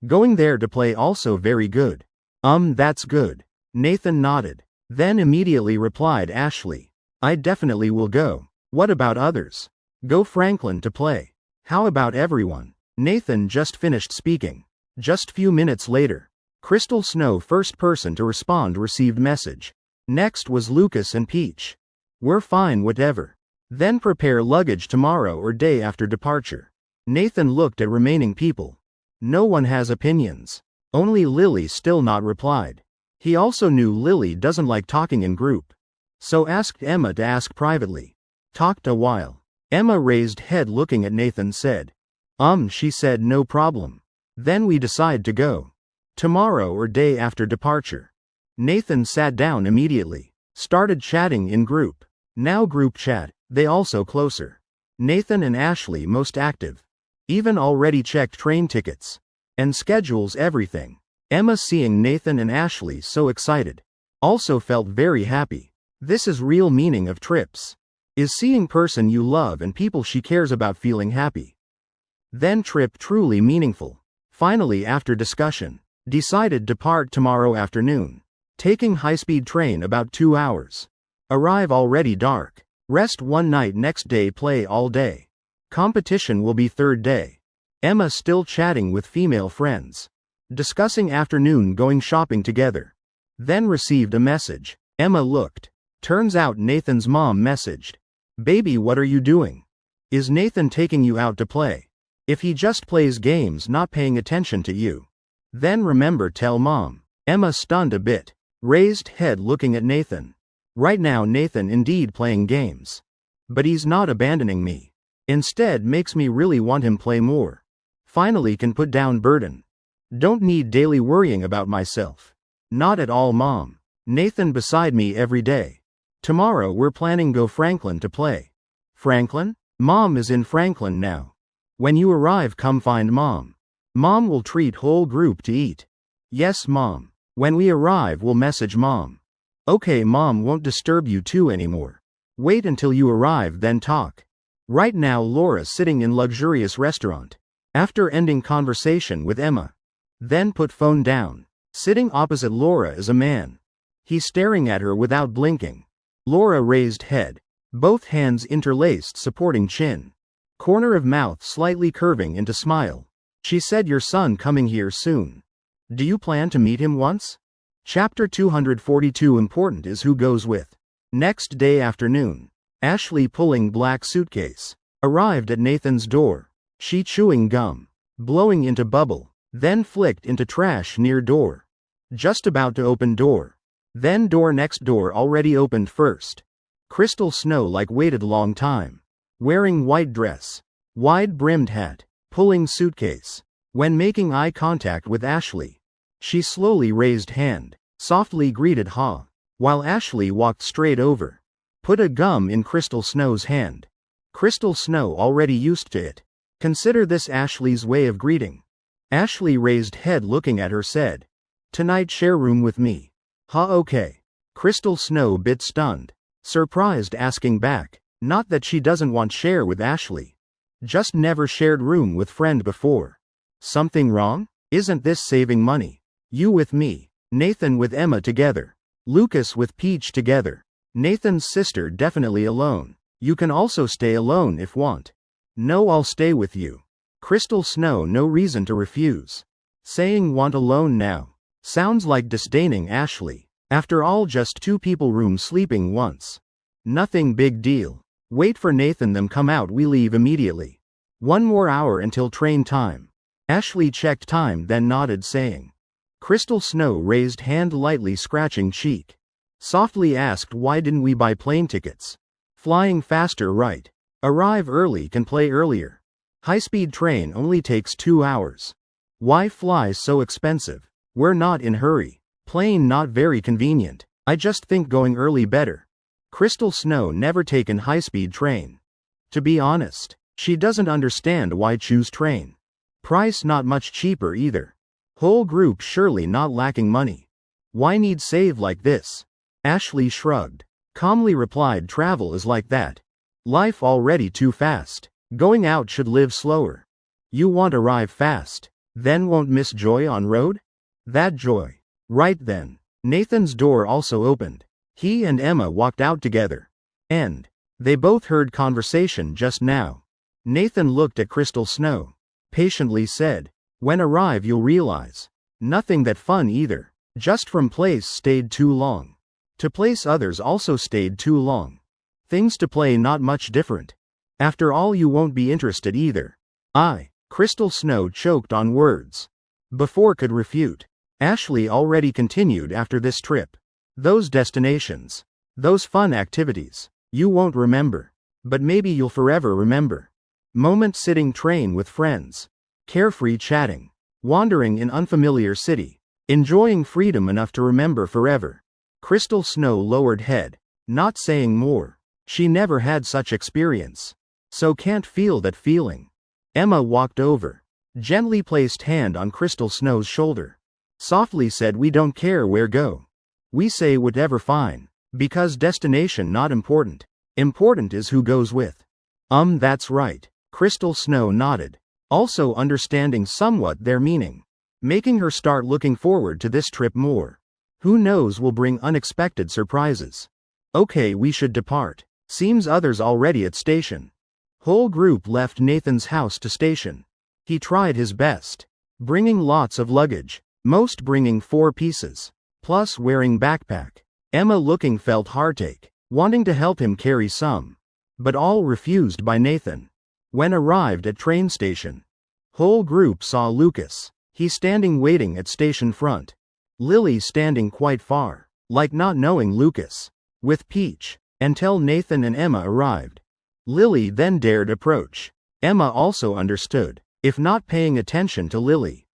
Going there to play also very good. That's good. Nathan nodded. Then immediately replied Ashley. I definitely will go. What about others? Go Franklin to play. How about everyone? Nathan just finished speaking. Just few minutes later. Crystal Snow first person to respond received message. Next was Lucas and Peach. We're fine whatever. Then prepare luggage tomorrow or day after departure. Nathan looked at remaining people. No one has opinions. Only Lily still not replied. He also knew Lily doesn't like talking in group. So asked Emma to ask privately. Talked a while. Emma raised head looking at Nathan said. She said no problem. Then we decide to go. Tomorrow or day after departure. Nathan sat down immediately. Started chatting in group. Now group chat, they also closer. Nathan and Ashley most active. Even already checked train tickets. And schedules everything. Emma seeing Nathan and Ashley so excited. Also felt very happy. This is real meaning of trips. Is seeing person you love and people she cares about feeling happy. Then trip truly meaningful. Finally after discussion. Decided depart tomorrow afternoon. Taking high-speed train about 2 hours. Arrive already dark. Rest one night next day play all day. Competition will be third day. Emma still chatting with female friends. Discussing afternoon going shopping together. Then received a message. Emma looked. Turns out Nathan's mom messaged. Baby what are you doing? Is Nathan taking you out to play? If he just plays games not paying attention to you. Then remember tell mom. Emma stunned a bit. Raised head looking at Nathan. Right now Nathan indeed playing games. But he's not abandoning me. Instead makes me really want him play more. Finally can put down burden. Don't need daily worrying about myself. Not at all, Mom. Nathan beside me every day. Tomorrow we're planning go Franklin to play. Franklin? Mom is in Franklin now. When you arrive come find Mom. Mom will treat whole group to eat. Yes, Mom. When we arrive we'll message Mom. Okay, Mom won't disturb you two anymore. Wait until you arrive then talk. Right now Laura sitting in luxurious restaurant. After ending conversation with Emma. Then put phone down. Sitting opposite Laura is a man. He's staring at her without blinking. Laura raised head. Both hands interlaced supporting chin. Corner of mouth slightly curving into smile. She said your son coming here soon. Do you plan to meet him once? Chapter 242 Important is who goes with. Next day afternoon. Ashley pulling black suitcase. Arrived at Nathan's door. She chewing gum. Blowing into bubble. Then flicked into trash near door. Just about to open door. Then door next door already opened first. Crystal Snow like waited long time. Wearing white dress. Wide brimmed hat. Pulling suitcase. When making eye contact with Ashley. She slowly raised hand. Softly greeted Ha. While Ashley walked straight over. Put a gum in Crystal Snow's hand. Crystal Snow already used to it. Consider this Ashley's way of greeting. Ashley raised head looking at her said. Tonight share room with me. Ha okay. Crystal Snow bit stunned. Surprised asking back. Not that she doesn't want share with Ashley. Just never shared room with friend before. Something wrong? Isn't this saving money? You with me. Nathan with Emma together. Lucas with Peach together. Nathan's sister definitely alone. You can also stay alone if want. No, I'll stay with you. Crystal Snow no reason to refuse. Saying want alone now. Sounds like disdaining Ashley. After all just two people room sleeping once. Nothing big deal. Wait for Nathan them come out we leave immediately. 1 more hour until train time. Ashley checked time then nodded saying. Crystal Snow raised hand lightly scratching cheek. Softly asked why didn't we buy plane tickets? Flying faster right. Arrive early can play earlier. High-speed train only takes 2 hours. Why fly so expensive? We're not in hurry. Plane not very convenient. I just think going early better. Crystal Snow never taken high-speed train. To be honest, she doesn't understand why choose train. Price not much cheaper either. Whole group surely not lacking money. Why need save like this? Ashley shrugged. Calmly replied travel is like that. Life already too fast. Going out should live slower. You want arrive fast. Then won't miss joy on road? That joy. Right then. Nathan's door also opened. He and Emma walked out together. And they both heard conversation just now. Nathan looked at Crystal Snow. Patiently said. When arrive you'll realize. Nothing that fun either. Just from place stayed too long. To place others also stayed too long. Things to play not much different. After all you won't be interested either. Crystal Snow choked on words. Before could refute. Ashley already continued after this trip. Those destinations. Those fun activities. You won't remember. But maybe you'll forever remember. Moment sitting train with friends. Carefree chatting. Wandering in unfamiliar city. Enjoying freedom enough to remember forever. Crystal Snow lowered head. Not saying more. She never had such experience. So can't feel that feeling. Emma walked over. Gently placed hand on Crystal Snow's shoulder. Softly said we don't care where go. We say whatever fine. Because destination not important. Important is who goes with. That's right. Crystal Snow nodded. Also understanding somewhat their meaning. Making her start looking forward to this trip more. Who knows will bring unexpected surprises. Okay we should depart. Seems others already at station. Whole group left Nathan's house to station. He tried his best. Bringing lots of luggage. Most bringing 4 pieces. Plus wearing backpack. Emma looking felt heartache. Wanting to help him carry some. But all refused by Nathan. When arrived at train station. Whole group saw Lucas. He standing waiting at station front. Lily standing quite far. Like not knowing Lucas. With Peach. Until Nathan and Emma arrived. Lily then dared approach. Emma also understood. If not paying attention to Lily.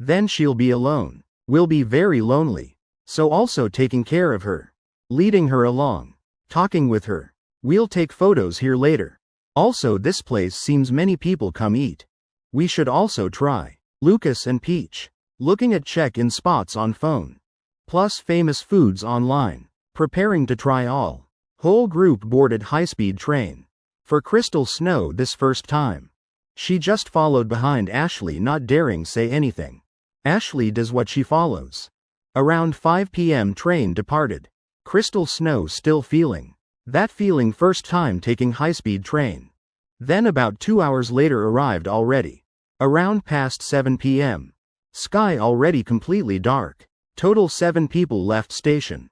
Then she'll be alone. Will be very lonely. So also taking care of her. Leading her along. Talking with her. We'll take photos here later. Also this place seems many people come eat. We should also try. Lucas and Peach. Looking at check-in spots on phone. Plus famous foods online. Preparing to try all. Whole group boarded high-speed train. For Crystal Snow this first time. She just followed behind Ashley, not daring say anything. Ashley does what she follows. Around 5 p.m. train departed. Crystal Snow still feeling that feeling first time taking high-speed train. Then about 2 hours later arrived already. Around past 7 p.m. Sky already completely dark. Total 7 people left station.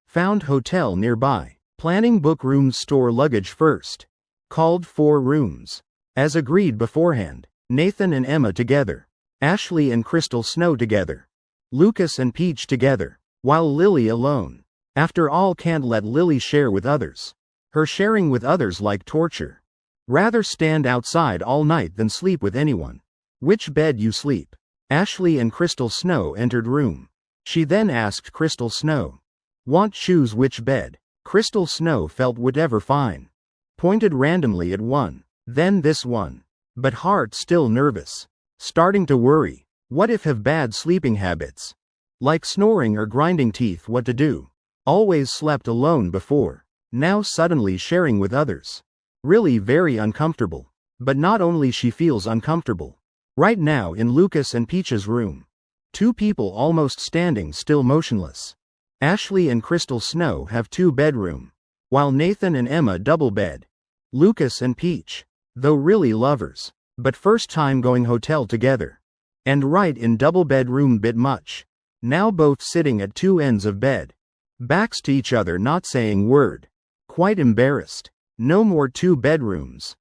Found hotel nearby. Planning book rooms, store luggage first. Called 4 rooms. As agreed beforehand. Nathan and Emma together. Ashley and Crystal Snow together. Lucas and Peach together. While Lily alone. After all, can't let Lily share with others. Her sharing with others like torture. Rather stand outside all night than sleep with anyone. Which bed you sleep? Ashley and Crystal Snow entered room. She then asked Crystal Snow. Want choose which bed? Crystal Snow felt whatever fine. Pointed randomly at one. Then this one. But heart still nervous. Starting to worry. What if have bad sleeping habits? Like snoring or grinding teeth, what to do? Always slept alone before. Now suddenly sharing with others. Really very uncomfortable. But not only she feels uncomfortable. Right now in Lucas and Peach's room. 2 people almost standing still motionless. Ashley and Crystal Snow have 2 bedroom. While Nathan and Emma double bed. Lucas and Peach. Though really lovers. But first time going hotel together. And right in double bedroom bit much. Now both sitting at 2 ends of bed. Backs to each other not saying word. Quite embarrassed. No more 2 bedrooms.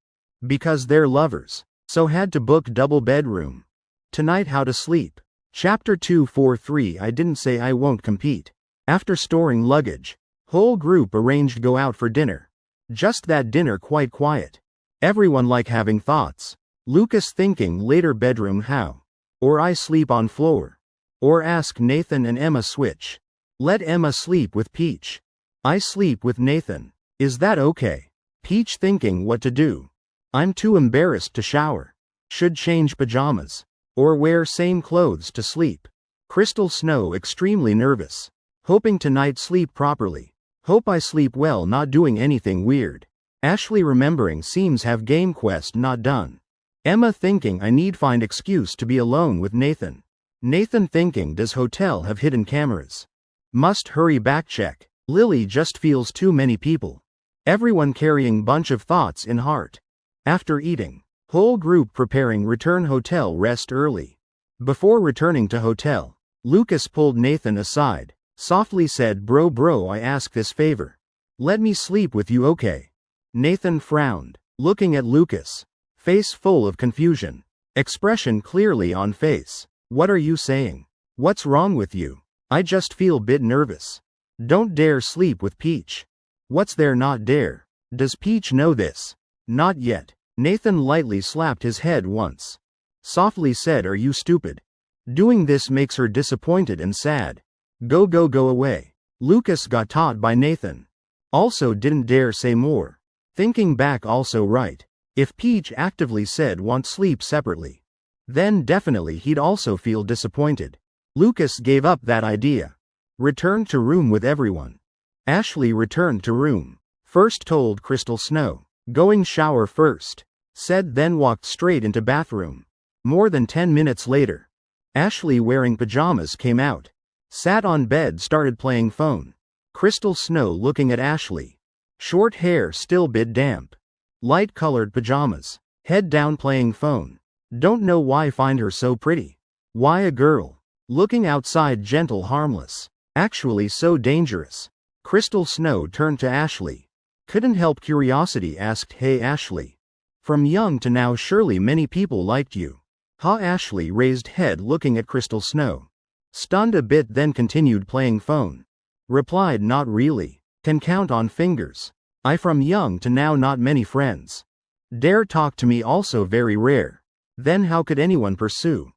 Because they're lovers. So had to book double bedroom. Tonight how to sleep. Chapter 243 I didn't say I won't compete. After storing luggage. Whole group arranged go out for dinner. Just that dinner quite quiet. Everyone like having thoughts. Lucas thinking later bedroom how. Or I sleep on floor. Or ask Nathan and Emma switch. Let Emma sleep with Peach. I sleep with Nathan. Is that okay? Peach thinking what to do. I'm too embarrassed to shower. Should change pajamas. Or wear same clothes to sleep. Crystal Snow extremely nervous. Hoping tonight sleep properly. Hope I sleep well, not doing anything weird. Ashley remembering seems have game quest not done. Emma thinking I need find excuse to be alone with Nathan. Nathan thinking does hotel have hidden cameras? Must hurry back check. Lily just feels too many people. Everyone carrying bunch of thoughts in heart. After eating. Whole group preparing return hotel rest early. Before returning to hotel. Lucas pulled Nathan aside. Softly said bro I ask this favor. Let me sleep with you okay? Nathan frowned. Looking at Lucas. Face full of confusion. Expression clearly on face. What are you saying? What's wrong with you? I just feel bit nervous. Don't dare sleep with Peach. What's there not dare? Does Peach know this? Not yet. Nathan lightly slapped his head once. Softly said are you stupid? Doing this makes her disappointed and sad. Go away. Lucas got taught by Nathan. Also didn't dare say more. Thinking back also right. If Peach actively said want sleep separately. Then definitely he'd also feel disappointed. Lucas gave up that idea. Returned to room with everyone. Ashley returned to room. First told Crystal Snow. Going shower first. Said then walked straight into bathroom. More than 10 minutes later. Ashley wearing pajamas came out. Sat on bed started playing phone. Crystal Snow looking at Ashley. Short hair still bit damp. Light colored pajamas. Head down playing phone. Don't know why find her so pretty. Why a girl? Looking outside gentle harmless. Actually so dangerous. Crystal Snow turned to Ashley. Couldn't help curiosity asked hey Ashley. From young to now surely many people liked you. Huh? Ashley raised head looking at Crystal Snow. Stunned a bit then continued playing phone. Replied not really. Can count on fingers. I from young to now not many friends. Dare talk to me also very rare. Then how could anyone pursue?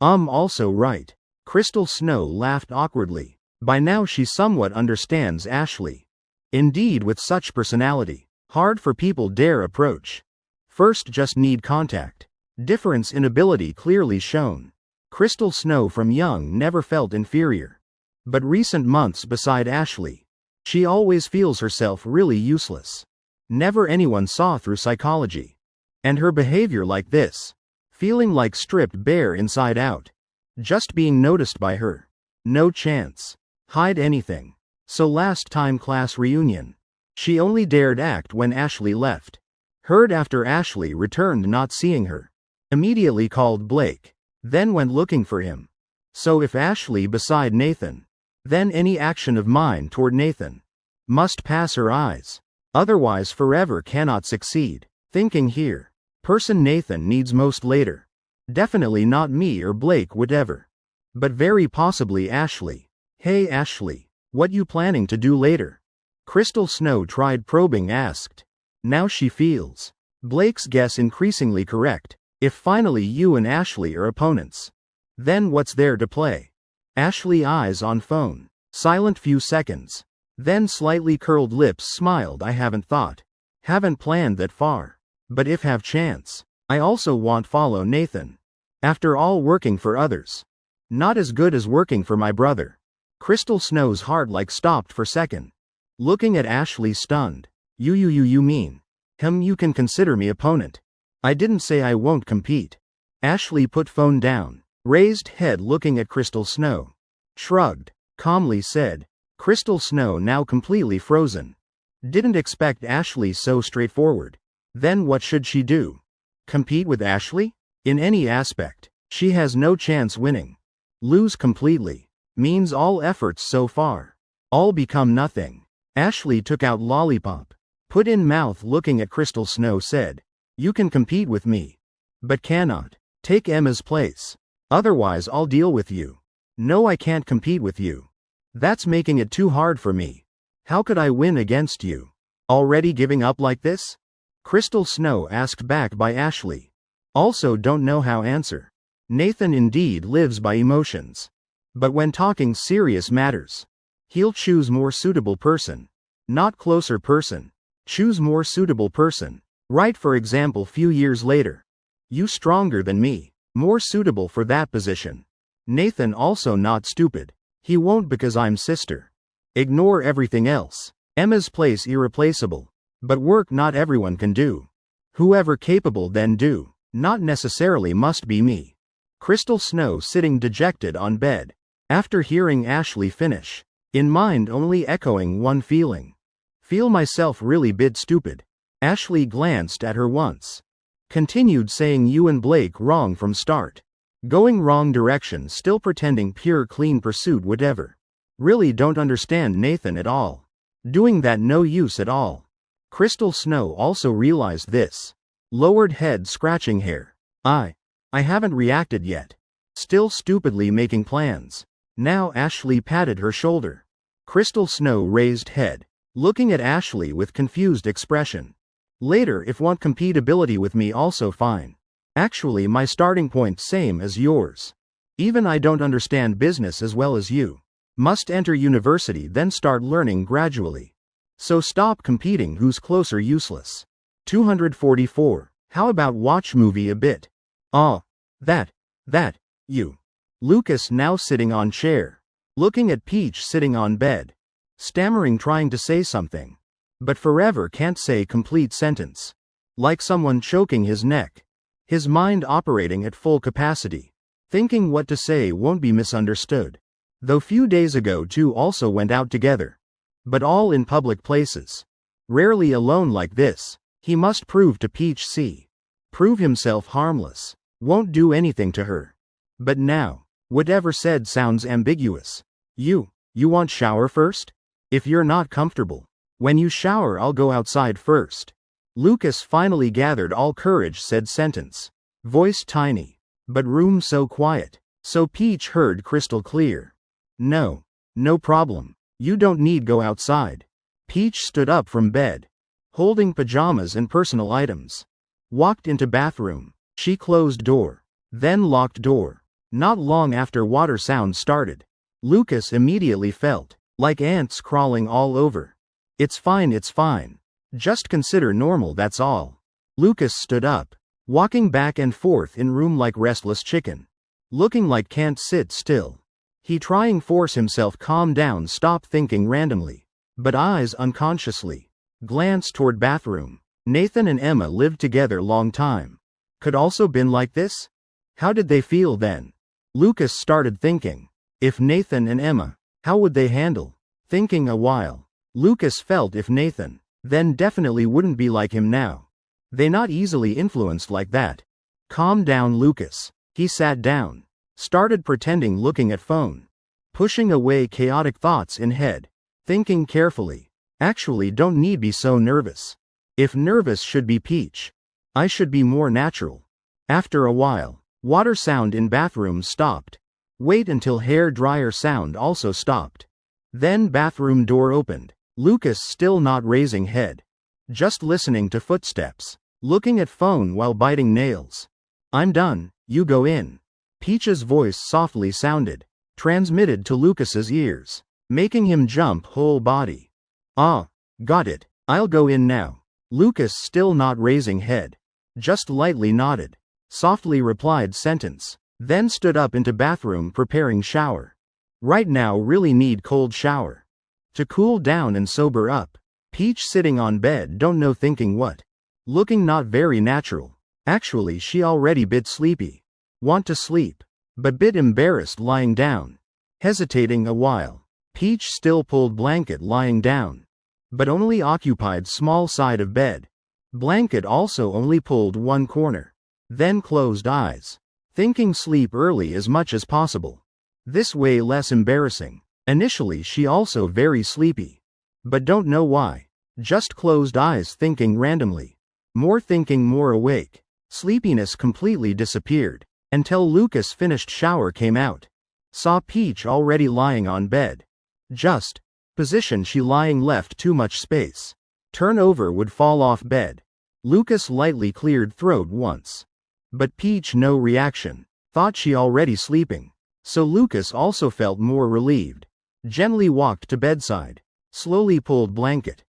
Also right. Crystal Snow laughed awkwardly. By now she somewhat understands Ashley. Indeed, with such personality, hard for people dare approach. First just need contact. Difference in ability clearly shown. Crystal Snow from young never felt inferior. But recent months beside Ashley, she always feels herself really useless. Never anyone saw through psychology. And her behavior like this, feeling like stripped bare inside out. Just being noticed by her. No chance. Hide anything. So last time class reunion, she only dared act when Ashley left. Heard after Ashley returned not seeing her. Immediately called Blake. Then went looking for him. So if Ashley beside Nathan, then any action of mine toward Nathan must pass her eyes. Otherwise forever cannot succeed. Thinking here. Person Nathan needs most later. Definitely not me or Blake would ever. But very possibly Ashley. Hey Ashley, what you planning to do later? Crystal Snow tried probing asked. Now she feels Blake's guess increasingly correct. If finally you and Ashley are opponents, then what's there to play? Ashley eyes on phone. Silent few seconds. Then slightly curled lips smiled. I haven't thought. Haven't planned that far. But if have chance, I also want follow Nathan. After all working for others. Not as good as working for my brother. Crystal Snow's heart like stopped for second. Looking at Ashley stunned. You mean? You can consider me opponent. I didn't say I won't compete. Ashley put phone down. Raised head looking at Crystal Snow. Shrugged. Calmly said. Crystal Snow now completely frozen. Didn't expect Ashley so straightforward. Then what should she do? Compete with Ashley? In any aspect, she has no chance winning. Lose completely. Means all efforts so far. All become nothing. Ashley took out lollipop. Put in mouth looking at Crystal Snow said. You can compete with me. But cannot. Take Emma's place. Otherwise I'll deal with you. No, I can't compete with you. That's making it too hard for me. How could I win against you? Already giving up like this? Crystal Snow asked back by Ashley. Also don't know how answer. Nathan indeed lives by emotions. But when talking serious matters, he'll choose more suitable person. Not closer person. Choose more suitable person. Right, for example, few years later. You stronger than me. More suitable for that position. Nathan also not stupid. He won't because I'm sister. Ignore everything else. Emma's place irreplaceable. But work not everyone can do. Whoever capable then do. Not necessarily must be me. Crystal Snow sitting dejected on bed. After hearing Ashley finish. In mind only echoing one feeling. Feel myself really bit stupid. Ashley glanced at her once. Continued saying you and Blake wrong from start. Going wrong direction still pretending pure clean pursuit whatever. Really don't understand Nathan at all. Doing that no use at all. Crystal Snow also realized this. Lowered head scratching hair. I haven't reacted yet. Still stupidly making plans. Now Ashley patted her shoulder. Crystal Snow raised head. Looking at Ashley with confused expression. Later if want compatibility with me also fine. Actually my starting point same as yours. Even I don't understand business as well as you. Must enter university then start learning gradually. So stop competing who's closer useless. 244. How about watch movie a bit? That, you. Lucas now sitting on chair. Looking at Peach sitting on bed. Stammering trying to say something. But forever can't say complete sentence. Like someone choking his neck. His mind operating at full capacity. Thinking what to say won't be misunderstood. Though few days ago two also went out together. But all in public places. Rarely alone like this. He must prove to Peach prove himself harmless. Won't do anything to her. But now, whatever said sounds ambiguous. You want shower first? If you're not comfortable. When you shower I'll go outside first. Lucas finally gathered all courage said sentence. Voice tiny. But room so quiet. So Peach heard crystal clear. No problem. You don't need go outside. Peach stood up from bed. Holding pajamas and personal items. Walked into bathroom. She closed door. Then locked door. Not long after water sound started, Lucas immediately felt like ants crawling all over. It's fine. Just consider normal, that's all. Lucas stood up, walking back and forth in room like restless chicken. Looking like can't sit still. He trying force himself calm down, stop thinking randomly. But eyes unconsciously glance toward bathroom. Nathan and Emma lived together long time. Could also been like this? How did they feel then? Lucas started thinking. If Nathan and Emma, how would they handle? Thinking a while, Lucas felt if Nathan, then definitely wouldn't be like him now. They not easily influenced like that. Calm down, Lucas. He sat down. Started pretending looking at phone. Pushing away chaotic thoughts in head. Thinking carefully. Actually don't need be so nervous. If nervous should be Peach. I should be more natural. After a while, water sound in bathroom stopped. Wait until hair dryer sound also stopped. Then bathroom door opened. Lucas still not raising head. Just listening to footsteps. Looking at phone while biting nails. I'm done, you go in. Peach's voice softly sounded. Transmitted to Lucas's ears. Making him jump whole body. Ah, got it, I'll go in now. Lucas still not raising head. Just lightly nodded. Softly replied sentence. Then stood up into bathroom preparing shower. Right now really need cold shower. To cool down and sober up. Peach sitting on bed don't know thinking what. Looking not very natural. Actually she already bit sleepy. Want to sleep. But bit embarrassed lying down. Hesitating a while. Peach still pulled blanket lying down. But only occupied small side of bed. Blanket also only pulled one corner. Then closed eyes. Thinking sleep early as much as possible. This way less embarrassing. Initially she also very sleepy. But don't know why. Just closed eyes thinking randomly. More thinking more awake. Sleepiness completely disappeared. Until Lucas finished shower came out. Saw Peach already lying on bed. Just position she lying left too much space. Turn over would fall off bed. Lucas lightly cleared throat once. But Peach no reaction. Thought she already sleeping. So Lucas also felt more relieved. Gently walked to bedside. Slowly pulled blanket.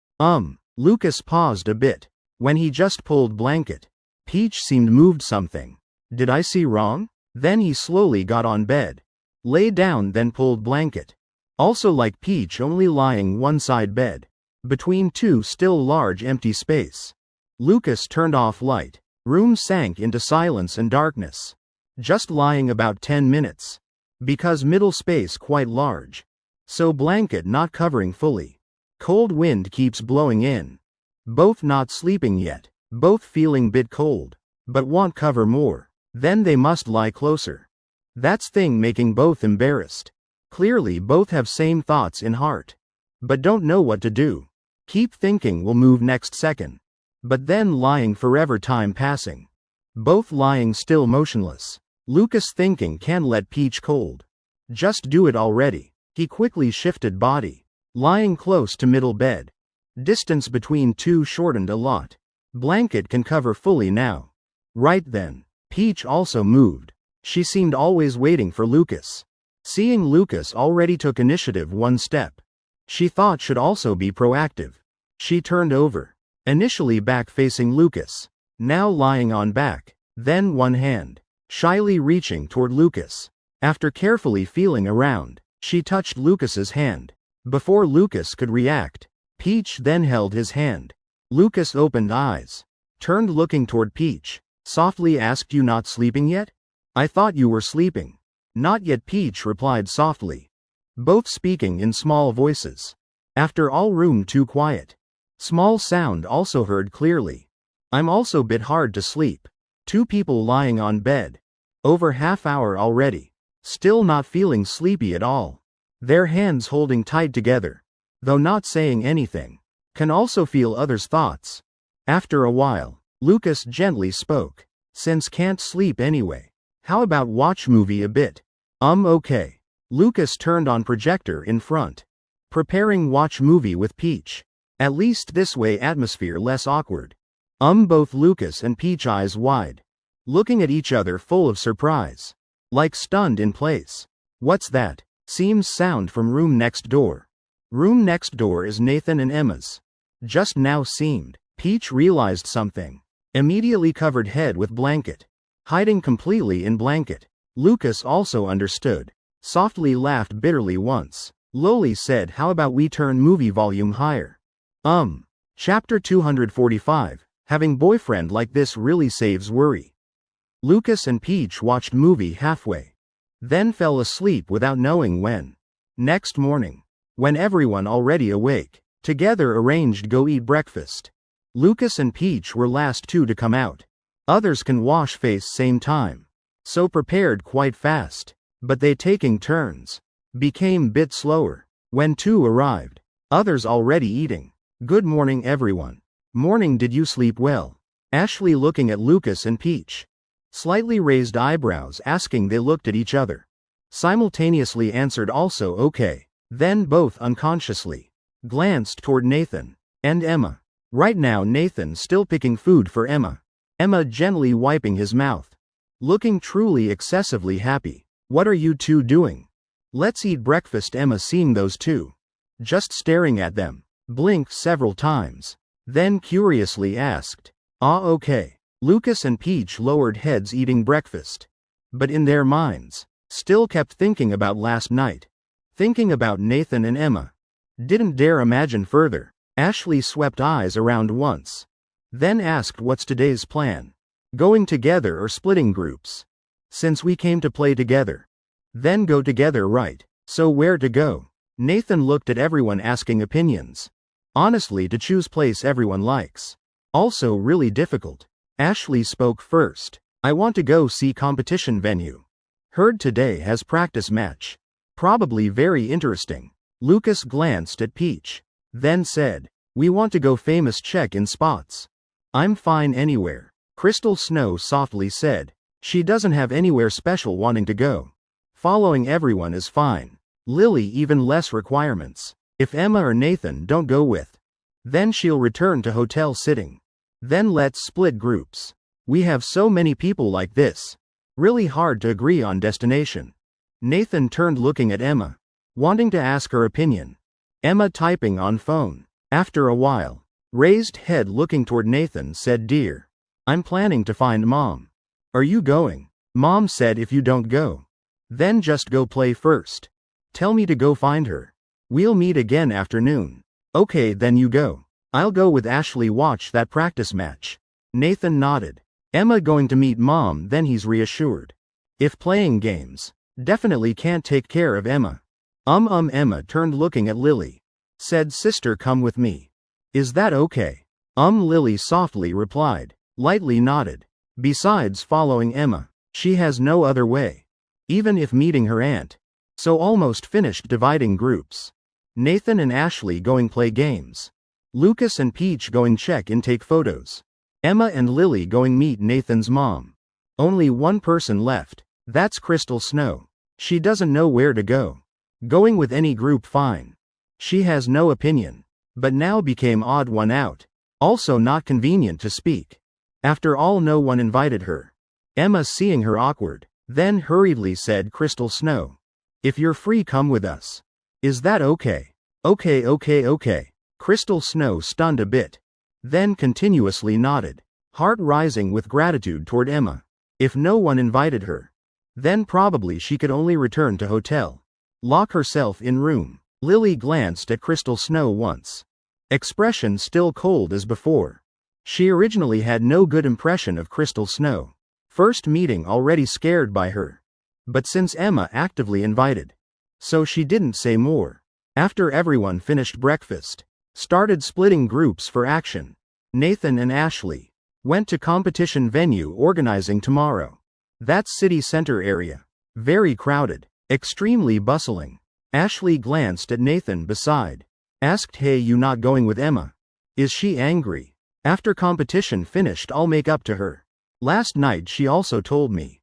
Lucas paused a bit. When he just pulled blanket. Peach seemed moved something. Did I see wrong? Then he slowly got on bed. Lay down then pulled blanket. Also like Peach only lying one side bed. Between two still large empty space. Lucas turned off light. Room sank into silence and darkness. Just lying about 10 minutes. Because middle space quite large. So blanket not covering fully. Cold wind keeps blowing in. Both not sleeping yet. Both feeling bit cold. But want cover more. Then they must lie closer. That's thing making both embarrassed. Clearly both have same thoughts in heart. But don't know what to do. Keep thinking will move next second. But then lying forever time passing. Both lying still motionless. Lucas thinking can let Peach cold. Just do it already. He quickly shifted body. Lying close to middle bed. Distance between two shortened a lot. Blanket can cover fully now. Right then. Peach also moved. She seemed always waiting for Lucas. Seeing Lucas already took initiative one step. She thought should also be proactive. She turned over. Initially back facing Lucas. Now lying on back. Then one hand. Shyly reaching toward Lucas. After carefully feeling around, she touched Lucas's hand. Before Lucas could react, Peach then held his hand. Lucas opened eyes. Turned looking toward Peach. Softly asked, you not sleeping yet? I thought you were sleeping. Not yet, Peach replied softly. Both speaking in small voices. After all room too quiet. Small sound also heard clearly. I'm also bit hard to sleep. Two people lying on bed. Over half hour already. Still not feeling sleepy at all. Their hands holding tight together. Though not saying anything. Can also feel others' thoughts. After a while, Lucas gently spoke. Since can't sleep anyway. How about watch movie a bit? Okay. Lucas turned on projector in front. Preparing watch movie with Peach. At least this way atmosphere less awkward. Both Lucas and Peach eyes wide. Looking at each other full of surprise. Like stunned in place. What's that? Seems sound from room next door. Room next door is Nathan and Emma's. Just now seemed. Peach realized something. Immediately covered head with blanket. Hiding completely in blanket. Lucas also understood. Softly laughed bitterly once. Lowly said, how about we turn movie volume higher? Chapter 245. Having boyfriend like this really saves worry. Lucas and Peach watched movie halfway. Then fell asleep without knowing when. Next morning, when everyone already awake, together arranged go eat breakfast. Lucas and Peach were last two to come out. Others can wash face same time. So prepared quite fast. But they taking turns. Became bit slower. When two arrived. Others already eating. Good morning everyone. Morning, did you sleep well? Ashley looking at Lucas and Peach. Slightly raised eyebrows asking, they looked at each other. Simultaneously answered also okay. Then both unconsciously glanced toward Nathan and Emma. Right now Nathan still picking food for Emma. Emma gently wiping his mouth. Looking truly excessively happy. What are you two doing? Let's eat breakfast. Emma seeing those two. Just staring at them. Blinked several times. Then curiously asked. Okay. Lucas and Peach lowered heads eating breakfast. But in their minds, still kept thinking about last night. Thinking about Nathan and Emma. Didn't dare imagine further. Ashley swept eyes around once. Then asked, what's today's plan? Going together or splitting groups? Since we came to play together. Then go together, right? So where to go? Nathan looked at everyone asking opinions. Honestly, to choose place everyone likes. Also really difficult. Ashley spoke first. I want to go see competition venue. Heard today has practice match. Probably very interesting. Lucas glanced at Peach. Then said, we want to go famous check-in spots. I'm fine anywhere. Crystal Snow softly said. She doesn't have anywhere special wanting to go. Following everyone is fine. Lily even less requirements. If Emma or Nathan don't go with, then she'll return to hotel sitting. Then let's split groups. We have so many people like this. Really hard to agree on destination. Nathan turned looking at Emma. Wanting to ask her opinion. Emma typing on phone. After a while. Raised head looking toward Nathan said, dear. I'm planning to find mom. Are you going? Mom said if you don't go. Then just go play first. Tell me to go find her. We'll meet again afternoon. Okay, then you go. I'll go with Ashley watch that practice match. Nathan nodded. Emma going to meet mom, then he's reassured. If playing games. Definitely can't take care of Emma. Emma turned looking at Lily. Said sister come with me. Is that okay? Lily softly replied. Lightly nodded. Besides following Emma. She has no other way. Even if meeting her aunt. So almost finished dividing groups. Nathan and Ashley going play games. Lucas and Peach going check in take photos. Emma and Lily going meet Nathan's mom. Only one person left. That's Crystal Snow. She doesn't know where to go. Going with any group fine. She has no opinion. But now became odd one out. Also not convenient to speak. After all, no one invited her. Emma seeing her awkward. Then hurriedly said, Crystal Snow. If you're free, come with us. Is that okay? Okay. Crystal Snow stunned a bit. Then continuously nodded. Heart rising with gratitude toward Emma. If no one invited her. Then probably she could only return to hotel. Lock herself in room. Lily glanced at Crystal Snow once. Expression still cold as before. She originally had no good impression of Crystal Snow. First meeting already scared by her. But since Emma actively invited. So she didn't say more. After everyone finished breakfast. Started splitting groups for action. Nathan and Ashley. Went to competition venue organizing tomorrow. That's city center area. Very crowded. Extremely bustling. Ashley glanced at Nathan beside. Asked, hey, you not going with Emma? Is she angry? After competition finished, I'll make up to her. Last night she also told me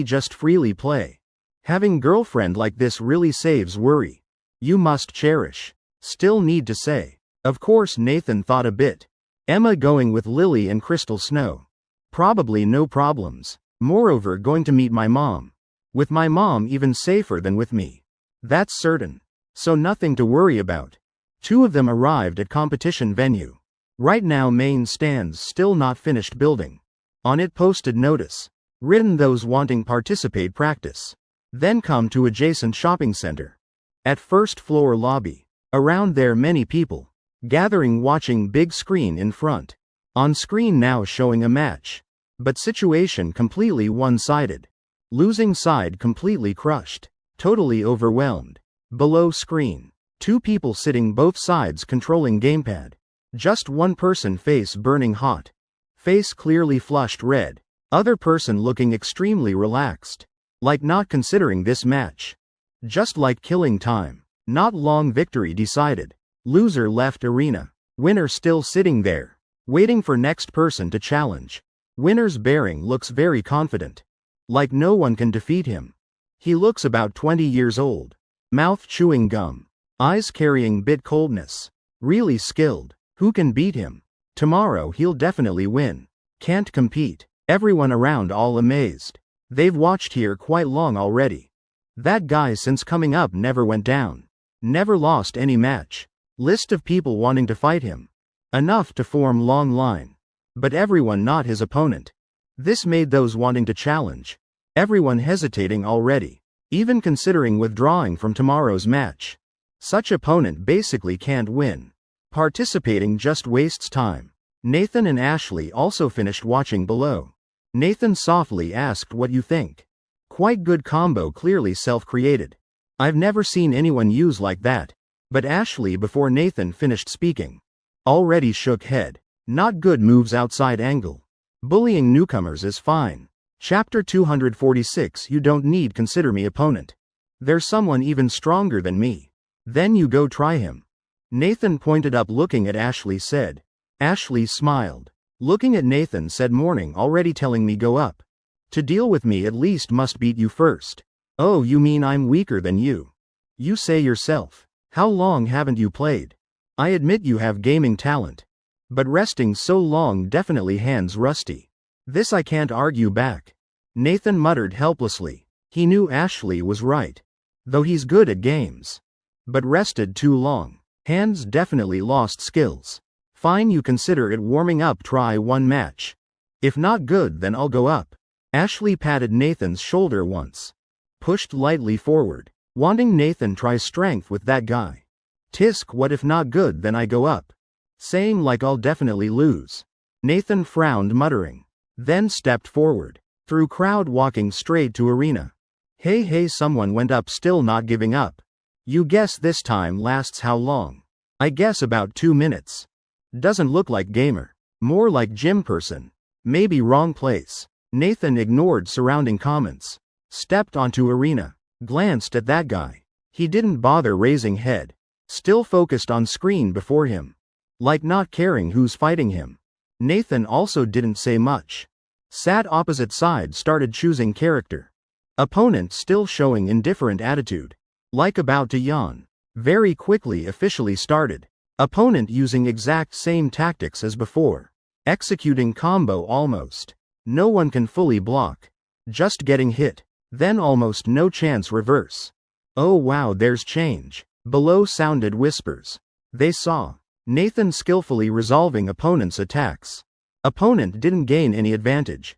just freely play. Having girlfriend like this really saves worry. You must cherish. Still need to say. Of course Nathan thought a bit. Emma going with Lily and Crystal Snow. Probably no problems. Moreover, going to meet my mom. With my mom even safer than with me. That's certain. So nothing to worry about. Two of them arrived at competition venue. Right now main stands still not finished building. On it posted notice. Written those wanting participate practice. Then come to adjacent shopping center. At first floor lobby. Around there many people. Gathering watching big screen in front. On screen now showing a match. But situation completely one-sided. Losing side completely crushed. Totally overwhelmed. Below screen. Two people sitting both sides controlling gamepad. Just one person face burning hot. Face clearly flushed red. Other person looking extremely relaxed. Like not considering this match. Just like killing time. Not long victory decided. Loser left arena. Winner still sitting there. Waiting for next person to challenge. Winner's bearing looks very confident. Like no one can defeat him. He looks about 20 years old. Mouth chewing gum. Eyes carrying bit coldness. Really skilled. Who can beat him? Tomorrow he'll definitely win. Can't compete. Everyone around all amazed. They've watched here quite long already. That guy since coming up never went down. Never lost any match. List of people wanting to fight him. Enough to form long line. But everyone not his opponent. This made those wanting to challenge. Everyone hesitating already. Even considering withdrawing from tomorrow's match. Such opponent basically can't win. Participating just wastes time. Nathan and Ashley also finished watching below. Nathan softly asked what you think. Quite good combo, clearly self-created. I've never seen anyone use like that. But Ashley before Nathan finished speaking. Already shook head. Not good moves outside angle. Bullying newcomers is fine. Chapter 246 You don't need consider me opponent. There's someone even stronger than me. Then you go try him. Nathan pointed up looking at Ashley said. Ashley smiled. Looking at Nathan said morning already telling me go up. To deal with me at least must beat you first. Oh you mean I'm weaker than you. You say yourself. How long haven't you played? I admit you have gaming talent. But resting so long definitely hands rusty. This I can't argue back. Nathan muttered helplessly. He knew Ashley was right. Though he's good at games. But rested too long. Hands definitely lost skills. Fine you consider it warming up try one match. If not good then I'll go up. Ashley patted Nathan's shoulder once. Pushed lightly forward. Wanting Nathan try strength with that guy. Tisk what if not good then I go up. Saying like I'll definitely lose. Nathan frowned muttering. Then stepped forward. Through crowd walking straight to arena. Hey someone went up still not giving up. You guess this time lasts how long? I guess about 2 minutes. Doesn't look like gamer. More like gym person. Maybe wrong place. Nathan ignored surrounding comments. Stepped onto arena. Glanced at that guy. He didn't bother raising head. Still focused on screen before him. Like not caring who's fighting him. Nathan also didn't say much. Sat opposite side started choosing character. Opponent still showing indifferent attitude. Like about to yawn. Very quickly officially started. Opponent using exact same tactics as before. Executing combo almost. No one can fully block. Just getting hit. Then almost no chance reverse. Oh wow there's change. Below sounded whispers. They saw. Nathan skillfully resolving opponent's attacks. Opponent didn't gain any advantage.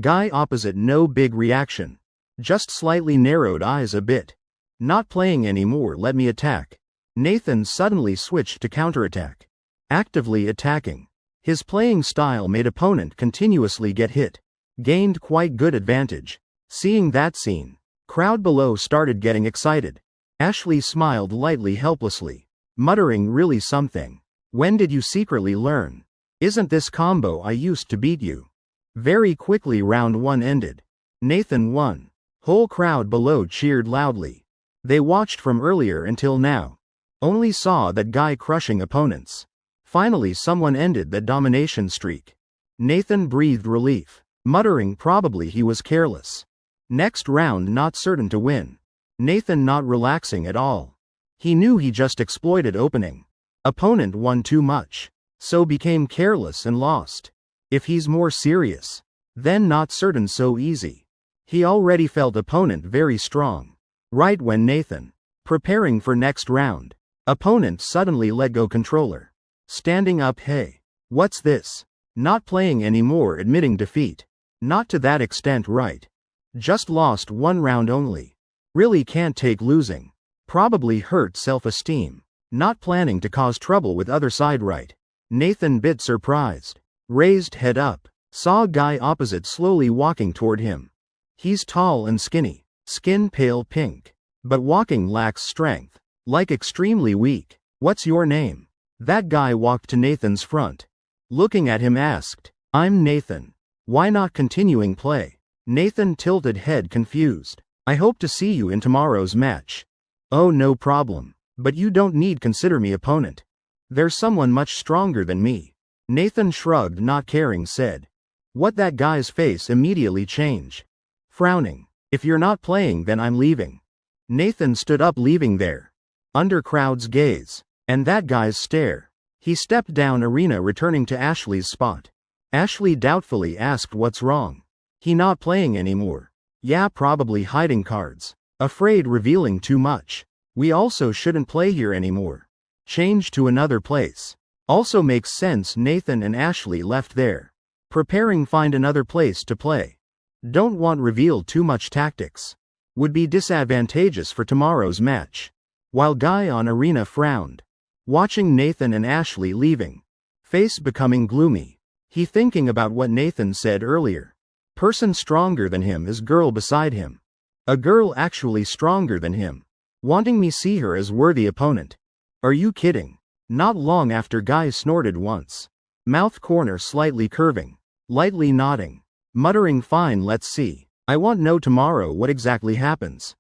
Guy opposite no big reaction. Just slightly narrowed eyes a bit. Not playing anymore let me attack. Nathan suddenly switched to counterattack. Actively attacking. His playing style made opponent continuously get hit. Gained quite good advantage. Seeing that scene. Crowd below started getting excited. Ashley smiled lightly helplessly. Muttering really something. When did you secretly learn? Isn't this combo I used to beat you? Very quickly round 1 ended. Nathan won. Whole crowd below cheered loudly. They watched from earlier until now. Only saw that guy crushing opponents. Finally someone ended that domination streak. Nathan breathed relief. Muttering probably he was careless. Next round not certain to win. Nathan not relaxing at all. He knew he just exploited opening. Opponent won too much. So became careless and lost. If he's more serious. Then not certain so easy. He already felt opponent very strong. Right when Nathan, preparing for next round, opponent suddenly let go controller. Standing up, hey, what's this? Not playing anymore, admitting defeat. Not to that extent, right? Just lost one round only. Really can't take losing. Probably hurt self-esteem. Not planning to cause trouble with other side, right? Nathan bit surprised. Raised head up. Saw guy opposite slowly walking toward him. He's tall and skinny. Skin pale pink. But walking lacks strength. Like extremely weak. What's your name? That guy walked to Nathan's front. Looking at him asked, I'm Nathan. Why not continuing play? Nathan tilted head confused. I hope to see you in tomorrow's match. Oh, no problem. But you don't need consider me opponent. There's someone much stronger than me. Nathan shrugged, not caring, said. What? That guy's face immediately changed. Frowning. If you're not playing, then I'm leaving. Nathan stood up, leaving there. Under crowd's gaze. And that guy's stare. He stepped down arena, returning to Ashley's spot. Ashley doubtfully asked what's wrong. He not playing anymore. Yeah, probably hiding cards. Afraid revealing too much. We also shouldn't play here anymore. Change to another place. Also makes sense. Nathan and Ashley left there. Preparing find another place to play. Don't want reveal too much tactics. Would be disadvantageous for tomorrow's match. While guy on arena frowned. Watching Nathan and Ashley leaving. Face becoming gloomy. He thinking about what Nathan said earlier. Person stronger than him is girl beside him. A girl actually stronger than him. Wanting me see her as worthy opponent. Are you kidding? Not long after guy snorted once. Mouth corner slightly curving. Lightly nodding. Muttering fine, let's see. I want know tomorrow what exactly happens.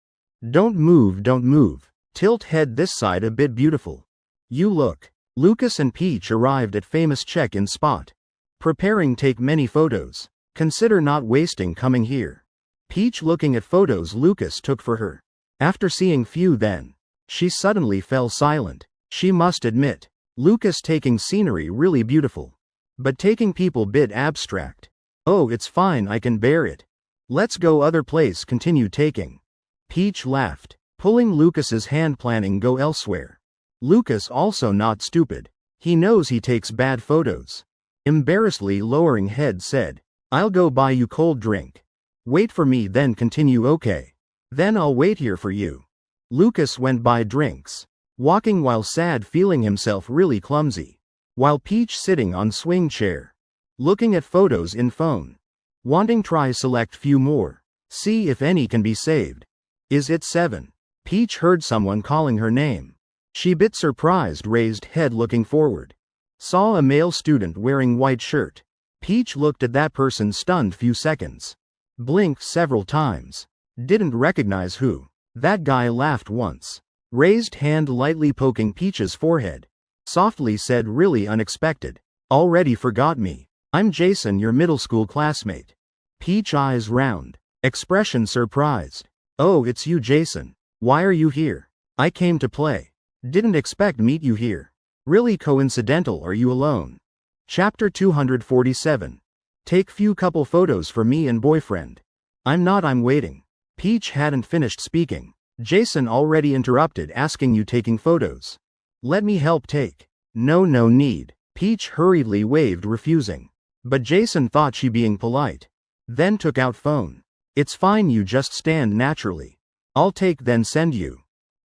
Don't move, don't move. Tilt head this side a bit, beautiful. You look. Lucas and Peach arrived at famous check-in spot. Preparing take many photos. Consider not wasting coming here. Peach looking at photos Lucas took for her. After seeing few then. She suddenly fell silent. She must admit. Lucas taking scenery really beautiful. But taking people bit abstract. Oh, it's fine, I can bear it. Let's go other place, continue taking. Peach laughed. Pulling Lucas's hand, planning go elsewhere. Lucas also not stupid. He knows he takes bad photos. Embarrassedly lowering head said, I'll go buy you cold drink. Wait for me, then continue, okay? Then I'll wait here for you. Lucas went buy drinks. Walking while sad, feeling himself really clumsy. While Peach sitting on swing chair. Looking at photos in phone. Wanting try select few more. See if any can be saved. Is it 7? Peach heard someone calling her name. She bit surprised, raised head looking forward. Saw a male student wearing white shirt. Peach looked at that person stunned few seconds. Blinked several times. Didn't recognize who. That guy laughed once. Raised hand lightly poking Peach's forehead. Softly said, really unexpected. Already forgot me. I'm Jason, your middle school classmate. Peach eyes round. Expression surprised. Oh, it's you, Jason. Why are you here? I came to play. Didn't expect meet you here. Really coincidental, are you alone? Chapter 247. Take few couple photos for me and boyfriend. I'm not, I'm waiting. Peach hadn't finished speaking. Jason already interrupted, asking you taking photos. Let me help take. No, no need. Peach hurriedly waved, refusing. But Jason thought she being polite. Then took out phone. It's fine, you just stand naturally. I'll take then send you.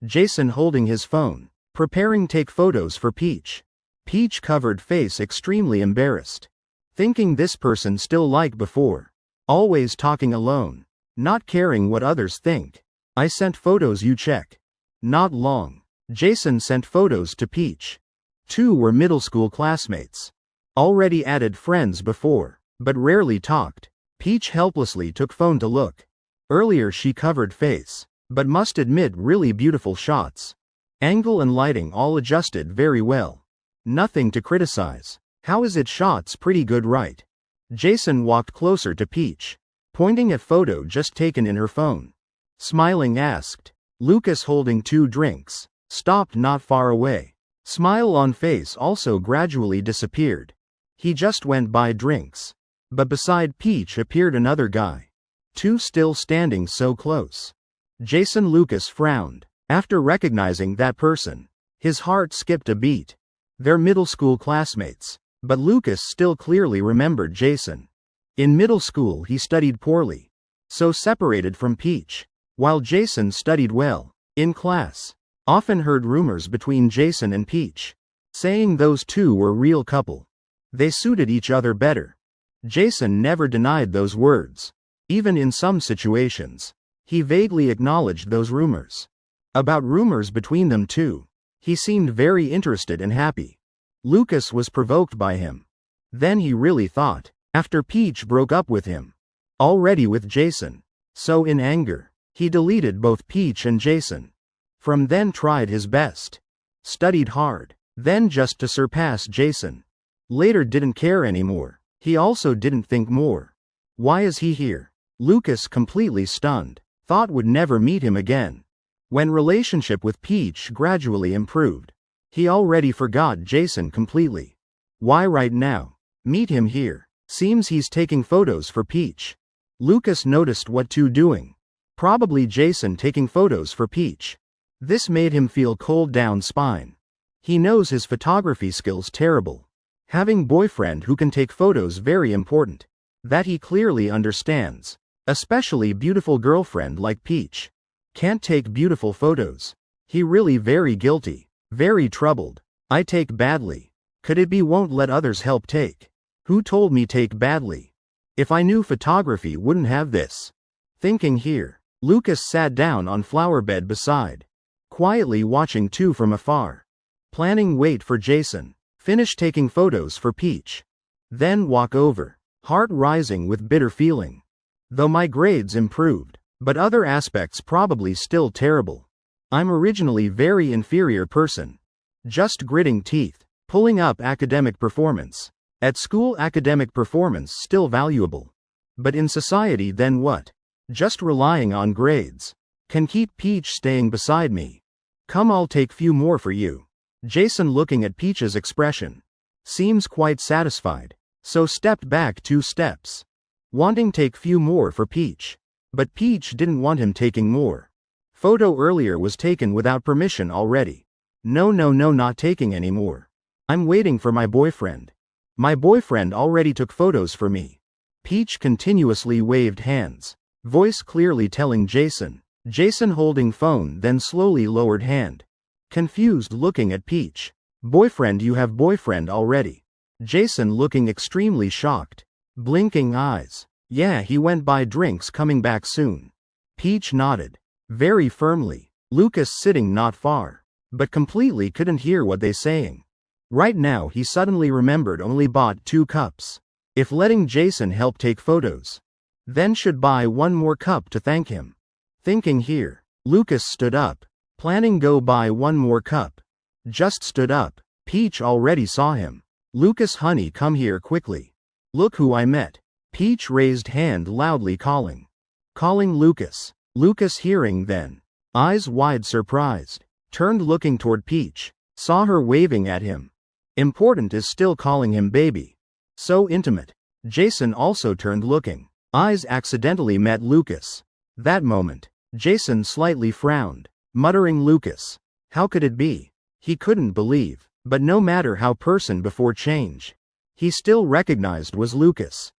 Jason holding his phone. Preparing take photos for Peach. Peach covered face, extremely embarrassed. Thinking this person still like before. Always talking alone. Not caring what others think. I sent photos, you check. Not long. Jason sent photos to Peach. Two were middle school classmates. Already added friends before, but rarely talked. Peach helplessly took phone to look. Earlier she covered face, but must admit really beautiful shots. Angle and lighting all adjusted very well. Nothing to criticize. How is it shots pretty good, right? Jason walked closer to Peach. Pointing at photo just taken in her phone. Smiling asked. Lucas holding two drinks. Stopped not far away. Smile on face also gradually disappeared. He just went by drinks. But beside Peach appeared another guy. two still standing so close. Jason Lucas frowned. After recognizing that person, his heart skipped a beat. They're middle school classmates. But Lucas still clearly remembered Jason. In middle school he studied poorly, so separated from Peach, while Jason studied well. In class, often heard rumors between Jason and Peach, saying those two were real couple. They suited each other better. Jason never denied those words. Even in some situations, he vaguely acknowledged those rumors. About rumors between them too, he seemed very interested and happy. Lucas was provoked by him. Then he really thought, after Peach broke up with him, already with Jason, so in anger, he deleted both Peach and Jason. From then tried his best. Studied hard, then just to surpass Jason. Later didn't care anymore. He also didn't think more. Why is he here? Lucas completely stunned. Thought would never meet him again. When relationship with Peach gradually improved, he already forgot Jason completely. Why right now? Meet him here. Seems he's taking photos for Peach. Lucas noticed what two doing. Probably Jason taking photos for Peach. This made him feel cold down spine. He knows his photography skills terrible. Having boyfriend who can take photos very important. That he clearly understands. Especially beautiful girlfriend like Peach. Can't take beautiful photos. He really very guilty. Very troubled. I take badly. Could it be won't let others help take? Who told me take badly? If I knew photography wouldn't have this. Thinking here, Lucas sat down on flower bed beside. Quietly watching two from afar. Planning wait for Jason. Finish taking photos for Peach. Then walk over. Heart rising with bitter feeling. Though my grades improved, but other aspects probably still terrible. I'm originally very inferior person. Just gritting teeth. Pulling up academic performance. At school academic performance still valuable. But in society then what? Just relying on grades. Can keep Peach staying beside me. Come I'll take few more for you. Jason looking at Peach's expression. Seems quite satisfied. So stepped back 2 steps. Wanting take few more for Peach. But Peach didn't want him taking more. Photo earlier was taken without permission already. No not taking anymore. I'm waiting for my boyfriend. My boyfriend already took photos for me. Peach continuously waved hands. Voice clearly telling Jason. Jason holding phone then slowly lowered hand. Confused looking at Peach. Boyfriend you have boyfriend already. Jason looking extremely shocked. Blinking eyes. Yeah he went buy drinks coming back soon. Peach nodded. Very firmly. Lucas sitting not far. But completely couldn't hear what they saying. Right now he suddenly remembered only bought 2 cups. If letting Jason help take photos. Then should buy 1 more cup to thank him. Thinking here, Lucas stood up. Planning go buy 1 more cup. Just stood up. Peach already saw him. Lucas honey come here quickly. Look who I met. Peach raised hand loudly calling. Calling Lucas. Lucas hearing then. Eyes wide surprised. Turned looking toward Peach. Saw her waving at him. Important is still calling him baby. So intimate. Jason also turned looking. Eyes accidentally met Lucas. That moment, Jason slightly frowned. Muttering Lucas. How could it be? He couldn't believe. But no matter how person before change. He still recognized was Lucas.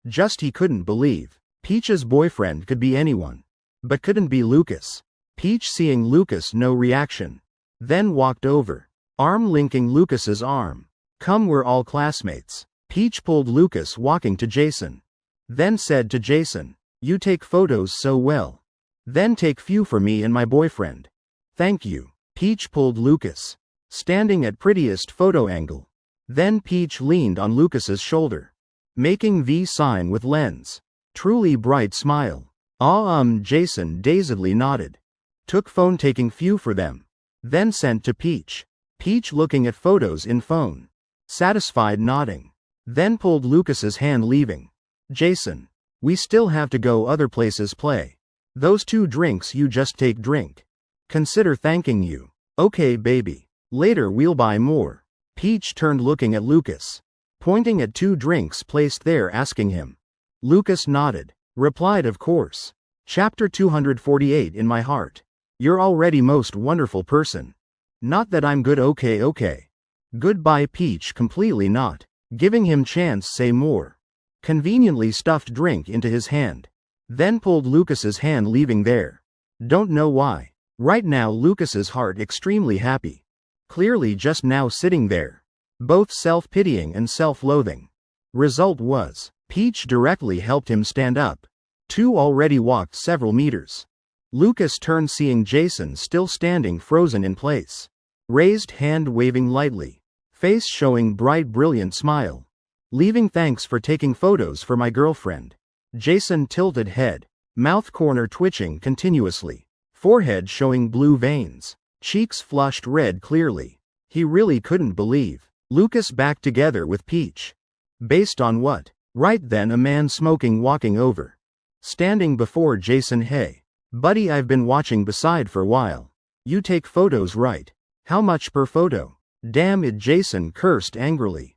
Just he couldn't believe. Peach's boyfriend could be anyone. But couldn't be Lucas. Peach seeing Lucas no reaction. Then walked over. Arm linking Lucas's arm. Come we're all classmates. Peach pulled Lucas walking to Jason. Then said to Jason. You take photos so well. Then take few for me and my boyfriend. Thank you. Peach pulled Lucas. Standing at prettiest photo angle. Then Peach leaned on Lucas's shoulder. Making V sign with lens. Truly bright smile. Jason dazedly nodded. Took phone taking few for them. Then sent to Peach. Peach looking at photos in phone. Satisfied nodding. Then pulled Lucas's hand leaving. Jason. We still have to go other places play. Those 2 drinks you just take drink. Consider thanking you. Okay baby. Later we'll buy more. Peach turned looking at Lucas. Pointing at 2 drinks placed there asking him. Lucas nodded. Replied of course. Chapter 248 In my heart. You're already most wonderful person. Not that I'm good okay. Goodbye Peach completely not. Giving him chance say more. Conveniently stuffed drink into his hand. Then pulled Lucas's hand leaving there. Don't know why. Right now Lucas's heart extremely happy. Clearly just now sitting there. Both self-pitying and self-loathing. Result was, Peach directly helped him stand up. Two already walked several meters. Lucas turned seeing Jason still standing frozen in place. Raised hand waving lightly. Face showing bright brilliant smile. Leaving thanks for taking photos for my girlfriend. Jason tilted head. Mouth corner twitching continuously. Forehead showing blue veins. Cheeks flushed red clearly. He really couldn't believe. Lucas back together with Peach. Based on what? Right then a man smoking walking over. Standing before Jason. Hey. Buddy, I've been watching beside for a while. You take photos right? How much per photo? Damn it, Jason cursed angrily.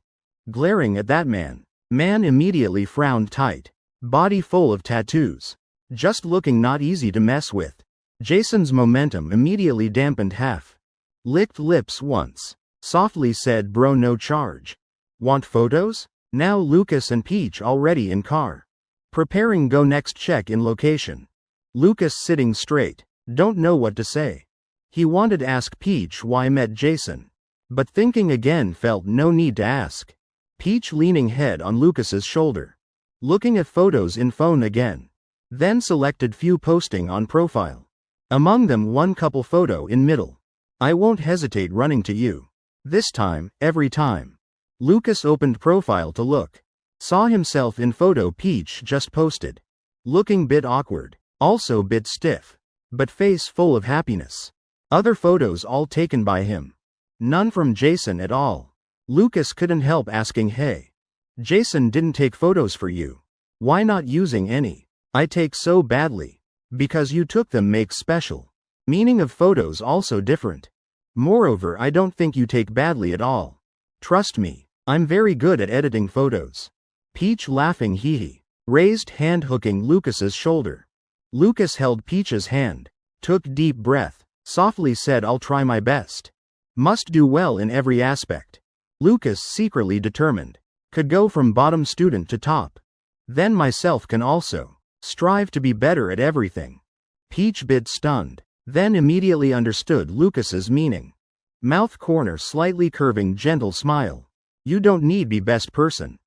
Glaring at that man. Man immediately frowned tight. Body full of tattoos. Just looking not easy to mess with. Jason's momentum immediately dampened half. Licked lips once. Softly said bro no charge. Want photos? Now Lucas and Peach already in car. Preparing go next check in location. Lucas sitting straight. Don't know what to say. He wanted to ask Peach why met Jason. But thinking again felt no need to ask. Peach leaning head on Lucas's shoulder. Looking at photos in phone again. Then selected few posting on profile. Among them one couple photo in middle. I won't hesitate running to you. This time, every time. Lucas opened profile to look. Saw himself in photo Peach just posted. Looking bit awkward. Also bit stiff. But face full of happiness. Other photos all taken by him. None from Jason at all. Lucas couldn't help asking, hey. Jason didn't take photos for you. Why not using any? I take so badly. Because you took them makes special. Meaning of photos also different. Moreover, I don't think you take badly at all. Trust me, I'm very good at editing photos. Peach laughing hee hee. Raised hand hooking Lucas's shoulder. Lucas held Peach's hand. Took deep breath. Softly said I'll try my best. Must do well in every aspect. Lucas secretly determined. Could go from bottom student to top. Then myself can also. Strive to be better at everything. Peach bit stunned. Then immediately understood Lucas's meaning. Mouth corner slightly curving gentle smile. You don't need be best person.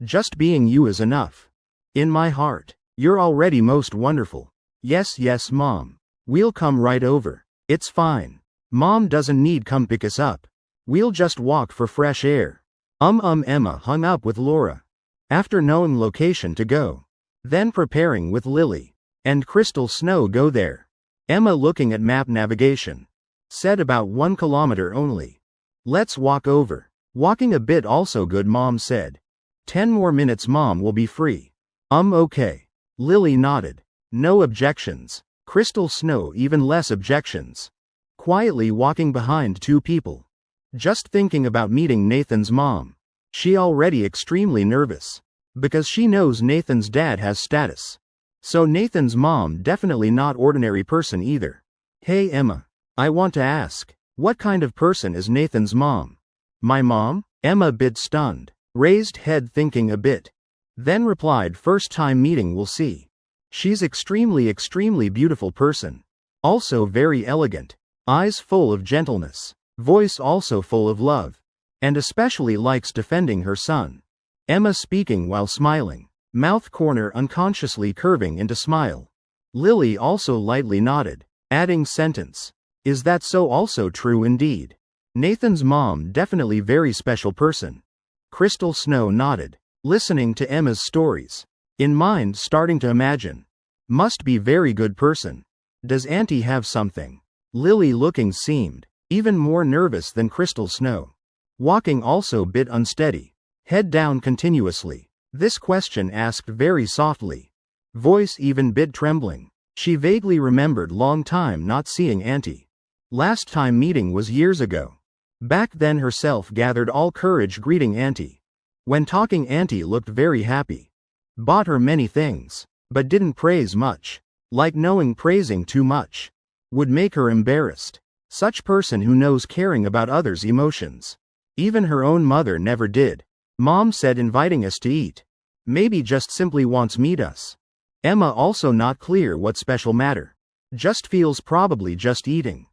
Just being you is enough. In my heart. You're already most wonderful. Yes mom. We'll come right over. It's fine. Mom doesn't need come pick us up. We'll just walk for fresh air. Emma hung up with Laura. After knowing location to go. Then preparing with Lily. And Crystal Snow go there. Emma looking at map navigation. Said about 1 kilometer only. Let's walk over. Walking a bit also good mom said. 10 more minutes mom will be free. Okay. Lily nodded. No objections. Crystal Snow even less objections. Quietly walking behind two people. Just thinking about meeting Nathan's mom. She already extremely nervous. Because she knows Nathan's dad has status. So Nathan's mom definitely not ordinary person either. Hey Emma. I want to ask. What kind of person is Nathan's mom? My mom? Emma bit stunned. Raised head thinking a bit. Then replied first time meeting we'll see. She's extremely beautiful person. Also very elegant. Eyes full of gentleness. Voice also full of love. And especially likes defending her son. Emma speaking while smiling. Mouth corner unconsciously curving into smile. Lily also lightly nodded. Adding sentence. Is that so also true indeed? Nathan's mom definitely very special person. Crystal Snow nodded. Listening to Emma's stories. In mind starting to imagine. Must be very good person. Does auntie have something? Lily looking seemed. Even more nervous than Crystal Snow. Walking also bit unsteady. Head down continuously. This question asked very softly. Voice even bit trembling. She vaguely remembered long time not seeing auntie. Last time meeting was years ago. Back then herself gathered all courage greeting auntie. When talking auntie looked very happy. Bought her many things. but didn't praise much. Like knowing praising too much would make her embarrassed. Such person who knows caring about others' emotions. Even her own mother never did. Mom said inviting us to eat. Maybe just simply wants meet us. Emma also not clear what special matter. Just feels probably just eating.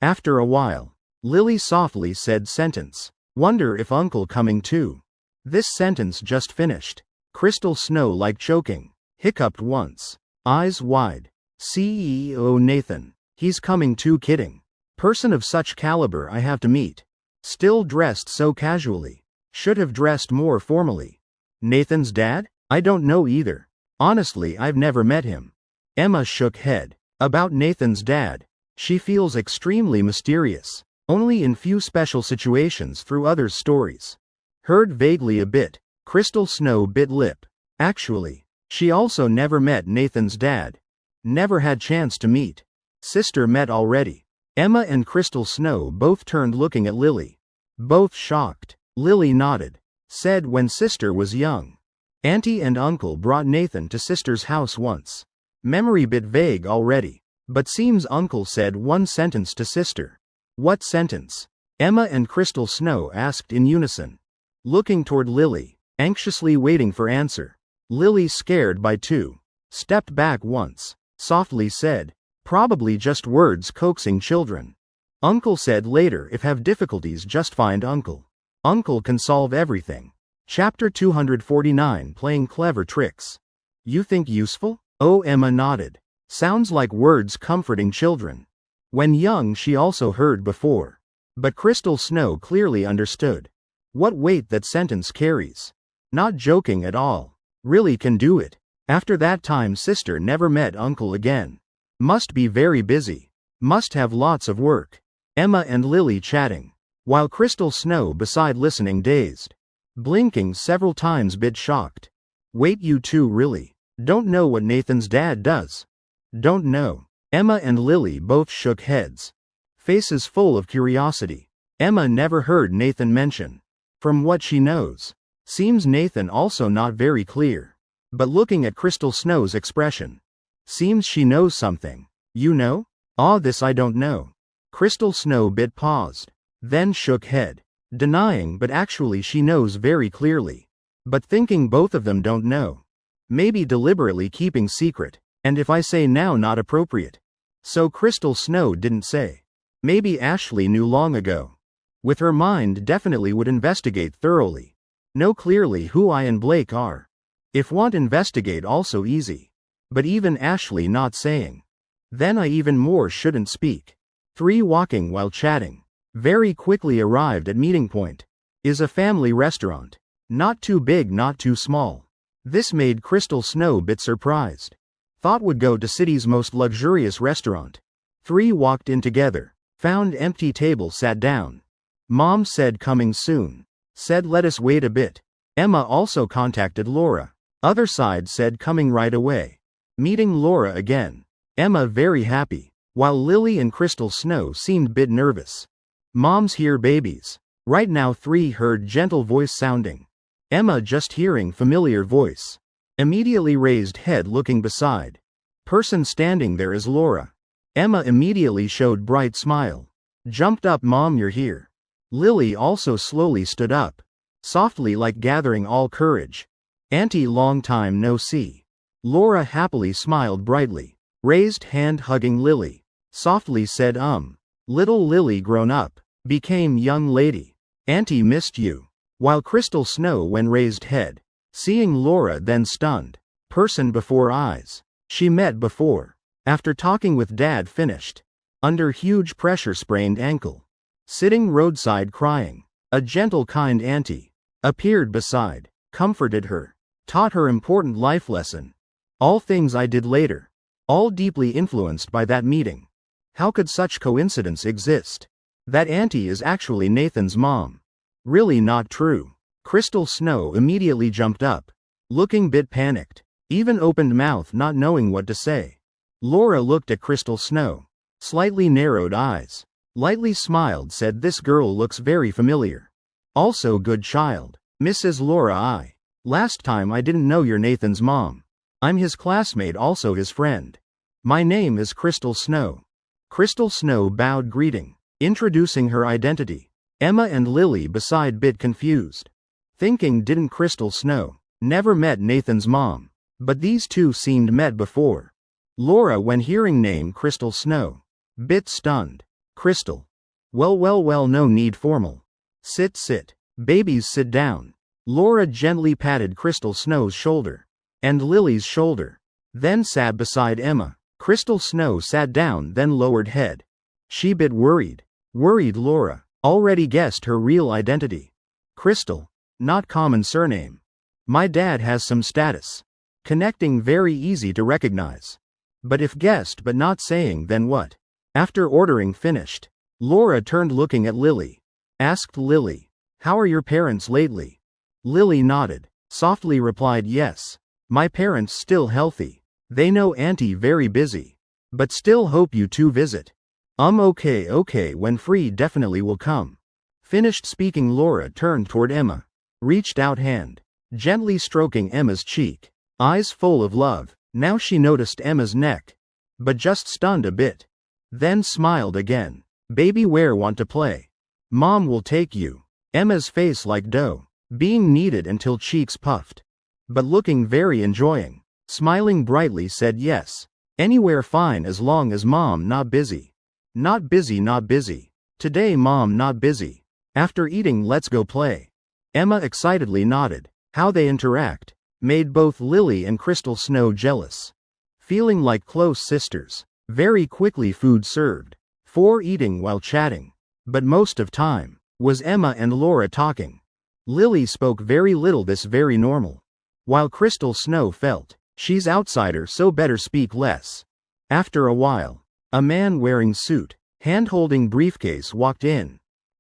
After a while, Lily softly said sentence. Wonder if uncle coming too. This sentence just finished. Crystal Snow like choking. Hiccuped once. Eyes wide. CEO Nathan. He's coming too kidding. Person of such caliber I have to meet. Still dressed so casually. Should have dressed more formally. Nathan's dad? I don't know either. Honestly, I've never met him. Emma shook head. About Nathan's dad. She feels extremely mysterious. Only in few special situations through others' stories. Heard vaguely a bit. Crystal Snow bit lip. Actually, she also never met Nathan's dad. Never had chance to meet. Sister met already. Emma and Crystal Snow both turned looking at Lily. Both shocked. Lily nodded. Said when sister was young. Auntie and uncle brought Nathan to sister's house once. Memory bit vague already. But seems uncle said one sentence to sister. What sentence? Emma and Crystal Snow asked in unison. Looking toward Lily, anxiously waiting for answer. Lily scared by two. Stepped back once. Softly said. Probably just words coaxing children. Uncle said later if have difficulties just find uncle. Uncle can solve everything. Chapter 249 Playing clever tricks. You think useful? Oh, Emma nodded. Sounds like words comforting children. When young she also heard before. But Crystal Snow clearly understood. What weight that sentence carries. Not joking at all. Really can do it. After that time sister never met uncle again. Must be very busy. Must have lots of work. Emma and Lily chatting. While Crystal Snow beside listening dazed. Blinking several times bit shocked. Wait, you two really don't know what Nathan's dad does? Don't know. Emma and Lily both shook heads. Faces full of curiosity. Emma never heard Nathan mention. From what she knows. Seems Nathan also not very clear. But looking at Crystal Snow's expression. Seems she knows something. You know? Ah, this I don't know. Crystal Snow bit paused. Then shook head. Denying but actually she knows very clearly. But thinking both of them don't know. Maybe deliberately keeping secret. And if I say now not appropriate. So Crystal Snow didn't say. Maybe Ashley knew long ago. With her mind definitely would investigate thoroughly. Know clearly who I and Blake are. If want investigate also easy. But even Ashley not saying. Then I even more shouldn't speak. 3 walking while chatting. Very quickly arrived at meeting point. Is a family restaurant. Not too big not too small. This made Crystal Snow bit surprised. Thought would go to city's most luxurious restaurant. 3 walked in together. Found empty table sat down. Mom said coming soon. Said let us wait a bit. Emma also contacted Laura. Other side said coming right away. Meeting Laura again. Emma very happy. While Lily and Crystal Snow seemed bit nervous. Mom's here babies. Right now 3 heard gentle voice sounding. Emma just hearing familiar voice. Immediately raised head looking beside. Person standing there is Laura. Emma immediately showed bright smile. Jumped up Mom you're here. Lily also slowly stood up. Softly like gathering all courage. Auntie long time no see. Laura happily smiled brightly. Raised hand hugging Lily. Softly said Little Lily grown up. Became young lady. Auntie missed you. While Crystal Snow when raised head. Seeing Laura then stunned. Person before eyes. She met before. After talking with dad finished. Under huge pressure sprained ankle. Sitting roadside crying. A gentle kind auntie. Appeared beside. Comforted her. Taught her important life lesson. All things I did later. All deeply influenced by that meeting. How could such coincidence exist? That auntie is actually Nathan's mom. Really not true. Crystal Snow immediately jumped up. Looking bit panicked. Even opened mouth not knowing what to say. Laura looked at Crystal Snow. Slightly narrowed eyes. Lightly smiled said this girl looks very familiar. Also good child. Mrs. Laura I. Last time I didn't know you're Nathan's mom. I'm his classmate, also his friend. My name is Crystal Snow. Crystal Snow bowed greeting, introducing her identity. Emma and Lily beside bit confused. Thinking didn't Crystal Snow never met Nathan's mom, but these two seemed met before. Laura when hearing name Crystal Snow. Bit stunned. Crystal. Well, no need formal. Sit. Babies sit down. Laura gently patted Crystal Snow's shoulder. And Lily's shoulder. Then sat beside Emma. Crystal Snow sat down then lowered head. She bit worried. Worried Laura already guessed her real identity. Crystal. Not common surname. My dad has some status. Connecting very easy to recognize. But if guessed but not saying then what? After ordering finished, Laura turned looking at Lily. Asked Lily. How are your parents lately? Lily nodded. Softly replied yes. My parents still healthy. They know auntie very busy. But still hope you two visit. Okay, when free definitely will come. Finished speaking Laura turned toward Emma. Reached out hand. Gently stroking Emma's cheek. Eyes full of love. Now she noticed Emma's neck. But just stunned a bit. Then smiled again. Baby where want to play? Mom will take you. Emma's face like dough. Being kneaded until cheeks puffed. But looking very enjoying. Smiling brightly said yes. Anywhere fine as long as mom not busy. Not busy. Today mom not busy. After eating let's go play. Emma excitedly nodded. How they interact made both Lily and Crystal Snow jealous. Feeling like close sisters. Very quickly food served. For eating while chatting. But most of time was Emma and Laura talking. Lily spoke very little, this very normal. While Crystal Snow felt, she's outsider so better speak less. After a while, a man wearing suit, hand-holding briefcase walked in.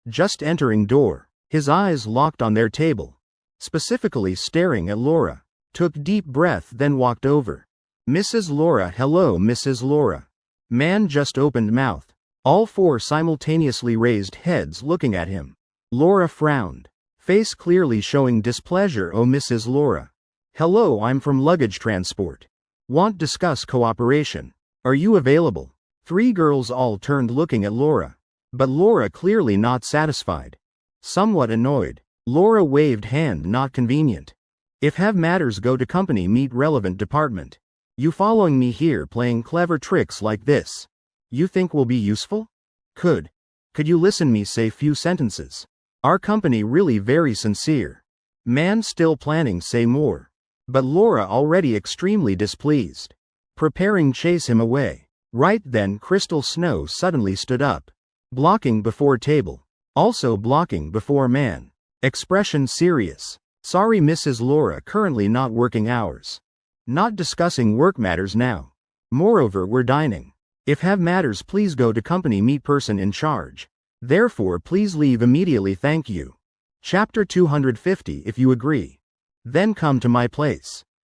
Just entering door, his eyes locked on their table. Specifically staring at Laura. Took deep breath then walked over. Mrs. Laura. Hello Mrs. Laura. Man just opened mouth. All four simultaneously raised heads looking at him. Laura frowned. Face clearly showing displeasure. Oh Mrs. Laura. Hello, I'm from luggage transport. Want discuss cooperation. Are you available? Three girls all turned looking at Laura. But Laura clearly not satisfied. Somewhat annoyed. Laura waved hand. Not convenient. If have matters go to company meet relevant department. You following me here playing clever tricks like this. You think will be useful? Could you listen me say few sentences? Our company really very sincere. Man still planning say more. But Laura already extremely displeased. Preparing chase him away. Right then Crystal Snow suddenly stood up. Blocking before table. Also blocking before man. Expression serious. Sorry Mrs. Laura, currently not working hours. Not discussing work matters now. Moreover we're dining. If have matters please go to company meet person in charge. Therefore please leave immediately thank you. Chapter 250 If you agree. Then come to my place.